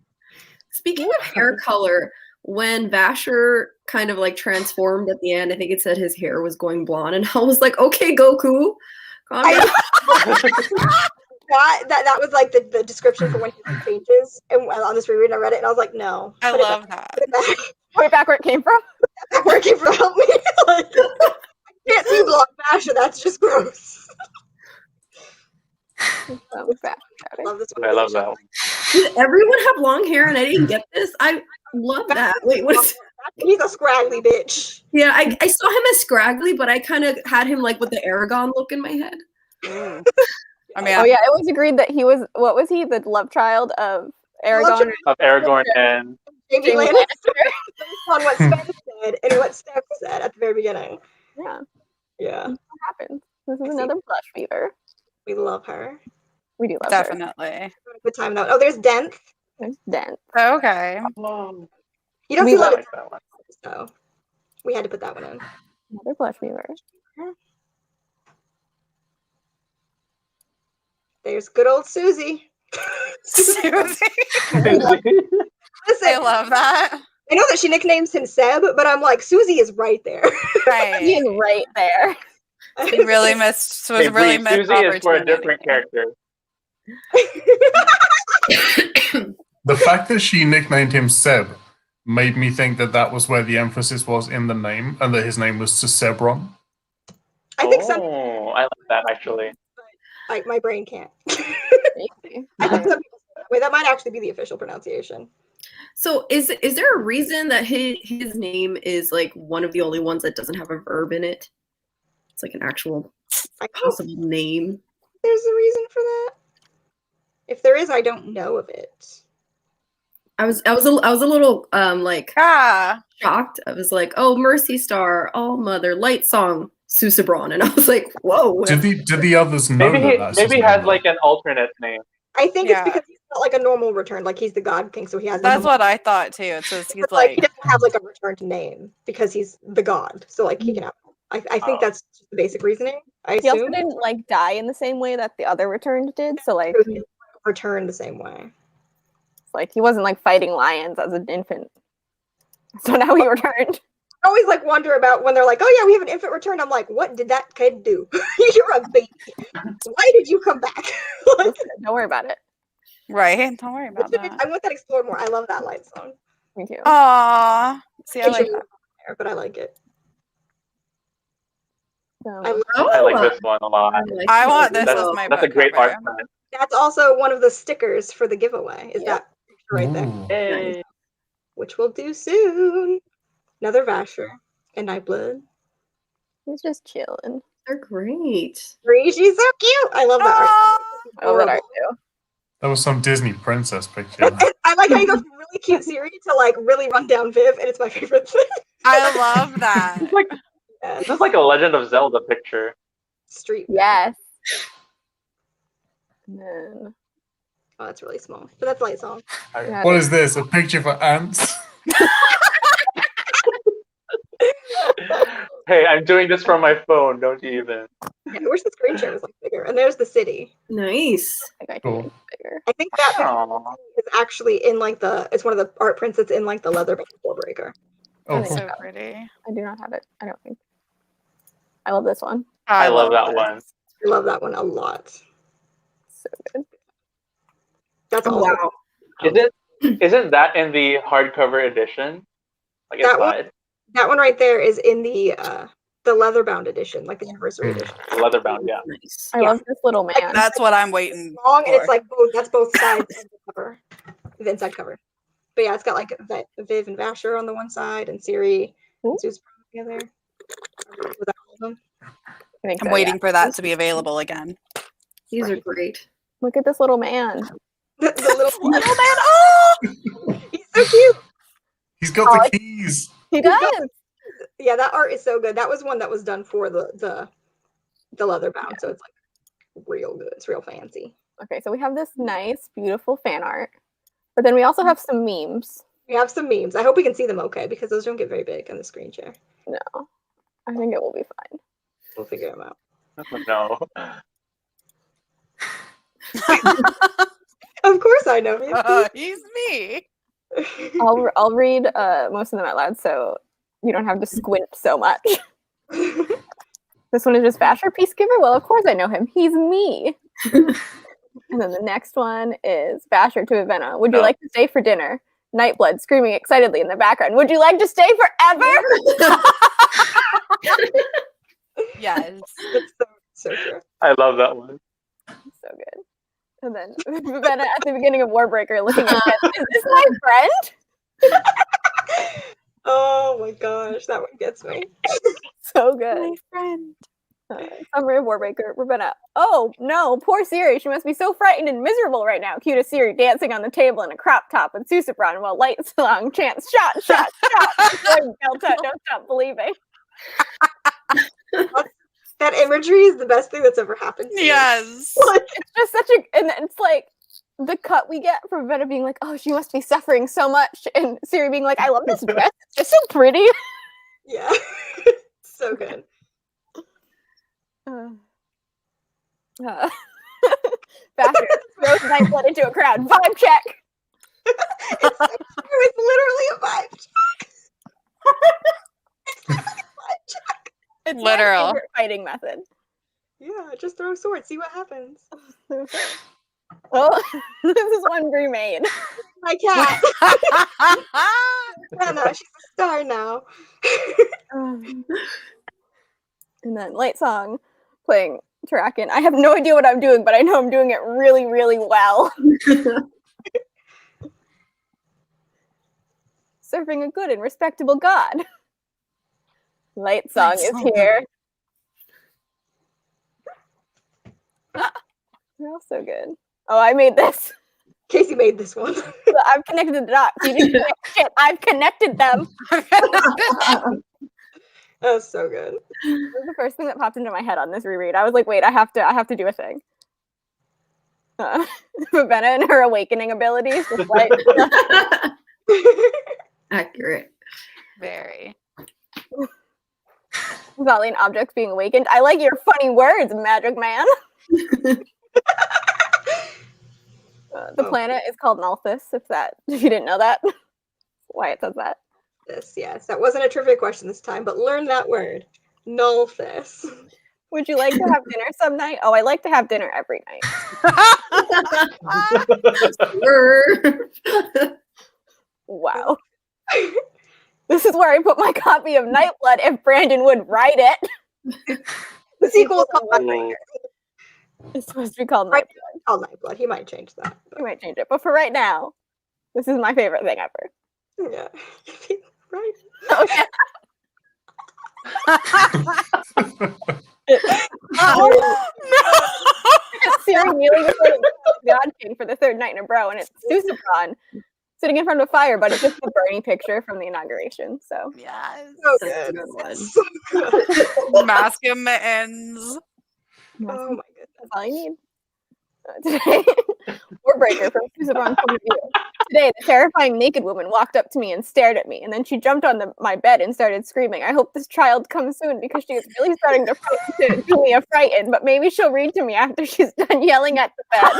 Speaker 3: Speaking of hair color, when Vasher kind of like transformed at the end, I think it said his hair was going blonde, and I was like, okay, Goku. Calm down.
Speaker 2: That was like the description for when he changes. And on this reread, I read it, and I was like, no.
Speaker 4: I
Speaker 2: put it
Speaker 4: love
Speaker 2: back,
Speaker 4: that.
Speaker 2: Put it back.
Speaker 1: Way back where it came from.
Speaker 2: That working for help me. Like, I can't see blonde fashion. That's just gross.
Speaker 1: That was bad.
Speaker 2: I love this one.
Speaker 6: I love that one.
Speaker 3: Did everyone have long hair and I didn't get this? I love that. Wait, what is
Speaker 2: He's a scraggly bitch.
Speaker 3: Yeah, I saw him as scraggly, but I kind of had him like with the Aragon look in my head.
Speaker 4: Mm. I mean,
Speaker 1: Oh yeah, it was agreed that he was. What was he? The love child of Aragon.
Speaker 6: Of Aragorn and
Speaker 2: Jamie
Speaker 1: Jamie
Speaker 2: Lannister. Based on what Spence said and what Steph said at the very beginning.
Speaker 1: Yeah,
Speaker 2: Yeah,
Speaker 1: what happened? This is
Speaker 2: I see.
Speaker 1: another blush weaver.
Speaker 2: we love her.
Speaker 1: We do love her.
Speaker 4: definitely.
Speaker 2: Good time though. Oh, there's Dent.
Speaker 1: There's Dent.
Speaker 4: Okay.
Speaker 2: You don't
Speaker 1: We
Speaker 2: see
Speaker 1: love
Speaker 2: Lemon,
Speaker 6: that one.
Speaker 2: so we had to put that one in.
Speaker 1: Another blush weaver.
Speaker 2: There's good old Susie.
Speaker 4: Susie.
Speaker 2: Listen,
Speaker 4: I love that.
Speaker 2: I know that she nicknames him Seb, but I'm like, Susie is right there.
Speaker 1: He's
Speaker 4: Right.
Speaker 1: right there.
Speaker 4: He really missed. Was
Speaker 6: Hey,
Speaker 4: really
Speaker 6: Bree,
Speaker 4: missed.
Speaker 6: Susie is for a
Speaker 4: opportunity.
Speaker 6: different character.
Speaker 5: The fact that she nicknamed him Seb made me think that that was where the emphasis was in the name, and that his name was Sebron.
Speaker 2: I think some
Speaker 6: I like that actually.
Speaker 2: like my brain can't.
Speaker 1: Maybe.
Speaker 2: I think some people say that way. That might actually be the official pronunciation.
Speaker 3: So is there a reason that his name is like one of the only ones that doesn't have a verb in it? It's like an actual
Speaker 2: I think
Speaker 3: possible name.
Speaker 2: there's a reason for that. If there is, I don't know of it.
Speaker 3: I was a little like
Speaker 4: Yeah.
Speaker 3: shocked. I was like, oh, Mercy Star, All Mother, Light Song, Susabron, and I was like, whoa.
Speaker 5: Did the others know
Speaker 6: Maybe
Speaker 5: that that's
Speaker 6: maybe
Speaker 5: his
Speaker 6: he has
Speaker 5: name?
Speaker 6: like an alternate name.
Speaker 2: I think
Speaker 4: Yeah.
Speaker 2: it's because he's not like a normal return. Like he's the God King, so he has.
Speaker 4: That's what I thought too. It says he's
Speaker 2: But, like he
Speaker 4: like.
Speaker 2: doesn't have like a returned name because he's the God. So like he can have. I think
Speaker 6: Oh.
Speaker 2: that's just the basic reasoning. I
Speaker 1: He also
Speaker 2: assume
Speaker 1: didn't like die in the same way that the other returned did. So like,
Speaker 2: he didn't return the same way.
Speaker 1: he wasn't like fighting lions as an infant. So now he returned.
Speaker 2: I always like wonder about when they're like, "Oh yeah, we have an infant return." I'm like, "What did that kid do? You're a baby. Why did you come back?" Like,
Speaker 1: Don't worry about it.
Speaker 4: Right? Don't worry about that.
Speaker 2: I want that explored more. I love that light song.
Speaker 1: Me too.
Speaker 4: Aw. See, I like
Speaker 2: Actually,
Speaker 4: that.
Speaker 2: but I like it.
Speaker 1: So,
Speaker 2: I love
Speaker 6: I like this one a lot.
Speaker 4: I want this
Speaker 6: That's,
Speaker 4: as my
Speaker 6: that's a
Speaker 4: book
Speaker 6: great
Speaker 4: cover.
Speaker 6: art plan.
Speaker 2: That's also one of the stickers for the giveaway. Is
Speaker 1: Yep.
Speaker 2: that picture right there?
Speaker 5: Ooh.
Speaker 6: Hey.
Speaker 2: Which we'll do soon. Another Vasher and Nightblood.
Speaker 1: he's just chilling.
Speaker 3: They're great.
Speaker 2: She's so cute. I love that art.
Speaker 4: Aw.
Speaker 1: I love that art too.
Speaker 5: That was some Disney princess picture.
Speaker 2: I like how you go from really cute Siri to like really run down Viv, and it's my favorite thing.
Speaker 4: I love that.
Speaker 6: It's like
Speaker 2: Yes.
Speaker 6: this is like a Legend of Zelda picture.
Speaker 2: Street.
Speaker 1: Yes. And then
Speaker 2: Oh, that's really small, but that's light song.
Speaker 1: yeah,
Speaker 5: What is this? A picture for ants?
Speaker 6: Hey, I'm doing this from my phone. Don't you even?
Speaker 2: Yeah, I wish the screen share was like bigger. And there's the city.
Speaker 3: Nice.
Speaker 1: I think I
Speaker 5: Cool.
Speaker 1: can make it bigger.
Speaker 2: I think that
Speaker 6: Aw.
Speaker 2: is actually in like it's one of the art prints that's in like the leather Warbreaker.
Speaker 5: Oh,
Speaker 1: I think
Speaker 5: cool.
Speaker 4: So pretty.
Speaker 1: I do not have it. I don't think. I love this one.
Speaker 6: I love that
Speaker 4: this.
Speaker 6: one.
Speaker 2: I love that one a lot.
Speaker 1: So good.
Speaker 2: That's
Speaker 3: Oh,
Speaker 2: also
Speaker 3: wow.
Speaker 6: Isn't that in the hardcover edition? Like
Speaker 2: That one?
Speaker 6: inside?
Speaker 2: that one right there is in the leather bound edition, like the anniversary
Speaker 5: Hmm.
Speaker 2: edition.
Speaker 6: Leatherbound, yeah.
Speaker 3: Nice.
Speaker 1: I
Speaker 2: Yeah.
Speaker 1: love this little man.
Speaker 4: That's what I'm waiting
Speaker 2: Long and it's
Speaker 4: for.
Speaker 2: like that's both sides of the cover, the inside cover. But yeah, it's got like Viv and Vasher on the one side and Siri
Speaker 1: Ooh.
Speaker 2: and Zeus together. Was that all of them?
Speaker 1: I think
Speaker 4: I'm
Speaker 1: so,
Speaker 4: waiting
Speaker 1: yeah.
Speaker 4: for that to be available again.
Speaker 3: These are great.
Speaker 1: Look at this little man.
Speaker 2: The little one.
Speaker 4: Little man. Oh!
Speaker 2: He's so cute.
Speaker 5: He's got
Speaker 1: Oh,
Speaker 5: the keys.
Speaker 1: He does.
Speaker 2: Yeah, that art is so good. That was one that was done for the leather bound, so it's like real good. It's real fancy.
Speaker 1: Okay, so we have this nice, beautiful fan art, but then we also have some memes.
Speaker 2: We have some memes. I hope we can see them okay because those don't get very big on the screen share.
Speaker 1: No, I think it will be fine.
Speaker 2: We'll figure them out.
Speaker 6: No.
Speaker 2: Of course, I know.
Speaker 4: He's me.
Speaker 1: I'll read most of them out loud, so you don't have to squint so much. This one is just Vasher Peacegiver. Well, of course I know him. He's me. And then the next one is Vasher to Vivenna. Would you
Speaker 6: No.
Speaker 1: like to stay for dinner? Nightblood screaming excitedly in the background. Would you like to stay forever?
Speaker 4: Yes.
Speaker 2: That's so true.
Speaker 6: I love that one.
Speaker 1: So good. And then Vivenna at the beginning of Warbreaker looking at him. Is this my friend?
Speaker 2: Oh my gosh, that one gets me.
Speaker 1: So good.
Speaker 4: My friend.
Speaker 1: Summary of Warbreaker. Ravenna. Oh no, poor Siri. She must be so frightened and miserable right now. Cue to Siri dancing on the table in a crop top with Susupron while Light Song chants shot, shot, shot. Belt out, don't stop believing.
Speaker 2: That imagery is the best thing that's ever happened to me.
Speaker 4: Yes.
Speaker 1: It's just such a, and it's like the cut we get from Ravenna being like, oh, she must be suffering so much, and Siri being like, I love this dress. It's just so pretty.
Speaker 2: Yeah. So good.
Speaker 1: Fashion throws Nightblood into a crowd. Vibe check.
Speaker 2: It's literally a vibe check.
Speaker 1: It's my
Speaker 4: Literal.
Speaker 1: favorite fighting method.
Speaker 2: Yeah, just throw swords, see what happens.
Speaker 1: Oh, this is one Bree made.
Speaker 2: My cat. Anna, she's a star now.
Speaker 1: And then Light Song playing Tarakan. I have no idea what I'm doing, but I know I'm doing it really, really well. Serving a good and respectable god. Light Song is here. They're all so good. Oh, I made this.
Speaker 2: Casey made this one.
Speaker 1: I've connected the dots. You didn't connect shit. I've connected them.
Speaker 2: That was so good.
Speaker 1: This was the first thing that popped into my head on this reread. I was like, wait, I have to do a thing. Ravenna and her awakening abilities. Just like,
Speaker 3: Accurate.
Speaker 4: Very.
Speaker 1: Valiant objects being awakened. I like your funny words, Magic Man. The planet is called Malthus, if you didn't know that. Why it says that.
Speaker 2: Nulthus, yes. That wasn't a trivia question this time, but learn that word. Nulthus.
Speaker 1: Would you like to have dinner some night? Oh, I like to have dinner every night. Wow. This is where I put my copy of Nightblood if Brandon would write it.
Speaker 2: The sequel is called Warbreaker.
Speaker 1: It's supposed to be called
Speaker 2: Right.
Speaker 1: Nightblood.
Speaker 2: Called Nightblood. He might change that.
Speaker 1: We might change it. But for right now, this is my favorite thing ever.
Speaker 2: Yeah. Right.
Speaker 1: Okay. Siri kneeling before the God King for the third night in a row, and it's Susupon sitting in front of a fire, but it's just a Bernie picture from the inauguration. So
Speaker 4: Yes.
Speaker 2: So
Speaker 3: That's a
Speaker 2: good.
Speaker 3: good one.
Speaker 2: So good.
Speaker 4: Mask and mittens.
Speaker 2: Oh my goodness.
Speaker 1: that's all you need. Today, Warbreaker from Susupon's point of view. Today, the terrifying naked woman walked up to me and stared at me, and then she jumped on my bed and started screaming. I hope this child comes soon because she is really starting to do me a frighten, but maybe she'll read to me after she's done yelling at the bed.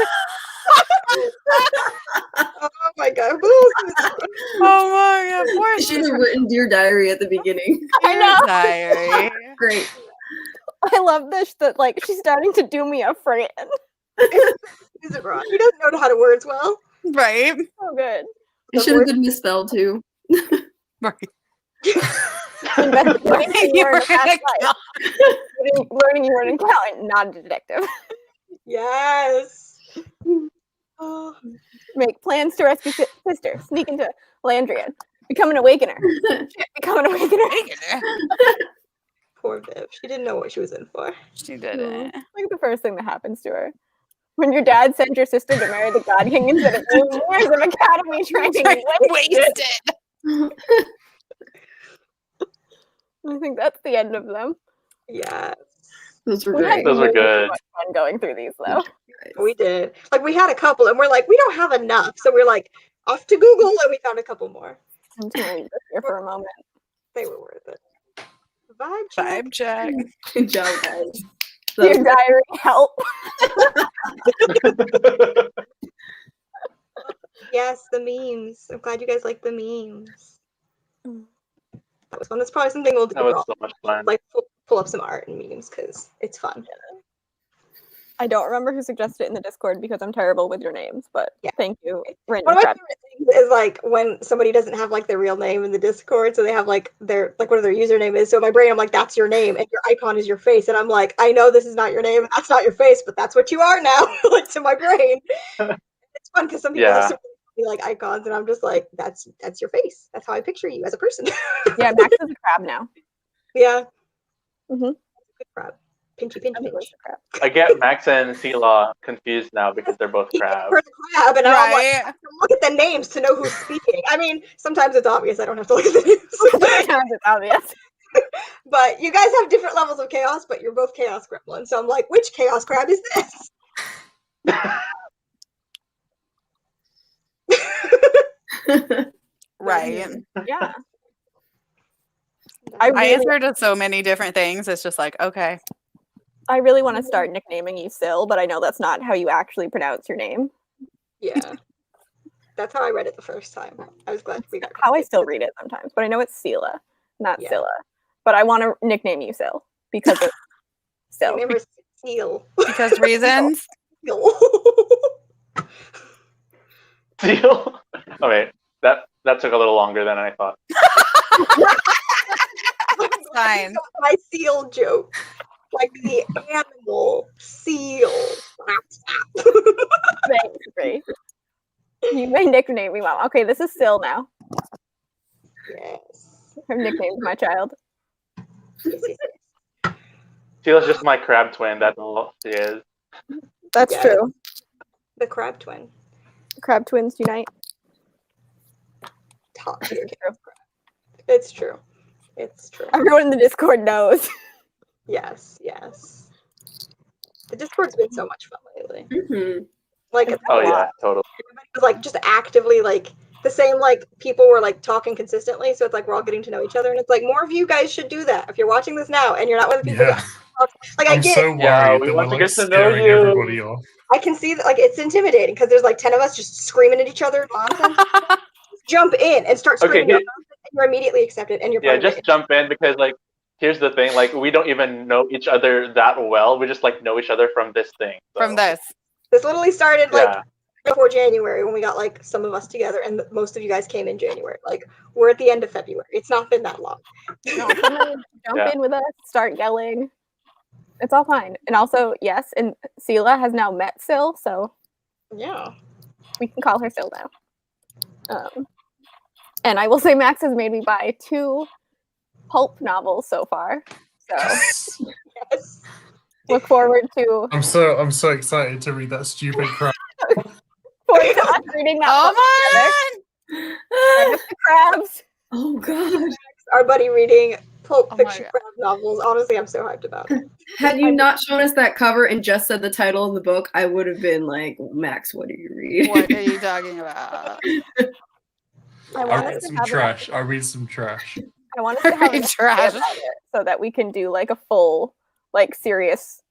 Speaker 2: Oh my god.
Speaker 4: Oh my god, poor
Speaker 3: I should have written Dear Diary at the beginning.
Speaker 1: I know.
Speaker 4: Diary.
Speaker 3: Great.
Speaker 1: I love this, that like she's starting to do me a frighten.
Speaker 2: Is it wrong? He doesn't know how to words well.
Speaker 4: Right.
Speaker 1: So good.
Speaker 3: It should have been misspelled too.
Speaker 4: Right.
Speaker 1: Investigating
Speaker 4: You
Speaker 1: you were in
Speaker 4: were
Speaker 1: a past
Speaker 4: an
Speaker 1: life. Learning you were an accountant, not a detective.
Speaker 2: Yes. Oh,
Speaker 1: Make plans to rescue sister. Sneak into Landrian. Become an awakener. Become an awakener.
Speaker 2: poor Viv. She didn't know what she was in for.
Speaker 4: She did it.
Speaker 1: Like the first thing that happens to her. When your dad sent your sister to marry the God King instead of doing years of academy training.
Speaker 4: Wasted.
Speaker 1: I think that's the end of them.
Speaker 2: Yeah,
Speaker 3: Those were
Speaker 1: We had
Speaker 3: great.
Speaker 6: Those were
Speaker 1: way
Speaker 6: good.
Speaker 1: too much fun going through these though.
Speaker 2: we did. Like we had a couple, and we're like, we don't have enough, so we're like, off to Google, and we found a couple more.
Speaker 1: I'm just gonna leave this here for a moment.
Speaker 2: They were worth it. Vibe check.
Speaker 4: Vibe check.
Speaker 3: Good job, guys.
Speaker 1: Your diary help.
Speaker 2: Yes, the memes. I'm glad you guys like the memes. That was fun. That's probably something we'll do.
Speaker 6: That was so much fun.
Speaker 2: Like pull up some art and memes because it's fun.
Speaker 1: I don't remember who suggested it in the Discord because I'm terrible with your names, but
Speaker 2: Yeah.
Speaker 1: thank you.
Speaker 2: One of my favorite things is like when somebody doesn't have like their real name in the Discord, so they have like their like what their username is. So in my brain, I'm like, that's your name, and your icon is your face, and I'm like, I know this is not your name, and that's not your face, but that's what you are now. Like to my brain, it's fun because some people
Speaker 6: Yeah.
Speaker 2: have some really, like icons, and I'm just like, that's your face. That's how I picture you as a person.
Speaker 1: Yeah, Max is a crab now.
Speaker 2: Yeah.
Speaker 1: Mhm.
Speaker 2: Good crab. Pinchy pinch
Speaker 1: I think
Speaker 2: pinch.
Speaker 1: it's a crab.
Speaker 6: I get Max and Sea-Law confused now because they're both
Speaker 2: He
Speaker 6: crabs.
Speaker 2: prefers crab, and I'm like, I
Speaker 4: Right.
Speaker 2: have to look at the names to know who's speaking. I mean, sometimes it's obvious. I don't have to look at the names.
Speaker 1: Sometimes it's obvious.
Speaker 2: But you guys have different levels of chaos, but you're both chaos gremlins. So I'm like, which chaos crab is this?
Speaker 4: Right.
Speaker 1: Yeah.
Speaker 4: I
Speaker 1: really-
Speaker 4: answer to so many different things. It's just like, okay.
Speaker 1: I really want to start nicknaming you Sil, but I know that's not how you actually pronounce your name.
Speaker 2: Yeah. That's how I read it the first time. I was glad we got
Speaker 1: How I still read it sometimes, but I know it's Sela, not
Speaker 2: Yeah.
Speaker 1: Scylla. But I want to nickname you Sil because it's
Speaker 2: My
Speaker 1: Sil.
Speaker 2: name is Seal.
Speaker 4: Because reasons.
Speaker 2: Seal.
Speaker 6: Seal? Oh wait, that took a little longer than I thought.
Speaker 4: It's fine.
Speaker 2: My seal joke. Like the animal seal.
Speaker 1: Thanks, Bree. You may nickname me Mom. Okay, this is Sil now.
Speaker 2: Yes.
Speaker 1: I've nicknamed my child.
Speaker 2: Yes, yes, yes.
Speaker 6: Seal's just my crab twin. That's all she is.
Speaker 1: That's
Speaker 2: Yeah.
Speaker 1: true.
Speaker 2: The crab twin.
Speaker 1: Crab twins unite.
Speaker 2: Top tier
Speaker 1: It's true.
Speaker 2: It's true. It's true.
Speaker 1: Everyone in the Discord knows.
Speaker 2: Yes, yes. The Discord's been so much fun lately.
Speaker 3: Mhm.
Speaker 2: Like it's
Speaker 6: Oh
Speaker 2: a
Speaker 6: yeah,
Speaker 2: lot.
Speaker 6: totally.
Speaker 2: Everybody was like just actively like the same like people were like talking consistently, so it's like we're all getting to know each other, and it's like more of you guys should do that if you're watching this now and you're not one of the people
Speaker 5: Yeah.
Speaker 2: that talk. Like I
Speaker 5: I'm
Speaker 2: get
Speaker 5: so
Speaker 2: it.
Speaker 5: worried
Speaker 6: Yeah, we
Speaker 5: that
Speaker 6: want
Speaker 5: we're
Speaker 6: to
Speaker 5: like
Speaker 6: get to know
Speaker 5: scaring
Speaker 6: you.
Speaker 5: everybody off.
Speaker 2: I can see that like it's intimidating because there's like 10 of us just screaming at each other nonsense. Jump in and start
Speaker 6: Okay,
Speaker 2: screaming. you're immediately accepted, and you're
Speaker 6: Yeah,
Speaker 2: part of
Speaker 6: just
Speaker 2: it.
Speaker 6: jump in because like here's the thing, like we don't even know each other that well. We just like know each other from this thing. So.
Speaker 4: From this.
Speaker 2: This literally started like
Speaker 6: Yeah.
Speaker 2: before January when we got like some of us together, and most of you guys came in January. Like we're at the end of February. It's not been that long.
Speaker 1: No, come in, jump
Speaker 6: Yeah.
Speaker 1: in with us, start yelling. It's all fine. And also, yes, and Sela has now met Sil, so
Speaker 2: Yeah.
Speaker 1: we can call her Sil now. And I will say Max has made me buy 2 pulp novels so far. So
Speaker 2: Yes.
Speaker 1: look forward to
Speaker 5: I'm so excited to read that stupid crap.
Speaker 1: us reading that
Speaker 4: Oh
Speaker 1: book
Speaker 4: my
Speaker 1: together. And the crabs.
Speaker 3: Oh god.
Speaker 2: Our buddy reading Pulp
Speaker 4: Oh my
Speaker 2: Fiction
Speaker 4: God.
Speaker 2: crab novels. Honestly, I'm so hyped about it.
Speaker 3: Had you not shown us that cover and just said the title of the book, I would have been like, Max, what do you read?
Speaker 4: What are you talking about?
Speaker 1: I
Speaker 5: I
Speaker 1: want
Speaker 5: read
Speaker 1: us to
Speaker 5: some
Speaker 1: have
Speaker 5: trash. I read some trash.
Speaker 1: I want us to have
Speaker 4: Read
Speaker 1: an
Speaker 4: trash.
Speaker 1: essay about it so that we can do like a full, like serious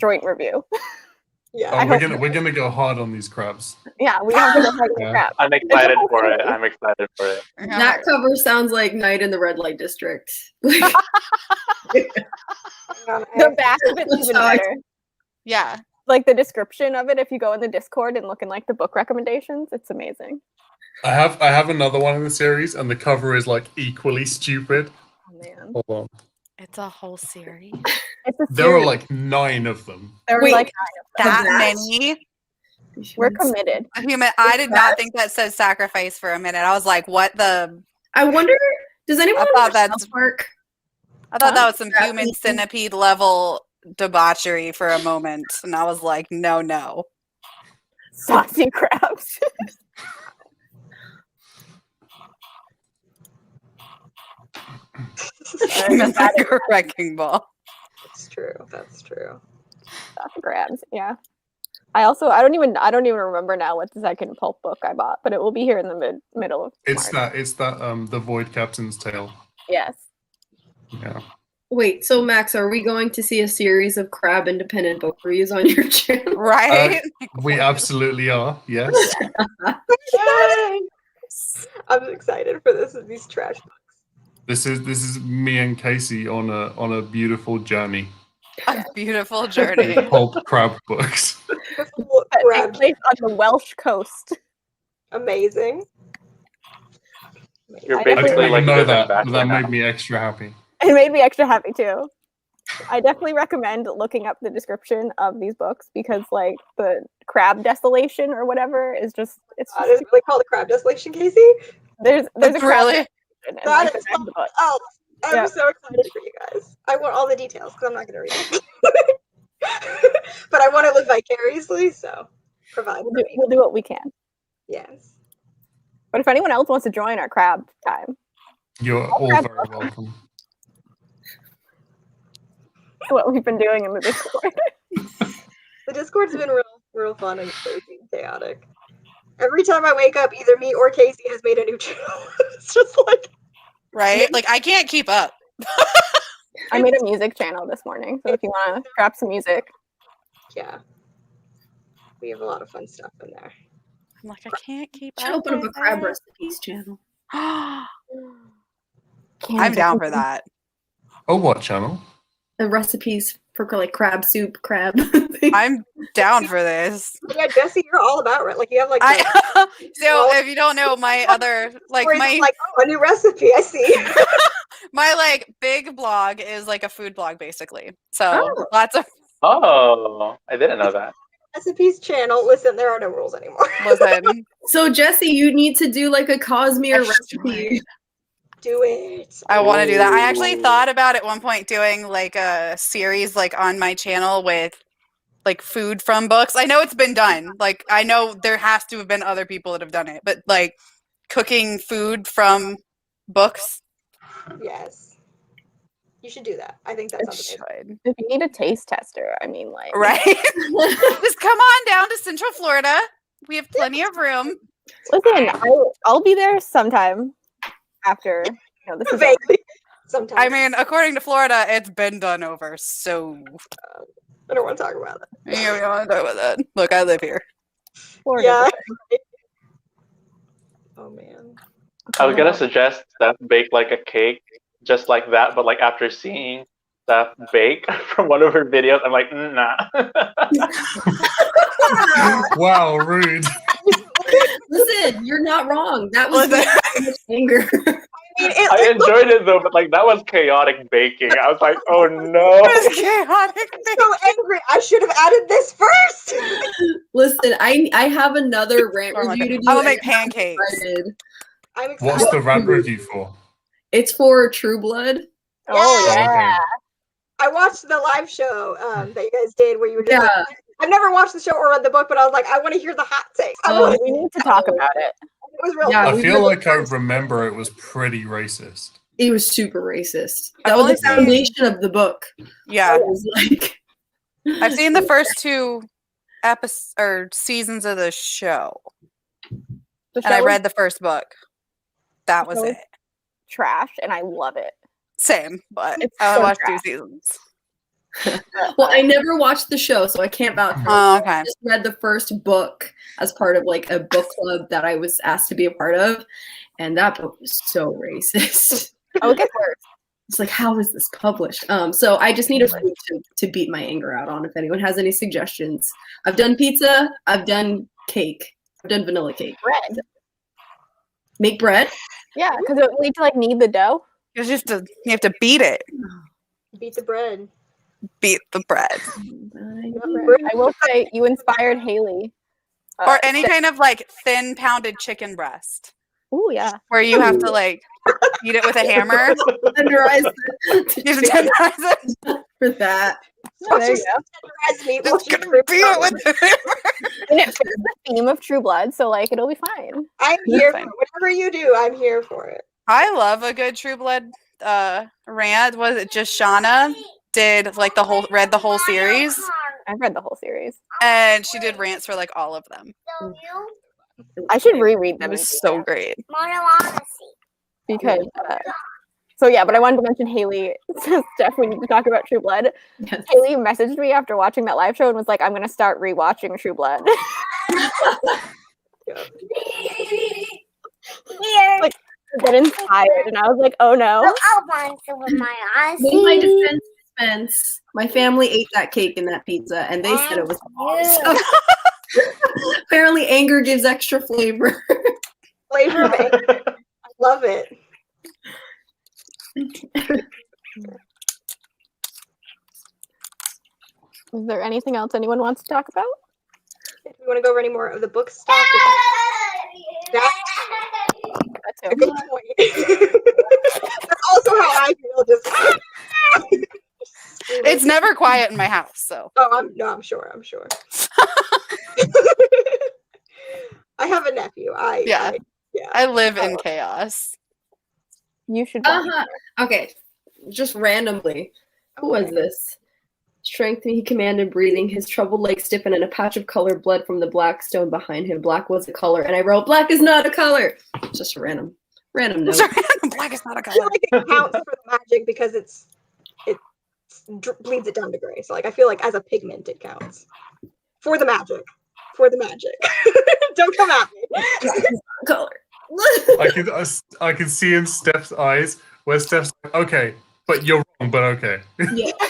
Speaker 1: joint review.
Speaker 2: Yeah.
Speaker 5: Oh,
Speaker 1: I
Speaker 5: we're
Speaker 1: hope
Speaker 5: gonna go hard on these crabs.
Speaker 1: Yeah, we have to go fight the
Speaker 5: Yeah.
Speaker 1: crab.
Speaker 6: I'm excited
Speaker 1: whole
Speaker 6: for it.
Speaker 1: series.
Speaker 6: I'm excited for it.
Speaker 3: That cover sounds like Night in the Red Light District.
Speaker 1: The back of it's even
Speaker 3: Sorry.
Speaker 1: better.
Speaker 4: Yeah.
Speaker 1: Like the description of it, if you go in the Discord and look in like the book recommendations, it's amazing.
Speaker 5: I have another one in the series, and the cover is like equally stupid.
Speaker 1: Oh man,
Speaker 5: Hold on.
Speaker 4: It's a whole series.
Speaker 1: it's a
Speaker 5: There are
Speaker 1: series.
Speaker 5: like 9 of them.
Speaker 1: There are
Speaker 3: Wait.
Speaker 1: like
Speaker 4: That
Speaker 3: That-
Speaker 4: many?
Speaker 1: we're committed.
Speaker 4: I did not think that said sacrifice for a minute. I was like, what the?
Speaker 3: I wonder, does anyone
Speaker 4: I thought
Speaker 3: watch
Speaker 4: that's-
Speaker 3: South Park?
Speaker 4: I thought that was some
Speaker 3: That
Speaker 4: human
Speaker 3: means-
Speaker 4: centipede level debauchery for a moment. And I was like, no.
Speaker 1: Saucy crabs.
Speaker 4: Human like a wrecking ball.
Speaker 2: That's true. That's true.
Speaker 1: Saucy crabs. Yeah. I don't even remember now what the second pulp book I bought, but it will be here in the middle of
Speaker 5: It's
Speaker 1: March.
Speaker 5: that the Void Captain's Tale.
Speaker 1: Yes.
Speaker 5: Yeah.
Speaker 3: Wait, so Max, are we going to see a series of crab independent book reviews on your channel?
Speaker 4: Right?
Speaker 5: We absolutely are. Yes.
Speaker 2: I'm excited for these trash books.
Speaker 5: This is me and Casey on a beautiful journey.
Speaker 4: A beautiful journey.
Speaker 5: Pulp crab books.
Speaker 2: Beautiful
Speaker 1: That
Speaker 2: crab.
Speaker 1: takes place on the Welsh coast.
Speaker 2: Amazing.
Speaker 6: You're
Speaker 1: I
Speaker 5: I
Speaker 6: basically
Speaker 5: didn't
Speaker 6: like
Speaker 5: even know
Speaker 6: living
Speaker 5: that,
Speaker 6: back
Speaker 5: but that
Speaker 6: now.
Speaker 5: made me extra happy.
Speaker 1: It made me extra happy too. I definitely recommend looking up the description of these books because like the crab desolation or whatever is just
Speaker 2: Is it really called the crab desolation, Casey?
Speaker 1: there's a crab
Speaker 4: Really?
Speaker 1: desolation in
Speaker 2: That
Speaker 1: like, the
Speaker 2: is
Speaker 1: back of the book.
Speaker 2: Oh, I'm
Speaker 1: Yeah.
Speaker 2: so excited for you guys. I want all the details because I'm not going to read it. But I want to live vicariously, so provide for me.
Speaker 1: We'll do what we can.
Speaker 2: Yes.
Speaker 1: But if anyone else wants to join our crab time,
Speaker 5: You're all
Speaker 1: crab
Speaker 5: very welcome.
Speaker 1: what we've been doing in the Discord.
Speaker 2: The Discord's been real fun and crazy and chaotic. Every time I wake up, either me or Casey has made a new channel. It's just like
Speaker 4: Right? Like, I can't keep up.
Speaker 1: I made a music channel this morning, so if you want to drop some music,
Speaker 2: yeah. We have a lot of fun stuff in there.
Speaker 4: I'm like, I can't keep
Speaker 3: Should
Speaker 4: up.
Speaker 3: open up a
Speaker 4: with
Speaker 3: crab
Speaker 4: it.
Speaker 3: recipes channel.
Speaker 4: I'm down for that.
Speaker 5: Oh, what channel?
Speaker 3: The recipes for like crab soup, crab.
Speaker 4: I'm down for this.
Speaker 2: Yeah, Jesse, you're all about it. Like you have like
Speaker 4: So if you don't know, my other like
Speaker 2: stories of,
Speaker 4: my
Speaker 2: like a new recipe. I see.
Speaker 4: my like big blog is like a food blog basically. So
Speaker 3: Oh.
Speaker 4: lots of
Speaker 6: Oh, I didn't know that.
Speaker 2: Recipes channel. Listen, there are no rules anymore.
Speaker 4: listen.
Speaker 3: So Jesse, you need to do like a Cosmere
Speaker 4: I
Speaker 3: recipe.
Speaker 2: Do it.
Speaker 4: I want to do that. I actually
Speaker 6: Ooh.
Speaker 4: thought about at one point doing like a series like on my channel with like food from books. I know it's been done. Like I know there has to have been other people that have done it, but like cooking food from books.
Speaker 2: Yes. You should do that. I think that sounds amazing.
Speaker 1: if you need a taste tester, I mean, like,
Speaker 4: Right? Just come on down to Central Florida. We have plenty of room.
Speaker 1: listen, I'll be there sometime after this is over.
Speaker 2: Vaguely. Sometimes.
Speaker 4: I mean, according to Florida, it's been done over. So
Speaker 2: I don't want to talk about it.
Speaker 4: yeah, we don't want to talk about that. Look, I live here.
Speaker 1: Florida's
Speaker 2: Yeah.
Speaker 1: a thing.
Speaker 2: Oh man.
Speaker 6: I was gonna suggest Steph bake like a cake, just like that, but like after seeing Steph bake from one of her videos, I'm like, nah.
Speaker 5: Wow, rude.
Speaker 3: Listen, you're not wrong. That was
Speaker 4: Listen.
Speaker 3: so much anger.
Speaker 2: I mean,
Speaker 6: I enjoyed it though, but like that was chaotic baking. I was like, oh no.
Speaker 4: It was chaotic.
Speaker 2: I'm so angry. I should have added this first.
Speaker 3: Listen, I have another rant review to do.
Speaker 4: I'm gonna make
Speaker 3: and I'm
Speaker 4: pancakes.
Speaker 3: excited.
Speaker 2: I'm excited.
Speaker 5: What's the rant review for?
Speaker 3: It's for True Blood.
Speaker 1: Oh
Speaker 2: Yeah.
Speaker 1: yeah.
Speaker 2: I watched the live show that you guys did where you were just
Speaker 3: Yeah.
Speaker 2: like, I've never watched the show or read the book, but I was like, I want to hear the hot takes.
Speaker 3: Oh,
Speaker 1: We need to talk about it.
Speaker 2: It was real
Speaker 3: Yeah,
Speaker 2: fun.
Speaker 5: I
Speaker 3: we
Speaker 5: feel
Speaker 3: read
Speaker 5: like I remember it was pretty racist.
Speaker 3: It was super racist.
Speaker 4: I've
Speaker 3: That was
Speaker 4: only
Speaker 3: the
Speaker 4: seen-
Speaker 3: foundation of the book.
Speaker 4: Yeah,
Speaker 3: It was like
Speaker 4: I've seen the first 2 episodes or seasons of the show,
Speaker 1: The
Speaker 4: and I
Speaker 1: show
Speaker 4: read the first book. That was
Speaker 1: show
Speaker 4: it.
Speaker 1: trash, and I love it.
Speaker 4: Same, but
Speaker 1: It's
Speaker 4: I
Speaker 1: so
Speaker 4: watched
Speaker 1: trash.
Speaker 4: 2 seasons.
Speaker 3: Well, I never watched the show, so I can't vouch for it.
Speaker 4: Oh,
Speaker 3: I
Speaker 4: okay.
Speaker 3: just read the first book as part of like a book club that I was asked to be a part of, and that book was so racist.
Speaker 1: Oh, it gets worse.
Speaker 3: It's like, how is this published? So I just need a food to beat my anger out on. If anyone has any suggestions, I've done pizza, I've done cake, I've done vanilla cake.
Speaker 1: Bread.
Speaker 3: Make bread.
Speaker 1: Yeah, because it need to like knead the dough.
Speaker 4: You have to beat it.
Speaker 2: Beat the bread.
Speaker 4: Beat the bread.
Speaker 1: I will say you inspired Haley.
Speaker 4: Or any kind of like thin pounded chicken breast
Speaker 1: Oh yeah.
Speaker 4: where you have to like eat it with a hammer.
Speaker 3: Tenderize
Speaker 4: You have to tenderize it.
Speaker 3: for that.
Speaker 2: So
Speaker 1: There you
Speaker 2: just
Speaker 1: go.
Speaker 2: tenderize meat while
Speaker 4: Just
Speaker 2: she's
Speaker 4: gonna beat it with the hammer.
Speaker 1: And it fits the theme of True Blood, so like it'll be fine.
Speaker 2: I'm here for
Speaker 4: Fine.
Speaker 2: it. Whatever you do, I'm here for it.
Speaker 4: I love a good True Blood rant. Was it just Shauna did like read the whole series,
Speaker 1: I've read the whole series.
Speaker 4: and she did rants for like all of them.
Speaker 1: I should reread
Speaker 4: It
Speaker 1: them
Speaker 4: was so great.
Speaker 1: because. So yeah, but I wanted to mention Haley. Steph, we need to talk about True Blood.
Speaker 3: Yes.
Speaker 1: Haley messaged me after watching that live show and was like, "I'm gonna start rewatching True Blood." Like, get inspired, and I was like, "Oh no!"
Speaker 3: In my defense, my family ate that cake and that pizza, and they said it was awesome. Apparently, anger gives extra flavor.
Speaker 2: Flavor of anger. I love it.
Speaker 1: Is there anything else anyone wants to talk about?
Speaker 2: If we want to go over any more of the book stuff, that's
Speaker 1: That
Speaker 2: a
Speaker 1: too.
Speaker 2: good point. That's also how I feel. Just
Speaker 4: It's never quiet in my house, so
Speaker 2: oh, I'm sure. I have a nephew.
Speaker 4: Yeah.
Speaker 2: Yeah.
Speaker 4: I live in chaos.
Speaker 1: You should. watch
Speaker 3: Okay, just randomly. Who was this? Strength he commanded breathing, his troubled legs stiffened, and a patch of colored blood from the black stone behind him. Black was a color, and I wrote, "Black is not a color." Just a random note.
Speaker 4: Black is not a
Speaker 2: I feel
Speaker 4: color.
Speaker 2: like it counts for the magic because it bleeds it down to gray. So like I feel like as a pigment it counts for the magic. For the magic. Don't come at me.
Speaker 3: Color.
Speaker 5: I can see in Steph's eyes where Steph's like, okay, but you're wrong, but okay.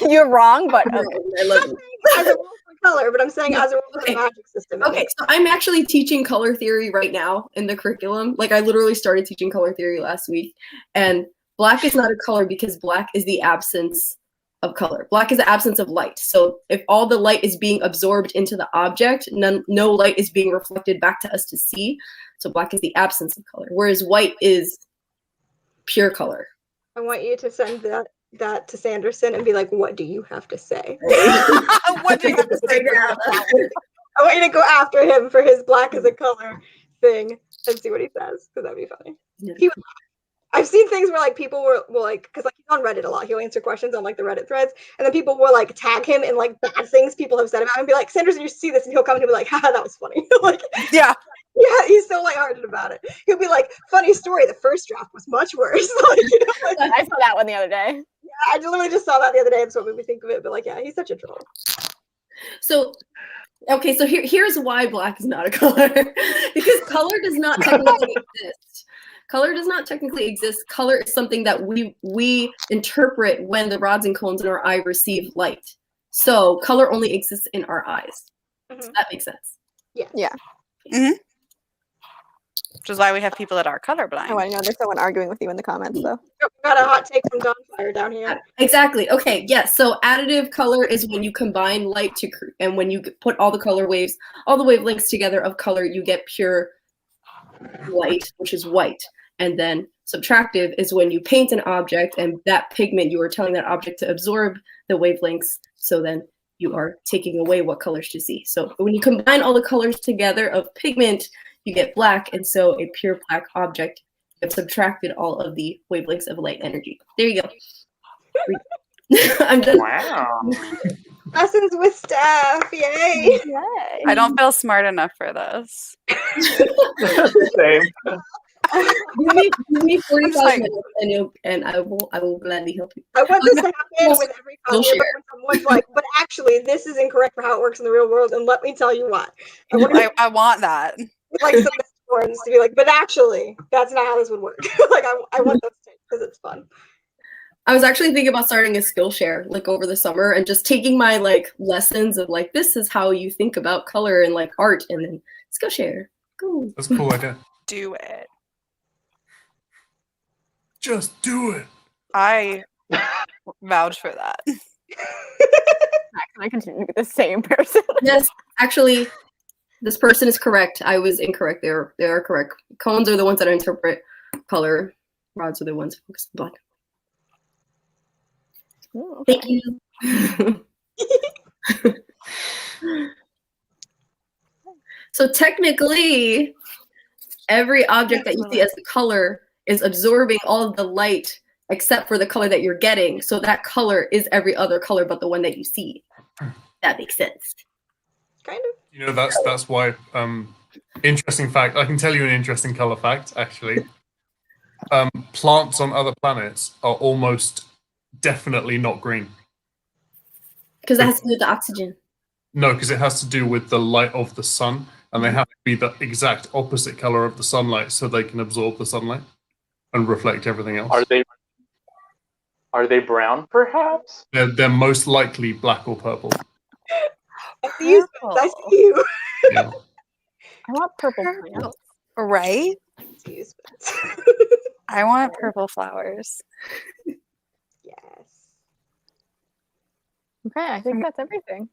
Speaker 1: You're wrong, but okay.
Speaker 3: I love it.
Speaker 2: As a rule for color, but I'm saying as a rule for
Speaker 3: Okay.
Speaker 2: the magic system.
Speaker 3: Okay, so I'm actually teaching color theory right now in the curriculum. Like I literally started teaching color theory last week, and black is not a color because black is the absence of color. Black is the absence of light. So if all the light is being absorbed into the object, no light is being reflected back to us to see. So black is the absence of color, whereas white is pure color.
Speaker 2: I want you to send that to Sanderson and be like, what do you have to say?
Speaker 4: What do you have to say now?
Speaker 2: I want you to go after him for his black as a color thing and see what he says, because that'd be funny.
Speaker 3: Yeah.
Speaker 2: I've seen things where like people will like, because like he's on Reddit a lot, he'll answer questions on like the Reddit threads, and then people will like tag him in like bad things people have said about him and be like, Sanderson, you should see this, and he'll come and he'll be like, haha, that was funny. Like,
Speaker 4: Yeah.
Speaker 2: yeah, he's so lighthearted about it. He'll be like, funny story, the first draft was much worse. Like, you know, like,
Speaker 1: I saw that one the other day.
Speaker 2: I literally just saw that the other day, and so what made me think of it. But like, yeah, he's such a troll.
Speaker 3: So, okay, so here's why black is not a color. Because color does not technically exist. Color does not technically exist. Color is something that we interpret when the rods and cones in our eye receive light. So color only exists in our eyes. So that makes sense.
Speaker 2: Yes.
Speaker 1: Yeah.
Speaker 4: Which is why we have people that are colorblind.
Speaker 1: Oh, I know there's someone arguing with you in the comments, though.
Speaker 2: Oh, got a hot take from Dawnfire down here.
Speaker 3: Exactly. Okay. Yes. So additive color is when you combine light and when you put all the color waves, all the wavelengths together of color, you get pure light, which is white. And then subtractive is when you paint an object and that pigment, you are telling that object to absorb the wavelengths. So then you are taking away what colors to see. So when you combine all the colors together of pigment, you get black. And so a pure black object, you have subtracted all of the wavelengths of light energy. There you go. I'm done.
Speaker 6: Wow.
Speaker 2: Lessons with staff, yay!
Speaker 1: Yay.
Speaker 4: I don't feel smart enough for this.
Speaker 6: Same.
Speaker 3: Give me 45
Speaker 4: like-
Speaker 3: minutes and I will gladly help you.
Speaker 2: I want this to happen with every
Speaker 3: We'll
Speaker 2: comment where someone's like, but actually, this is incorrect for how it works in the real world, and let me tell you why. I want
Speaker 4: I want that.
Speaker 2: like some ones to be like, but actually, that's not how this would work. Like, I want those things because it's fun.
Speaker 3: I was actually thinking about starting a Skillshare like over the summer and just taking my like lessons of like this is how you think about color and like art and then Skillshare. Cool.
Speaker 5: That's a cool idea.
Speaker 4: Do it.
Speaker 5: Just do it.
Speaker 4: I vouch for that.
Speaker 1: Can I continue to be the same person?
Speaker 3: Yes, actually, this person is correct. I was incorrect. They are correct. Cones are the ones that interpret color. Rods are the ones that focus on black.
Speaker 1: Oh,
Speaker 3: Thank you. So technically, every object that you see as a color is absorbing all of the light except for the color that you're getting. So that color is every other color but the one that you see. That makes sense.
Speaker 2: Kind of.
Speaker 5: You know, that's why. Interesting fact. I can tell you an interesting color fact. Actually, plants on other planets are almost definitely not green.
Speaker 3: Because that has to do with the oxygen.
Speaker 5: No, because it has to do with the light of the sun, and they have to be the exact opposite color of the sunlight so they can absorb the sunlight and reflect everything else.
Speaker 6: Are they brown, perhaps?
Speaker 5: They're most likely black or purple.
Speaker 2: I see you. Spence. I see you.
Speaker 5: Yeah.
Speaker 1: I want purple plants.
Speaker 4: Right?
Speaker 2: I see you, Spence.
Speaker 4: I want purple flowers.
Speaker 2: Yes.
Speaker 1: Okay, I think that's everything.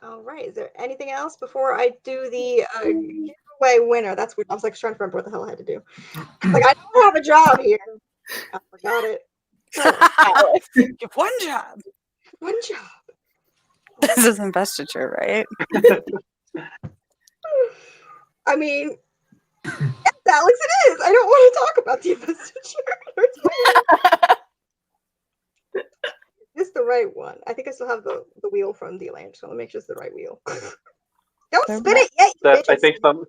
Speaker 2: All right. Is there anything else before I do the giveaway winner? That's weird. I was like trying to remember what the hell I had to do. Like, I don't have a job here. I forgot it.
Speaker 4: You have one job.
Speaker 2: One job.
Speaker 4: This is investiture, right?
Speaker 2: I mean, yes, Alex, it is. I don't want to talk about the investiture. Is this the right one? I think I still have the wheel from D-Lane, so let me make sure it's the right wheel. Don't spin it yet, you
Speaker 6: Steph,
Speaker 2: bitches.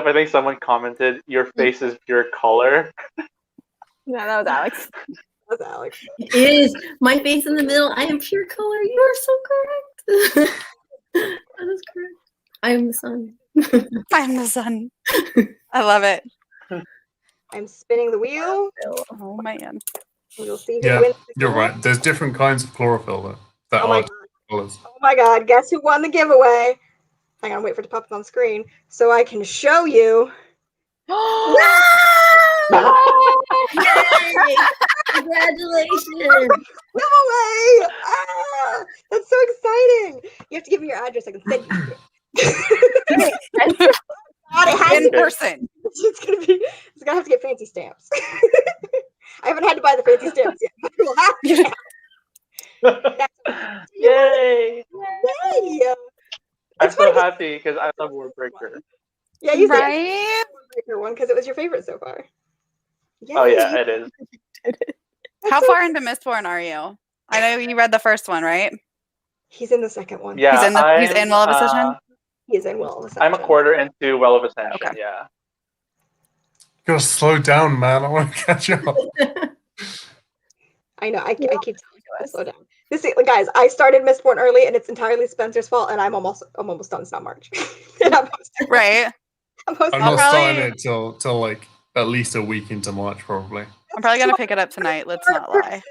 Speaker 6: I think someone commented, "Your face is pure color."
Speaker 1: Yeah, that was Alex.
Speaker 2: That's Alex.
Speaker 3: It is. My face in the middle. I am pure color. You are so correct. That is correct. I am the sun.
Speaker 4: I'm the sun. I love it.
Speaker 2: I'm spinning the wheel.
Speaker 4: Oh man.
Speaker 2: You'll see who
Speaker 5: Yeah,
Speaker 2: wins the
Speaker 5: you're
Speaker 2: giveaway.
Speaker 5: right. There's different kinds of chlorophyll though that
Speaker 2: Oh my
Speaker 5: are
Speaker 2: god.
Speaker 5: colors.
Speaker 2: Oh my god, guess who won the giveaway? Hang on, wait for it to pop up on screen so I can show you.
Speaker 3: Yay! Congratulations.
Speaker 2: Giveaway! Ah, that's so exciting. You have to give me your address. I can send you it. God, it has
Speaker 4: In
Speaker 2: to
Speaker 4: person.
Speaker 2: it's gonna have to get fancy stamps. I haven't had to buy the fancy stamps yet. But we'll have to.
Speaker 6: Yay!
Speaker 2: Yay!
Speaker 6: I'm
Speaker 2: It's
Speaker 6: so
Speaker 2: funny 'cause-
Speaker 6: happy because I love Warbreaker.
Speaker 2: Yeah, you said
Speaker 4: Right?
Speaker 2: the one because it was your favorite so far. Yay.
Speaker 6: Oh yeah, it is.
Speaker 2: That's
Speaker 4: How
Speaker 2: so-
Speaker 4: far into Mistborn are you? I know you read the first one, right?
Speaker 2: He's in the second one.
Speaker 6: Yeah,
Speaker 4: He's in Well of Ascension?
Speaker 2: He's in Will of Ascension.
Speaker 6: I'm a quarter into Well of Ascension.
Speaker 4: Okay.
Speaker 6: Yeah.
Speaker 5: Gotta slow down, man. I want to catch up.
Speaker 2: I know. I keep telling you to slow down. Guys, I started Mistborn early, and it's entirely Spencer's fault. And I'm almost done. It's not March. And I'm
Speaker 4: Right.
Speaker 2: almost
Speaker 5: I'm
Speaker 2: done.
Speaker 5: not starting it till like at least a week into March, probably.
Speaker 4: I'm probably gonna pick it up tonight. Let's not lie.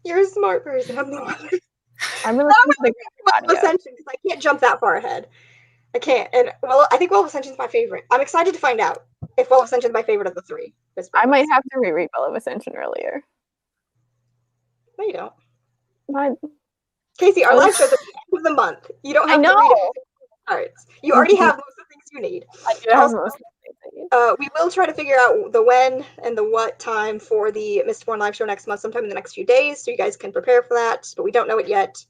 Speaker 2: You're a smart person. I'm not.
Speaker 1: I'm gonna listen to the audio.
Speaker 2: Ascension because I can't jump that far ahead. I can't. And well, I think Well of Ascension is my favorite. I'm excited to find out if Well of Ascension is my favorite of the three.
Speaker 1: I might have to reread Well of Ascension earlier.
Speaker 2: No, you don't.
Speaker 1: My,
Speaker 2: Casey, our live show's at the end of the month. You don't have to read it. Starts. You already have most of the things you need.
Speaker 1: I do have most of the things I need.
Speaker 2: We will try to figure out the when and the what time for the Mistborn live show next month, sometime in the next few days, so you guys can prepare for that. But we don't know it yet.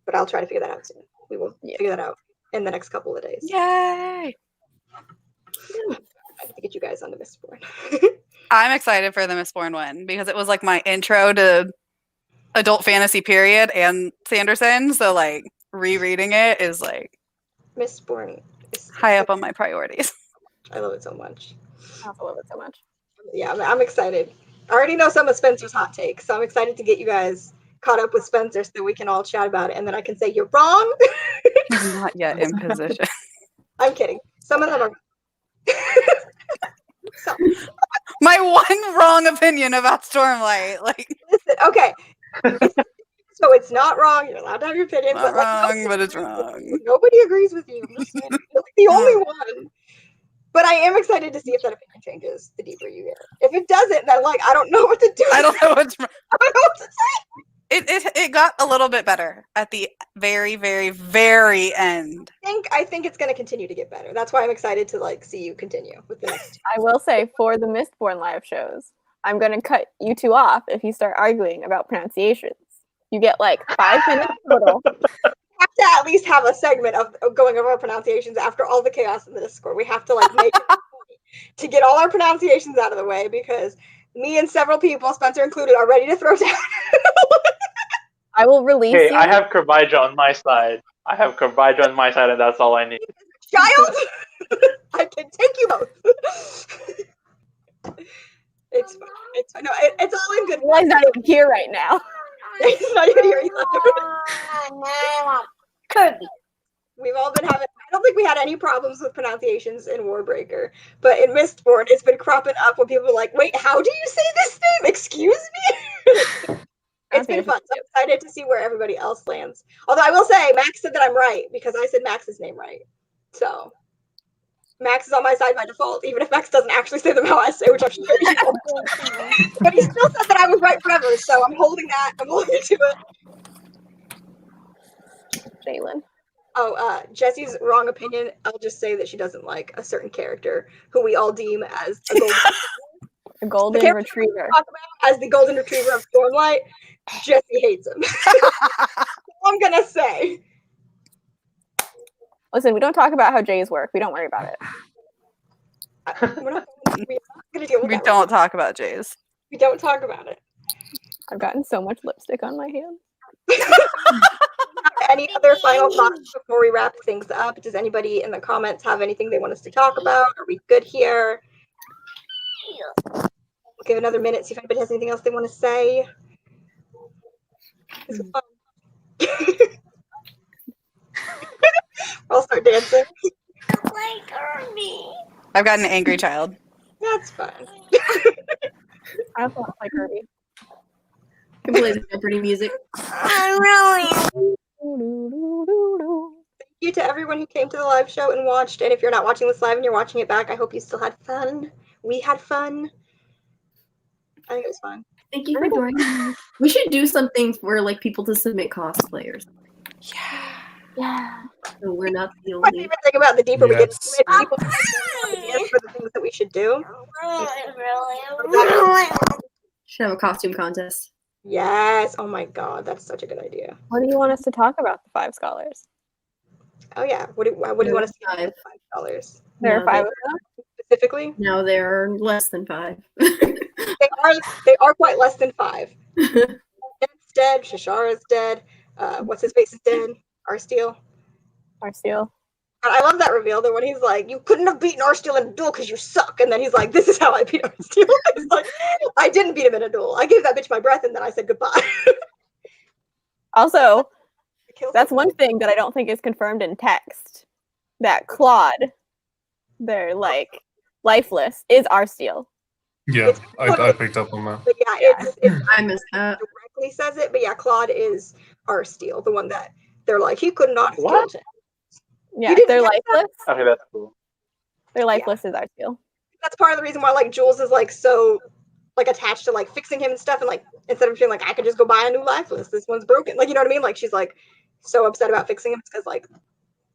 Speaker 2: But I'll try to figure that out soon. We will figure that out in the next couple of days.
Speaker 4: Yay!
Speaker 2: I have to get you guys on the Mistborn.
Speaker 4: I'm excited for the Mistborn one because it was like my intro to adult fantasy period and Sanderson. So like rereading it is like
Speaker 2: Mistborn is
Speaker 4: high up on my priorities.
Speaker 2: I love it so much.
Speaker 1: I also love it so much.
Speaker 2: Yeah, I'm excited. I already know some of Spencer's hot takes, so I'm excited to get you guys caught up with Spencer so we can all chat about it, and then I can say you're wrong.
Speaker 4: He's not yet in position.
Speaker 2: I'm kidding. Some of them are.
Speaker 4: My one wrong opinion about Stormlight, like
Speaker 2: Listen, okay. So it's not wrong. You're allowed to have your opinion,
Speaker 4: not
Speaker 2: but like
Speaker 4: wrong, but it's wrong.
Speaker 2: nobody agrees with you. I'm just saying, you're like the only one. But I am excited to see if that opinion changes the deeper you get. If it doesn't, then like I don't know what to do.
Speaker 4: I don't know what's wrong.
Speaker 2: I don't know what to say.
Speaker 4: It got a little bit better at the very, very, very end.
Speaker 2: I think it's going to continue to get better. That's why I'm excited to like see you continue with the next.
Speaker 1: I will say for the Mistborn live shows, I'm gonna cut you two off if you start arguing about pronunciations. You get like 5 minutes total.
Speaker 2: We have to at least have a segment of going over our pronunciations after all the chaos in the Discord. We have to like make it to get all our pronunciations out of the way because me and several people, Spencer included, are ready to throw down.
Speaker 1: I will release
Speaker 6: Hey,
Speaker 1: you.
Speaker 6: I have Curvaja on my side. And that's all I need.
Speaker 2: Child, I can take you both. It's fine. It's fine. No, it's all in good.
Speaker 1: Eli's not even here right now.
Speaker 2: He's not even here either.
Speaker 7: Kirby.
Speaker 2: We've all been having. I don't think we had any problems with pronunciations in Warbreaker, but in Mistborn, it's been cropping up when people are like, "Wait, how do you say this name? Excuse me." It's been fun. So I'm excited to see where everybody else lands. Although I will say, Max said that I'm right because I said Max's name right. So Max is on my side by default, even if Max doesn't actually say them how I say, which I'm sure he won't. But he still said that I was right forever, so I'm holding that. I'm holding to it.
Speaker 1: Jalen.
Speaker 2: Oh, Jessie's wrong opinion. I'll just say that she doesn't like a certain character who we all deem as a golden
Speaker 1: A golden
Speaker 2: the
Speaker 1: retriever.
Speaker 2: Talk about as the golden retriever of Stormlight. Jessie hates him. I'm gonna say.
Speaker 1: Listen, we don't talk about how Jays work. We don't worry about it.
Speaker 2: We're not gonna deal with
Speaker 4: We
Speaker 2: that.
Speaker 4: don't talk about Jays.
Speaker 2: We don't talk about it.
Speaker 1: I've gotten so much lipstick on my hand.
Speaker 2: Any other final thoughts before we wrap things up? Does anybody in the comments have anything they want us to talk about? Are we good here? We'll give another minute, see if anybody has anything else they want to say. This was fun. I'll start dancing.
Speaker 4: I've got an angry child.
Speaker 2: That's fine.
Speaker 1: I also want to play Kirby.
Speaker 3: Can play the Jeopardy music.
Speaker 2: Thank you to everyone who came to the live show and watched. And if you're not watching this live and you're watching it back, I hope you still had fun. We had fun. I think it was fun.
Speaker 3: Thank you for joining us. We should do something for like people to submit cosplayers.
Speaker 1: Yeah.
Speaker 3: So we're not the
Speaker 2: My
Speaker 3: only.
Speaker 2: favorite thing about the deeper we get
Speaker 5: Yes.
Speaker 2: into it, people have ideas for the things that we should do.
Speaker 3: Should have a costume contest.
Speaker 2: Yes. Oh my God, that's such a good idea.
Speaker 1: What do you want us to talk about, the 5 scholars?
Speaker 2: Oh yeah. What do you want us to do
Speaker 3: Five.
Speaker 2: with $5
Speaker 1: There are
Speaker 3: No,
Speaker 1: 5 of them?
Speaker 2: specifically?
Speaker 3: Now there are less than 5.
Speaker 2: They are quite less than 5. It's dead. Shashara's dead. What's his face is dead. Arsteel.
Speaker 1: Arsteel.
Speaker 2: And I love that reveal that when he's like, "You couldn't have beaten Arsteel in a duel because you suck," and then he's like, "This is how I beat Arsteel." He's like, "I didn't beat him in a duel. I gave that bitch my breath and then I said goodbye."
Speaker 1: Also,
Speaker 2: Kills
Speaker 1: that's
Speaker 2: him.
Speaker 1: one thing that I don't think is confirmed in text. That Claude, their like lifeless is our steal.
Speaker 5: Yeah, I picked up on that.
Speaker 2: But yeah, it's
Speaker 3: I missed that.
Speaker 2: directly says it, but yeah, Claude is our steal, the one that they're like, he could not have
Speaker 6: What?
Speaker 2: killed him.
Speaker 1: Yeah,
Speaker 2: didn't
Speaker 1: they're
Speaker 2: catch that?
Speaker 1: lifeless.
Speaker 6: Okay, that's cool.
Speaker 1: Their lifeless is our steal.
Speaker 2: That's part of the reason why like Jules is like so like attached to like fixing him and stuff, and like instead of feeling like I could just go buy a new lifeless, this one's broken. Like, you know what I mean? Like she's like so upset about fixing him because like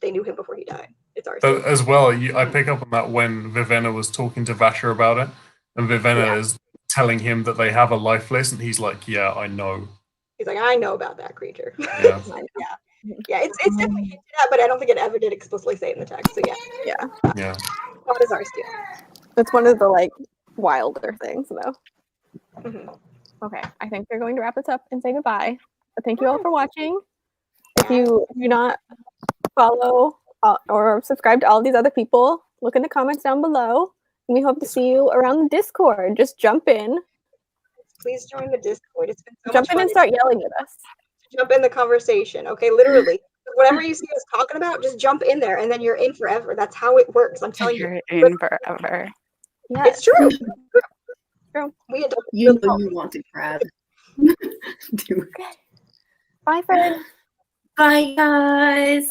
Speaker 2: they knew him before he died. It's our steal.
Speaker 5: But as well, I pick up on that when Vivenna was talking to Vasher about it, and Vivenna is telling him that they have a lifeless, and he's like, "Yeah, I know."
Speaker 2: He's like, I know about that creature.
Speaker 5: Yeah.
Speaker 2: Yeah, it's definitely hinted at, but I don't think it ever did explicitly say it in the text. So yeah,
Speaker 5: Yeah.
Speaker 2: Claude is our steal.
Speaker 1: It's one of the like wilder things though.
Speaker 2: Mhm.
Speaker 1: Okay, I think we're going to wrap this up and say goodbye. But thank you all for watching. If you do not follow or subscribe to all these other people, look in the comments down below. And we hope to see you around the Discord. Just jump in.
Speaker 2: Please join the Discord. It's been so
Speaker 1: Jump
Speaker 2: much
Speaker 1: in
Speaker 2: fun
Speaker 1: and start yelling at us.
Speaker 2: to jump in the conversation. Okay, literally, whatever you see us talking about, just jump in there, and then you're in forever. That's how it works. I'm telling you,
Speaker 4: You're in forever.
Speaker 1: Yeah,
Speaker 2: it's true.
Speaker 1: True.
Speaker 2: We adults
Speaker 3: You
Speaker 2: really
Speaker 3: know
Speaker 2: don't.
Speaker 3: you want to grab.
Speaker 1: Bye, friends.
Speaker 3: Bye, guys.